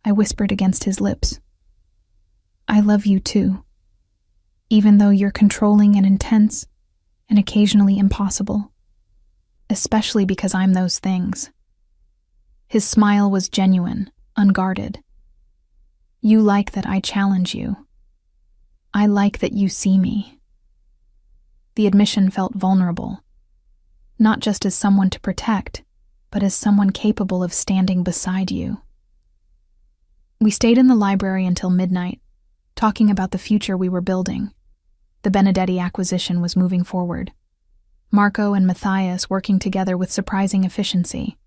I whispered against his lips. I love you too, even though you're controlling and intense and occasionally impossible, especially because I'm those things. His smile was genuine, unguarded. You like that I challenge you. I like that you see me. The admission felt vulnerable, not just as someone to protect, but as someone capable of standing beside you. We stayed in the library until midnight, talking about the future we were building. The Benedetti acquisition was moving forward. Marco and Matthias working together with surprising efficiency.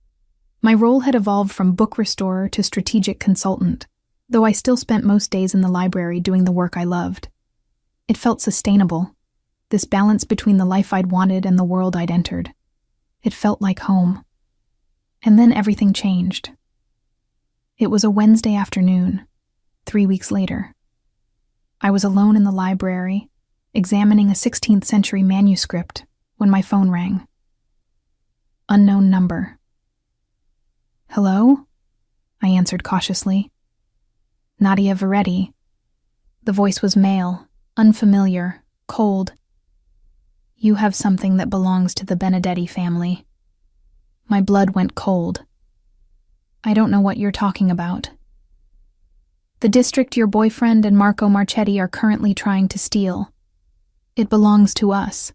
My role had evolved from book restorer to strategic consultant, though I still spent most days in the library doing the work I loved. It felt sustainable, this balance between the life I'd wanted and the world I'd entered. It felt like home. And then everything changed. It was a Wednesday afternoon, 3 weeks later. I was alone in the library, examining a 16th century manuscript, when my phone rang. Unknown number. Hello? I answered cautiously. Nadia Veretti. The voice was male, unfamiliar, cold. You have something that belongs to the Benedetti family. My blood went cold. I don't know what you're talking about. The district your boyfriend and Marco Marchetti are currently trying to steal. It belongs to us,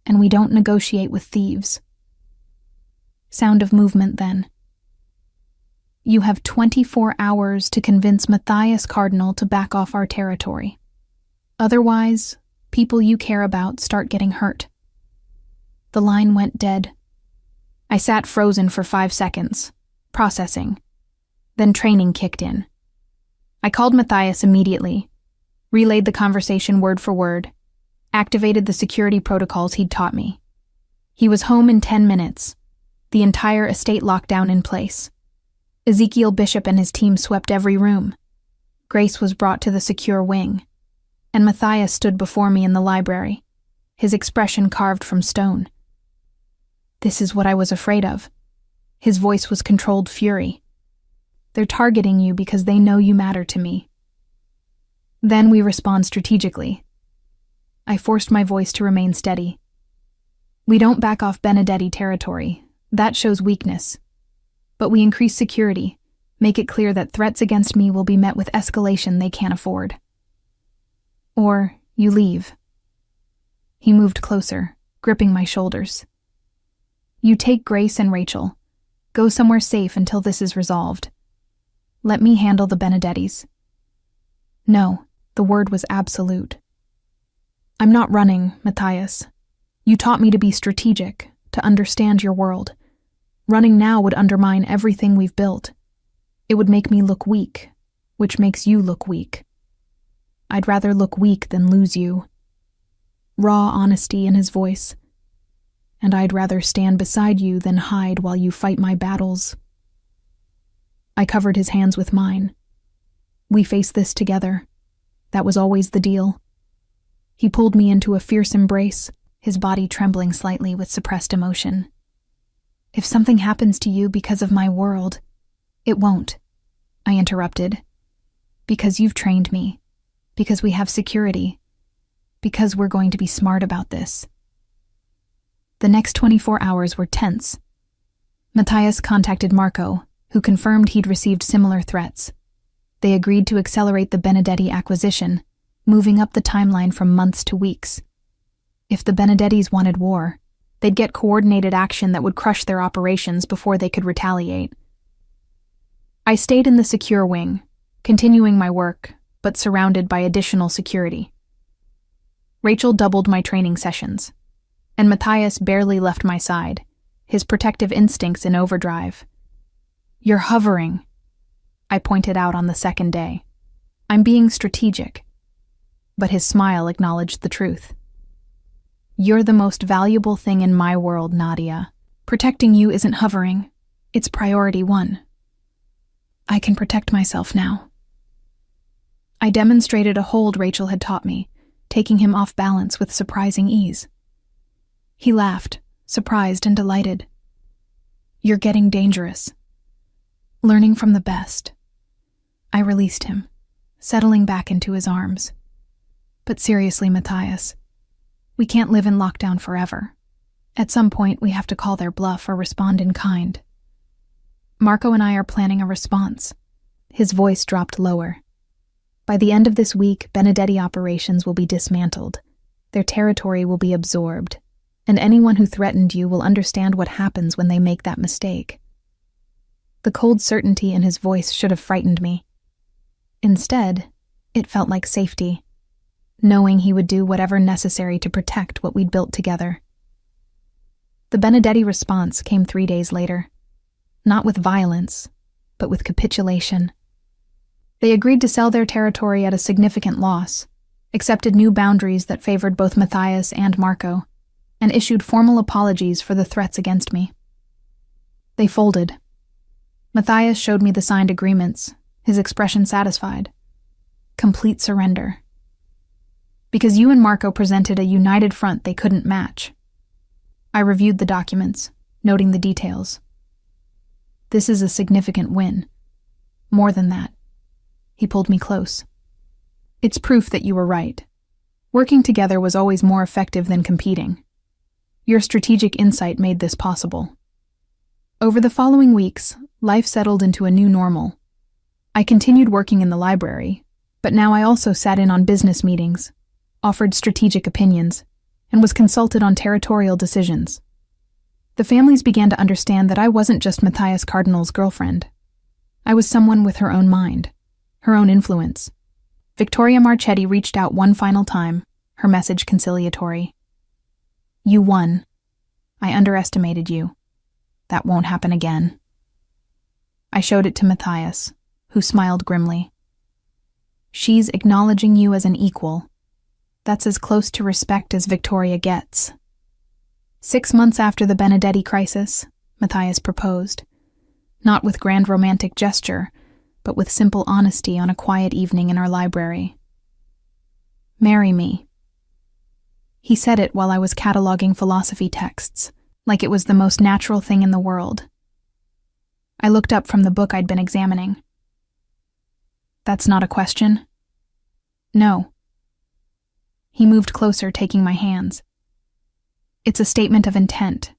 and we don't negotiate with thieves. Sound of movement then. You have 24 hours to convince Matthias Cardinal to back off our territory. Otherwise, people you care about start getting hurt. The line went dead. I sat frozen for 5 seconds, processing. Then training kicked in. I called Matthias immediately, relayed the conversation word for word, activated the security protocols he'd taught me. He was home in 10 minutes, the entire estate lockdown in place. Ezekiel Bishop and his team swept every room. Grace was brought to the secure wing, and Matthias stood before me in the library, his expression carved from stone. This is what I was afraid of. His voice was controlled fury. They're targeting you because they know you matter to me. Then we respond strategically. I forced my voice to remain steady. We don't back off Benedetti territory. That shows weakness. But we increase security, make it clear that threats against me will be met with escalation they can't afford. Or you leave. He moved closer, gripping my shoulders. You take Grace and Rachel. Go somewhere safe until this is resolved. Let me handle the Benedettis. No, the word was absolute. I'm not running, Matthias. You taught me to be strategic, to understand your world. Running now would undermine everything we've built. It would make me look weak, which makes you look weak. I'd rather look weak than lose you. raw honesty in his voice. And I'd rather stand beside you than hide while you fight my battles. I covered his hands with mine. We face this together. That was always the deal. He pulled me into a fierce embrace, his body trembling slightly with suppressed emotion. If something happens to you because of my world, it won't, I interrupted. Because you've trained me. Because we have security. Because we're going to be smart about this. The next 24 hours were tense. Matthias contacted Marco, who confirmed he'd received similar threats. They agreed to accelerate the Benedetti acquisition, moving up the timeline from months to weeks. If the Benedettis wanted war, they'd get coordinated action that would crush their operations before they could retaliate. I stayed in the secure wing, continuing my work, but surrounded by additional security. Rachel doubled my training sessions, and Matthias barely left my side, his protective instincts in overdrive. "You're hovering," I pointed out on the second day. "I'm being strategic." But his smile acknowledged the truth. "You're the most valuable thing in my world, Nadia. Protecting you isn't hovering. It's priority one." I can protect myself now. I demonstrated a hold Rachel had taught me, taking him off balance with surprising ease. He laughed, surprised and delighted. "You're getting dangerous." Learning from the best. I released him, settling back into his arms. But seriously, Matthias, we can't live in lockdown forever. At some point, we have to call their bluff or respond in kind. Marco and I are planning a response. His voice dropped lower. By the end of this week, Benedetti operations will be dismantled. Their territory will be absorbed, and anyone who threatened you will understand what happens when they make that mistake. The cold certainty in his voice should have frightened me. Instead, it felt like safety, knowing he would do whatever necessary to protect what we'd built together. The Benedetti response came 3 days later. Not with violence, but with capitulation. They agreed to sell their territory at a significant loss, accepted new boundaries that favored both Matthias and Marco, and issued formal apologies for the threats against me. They folded. Matthias showed me the signed agreements, his expression satisfied. Complete surrender. Because you and Marco presented a united front they couldn't match. I reviewed the documents, noting the details. This is a significant win. More than that. He pulled me close. It's proof that you were right. Working together was always more effective than competing. Your strategic insight made this possible. Over the following weeks, life settled into a new normal. I continued working in the library, but now I also sat in on business meetings, offered strategic opinions, and was consulted on territorial decisions. The families began to understand that I wasn't just Matthias Cardinal's girlfriend. I was someone with her own mind, her own influence. Victoria Marchetti reached out one final time, her message conciliatory. "You won. I underestimated you. That won't happen again." I showed it to Matthias, who smiled grimly. "She's acknowledging you as an equal. That's as close to respect as Victoria gets." 6 months after the Benedetti crisis, Matthias proposed. Not with grand romantic gesture, but with simple honesty on a quiet evening in our library. "Marry me." He said it while I was cataloging philosophy texts, like it was the most natural thing in the world. I looked up from the book I'd been examining. "That's not a question?" "No." He moved closer, taking my hands. "It's a statement of intent.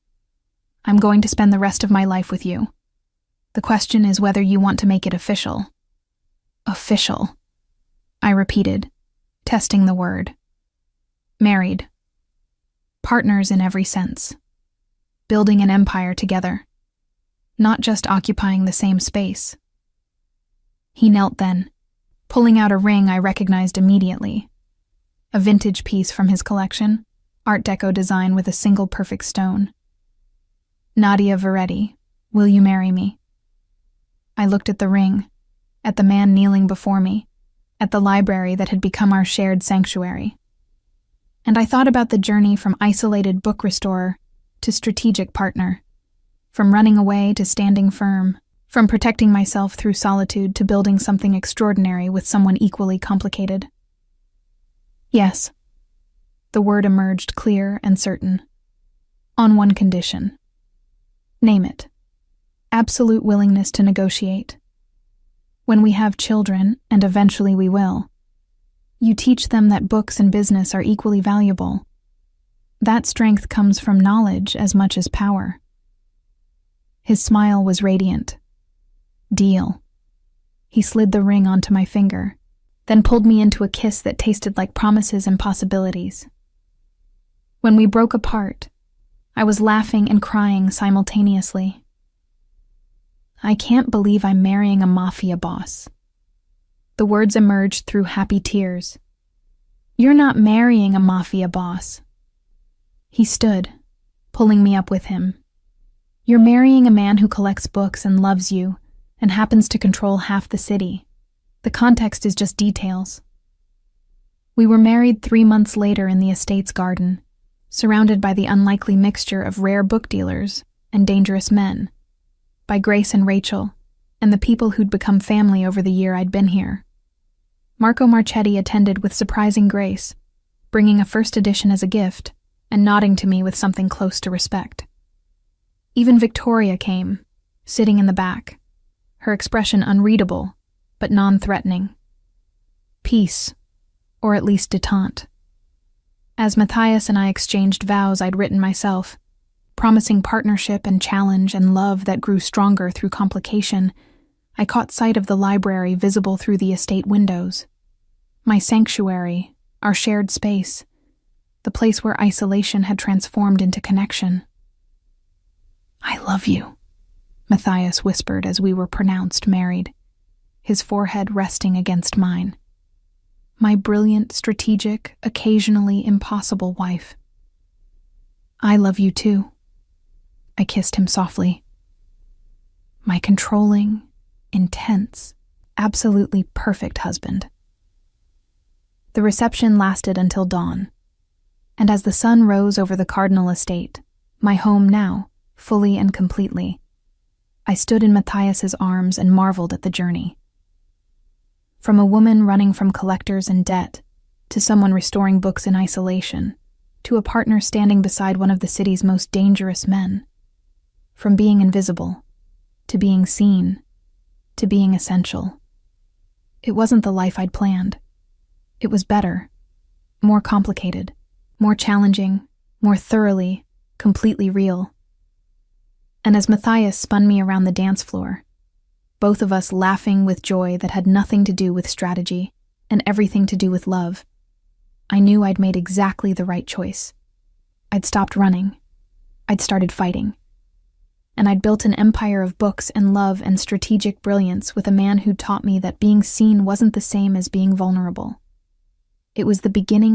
I'm going to spend the rest of my life with you. The question is whether you want to make it official." "Official," I repeated, testing the word. "Married. Partners in every sense. Building an empire together. Not just occupying the same space." He knelt then, pulling out a ring I recognized immediately. A vintage piece from his collection, Art Deco design with a single perfect stone. "Nadia Veretti, will you marry me?" I looked at the ring, at the man kneeling before me, at the library that had become our shared sanctuary. And I thought about the journey from isolated book restorer to strategic partner, from running away to standing firm, from protecting myself through solitude to building something extraordinary with someone equally complicated. Yes, the word emerged clear and certain. On one condition. Name it. Absolute willingness to negotiate. When we have children, and eventually we will, you teach them that books and business are equally valuable. That strength comes from knowledge as much as power. His smile was radiant. Deal. He slid the ring onto my finger, then pulled me into a kiss that tasted like promises and possibilities. When we broke apart, I was laughing and crying simultaneously. I can't believe I'm marrying a mafia boss. The words emerged through happy tears. You're not marrying a mafia boss. He stood, pulling me up with him. You're marrying a man who collects books and loves you, and happens to control half the city. The context is just details. We were married 3 months later in the estate's garden, surrounded by the unlikely mixture of rare book dealers and dangerous men, by Grace and Rachel, and the people who'd become family over the year I'd been here. Marco Marchetti attended with surprising grace, bringing a first edition as a gift, and nodding to me with something close to respect. Even Victoria came, sitting in the back, her expression unreadable, but non-threatening. Peace, or at least détente. As Matthias and I exchanged vows I'd written myself, promising partnership and challenge and love that grew stronger through complication, I caught sight of the library visible through the estate windows. My sanctuary, our shared space, the place where isolation had transformed into connection. I love you, Matthias whispered as we were pronounced married, his forehead resting against mine. My brilliant, strategic, occasionally impossible wife. I love you too. I kissed him softly. My controlling, intense, absolutely perfect husband. The reception lasted until dawn, and as the sun rose over the Cardinal estate, my home now, fully and completely, I stood in Matthias's arms and marveled at the journey. From a woman running from collectors and debt, to someone restoring books in isolation, to a partner standing beside one of the city's most dangerous men. From being invisible, to being seen, to being essential. It wasn't the life I'd planned. It was better, more complicated, more challenging, more thoroughly, completely real. And as Matthias spun me around the dance floor, both of us laughing with joy that had nothing to do with strategy and everything to do with love, I knew I'd made exactly the right choice. I'd stopped running. I'd started fighting. And I'd built an empire of books and love and strategic brilliance with a man who taught me that being seen wasn't the same as being vulnerable. It was the beginning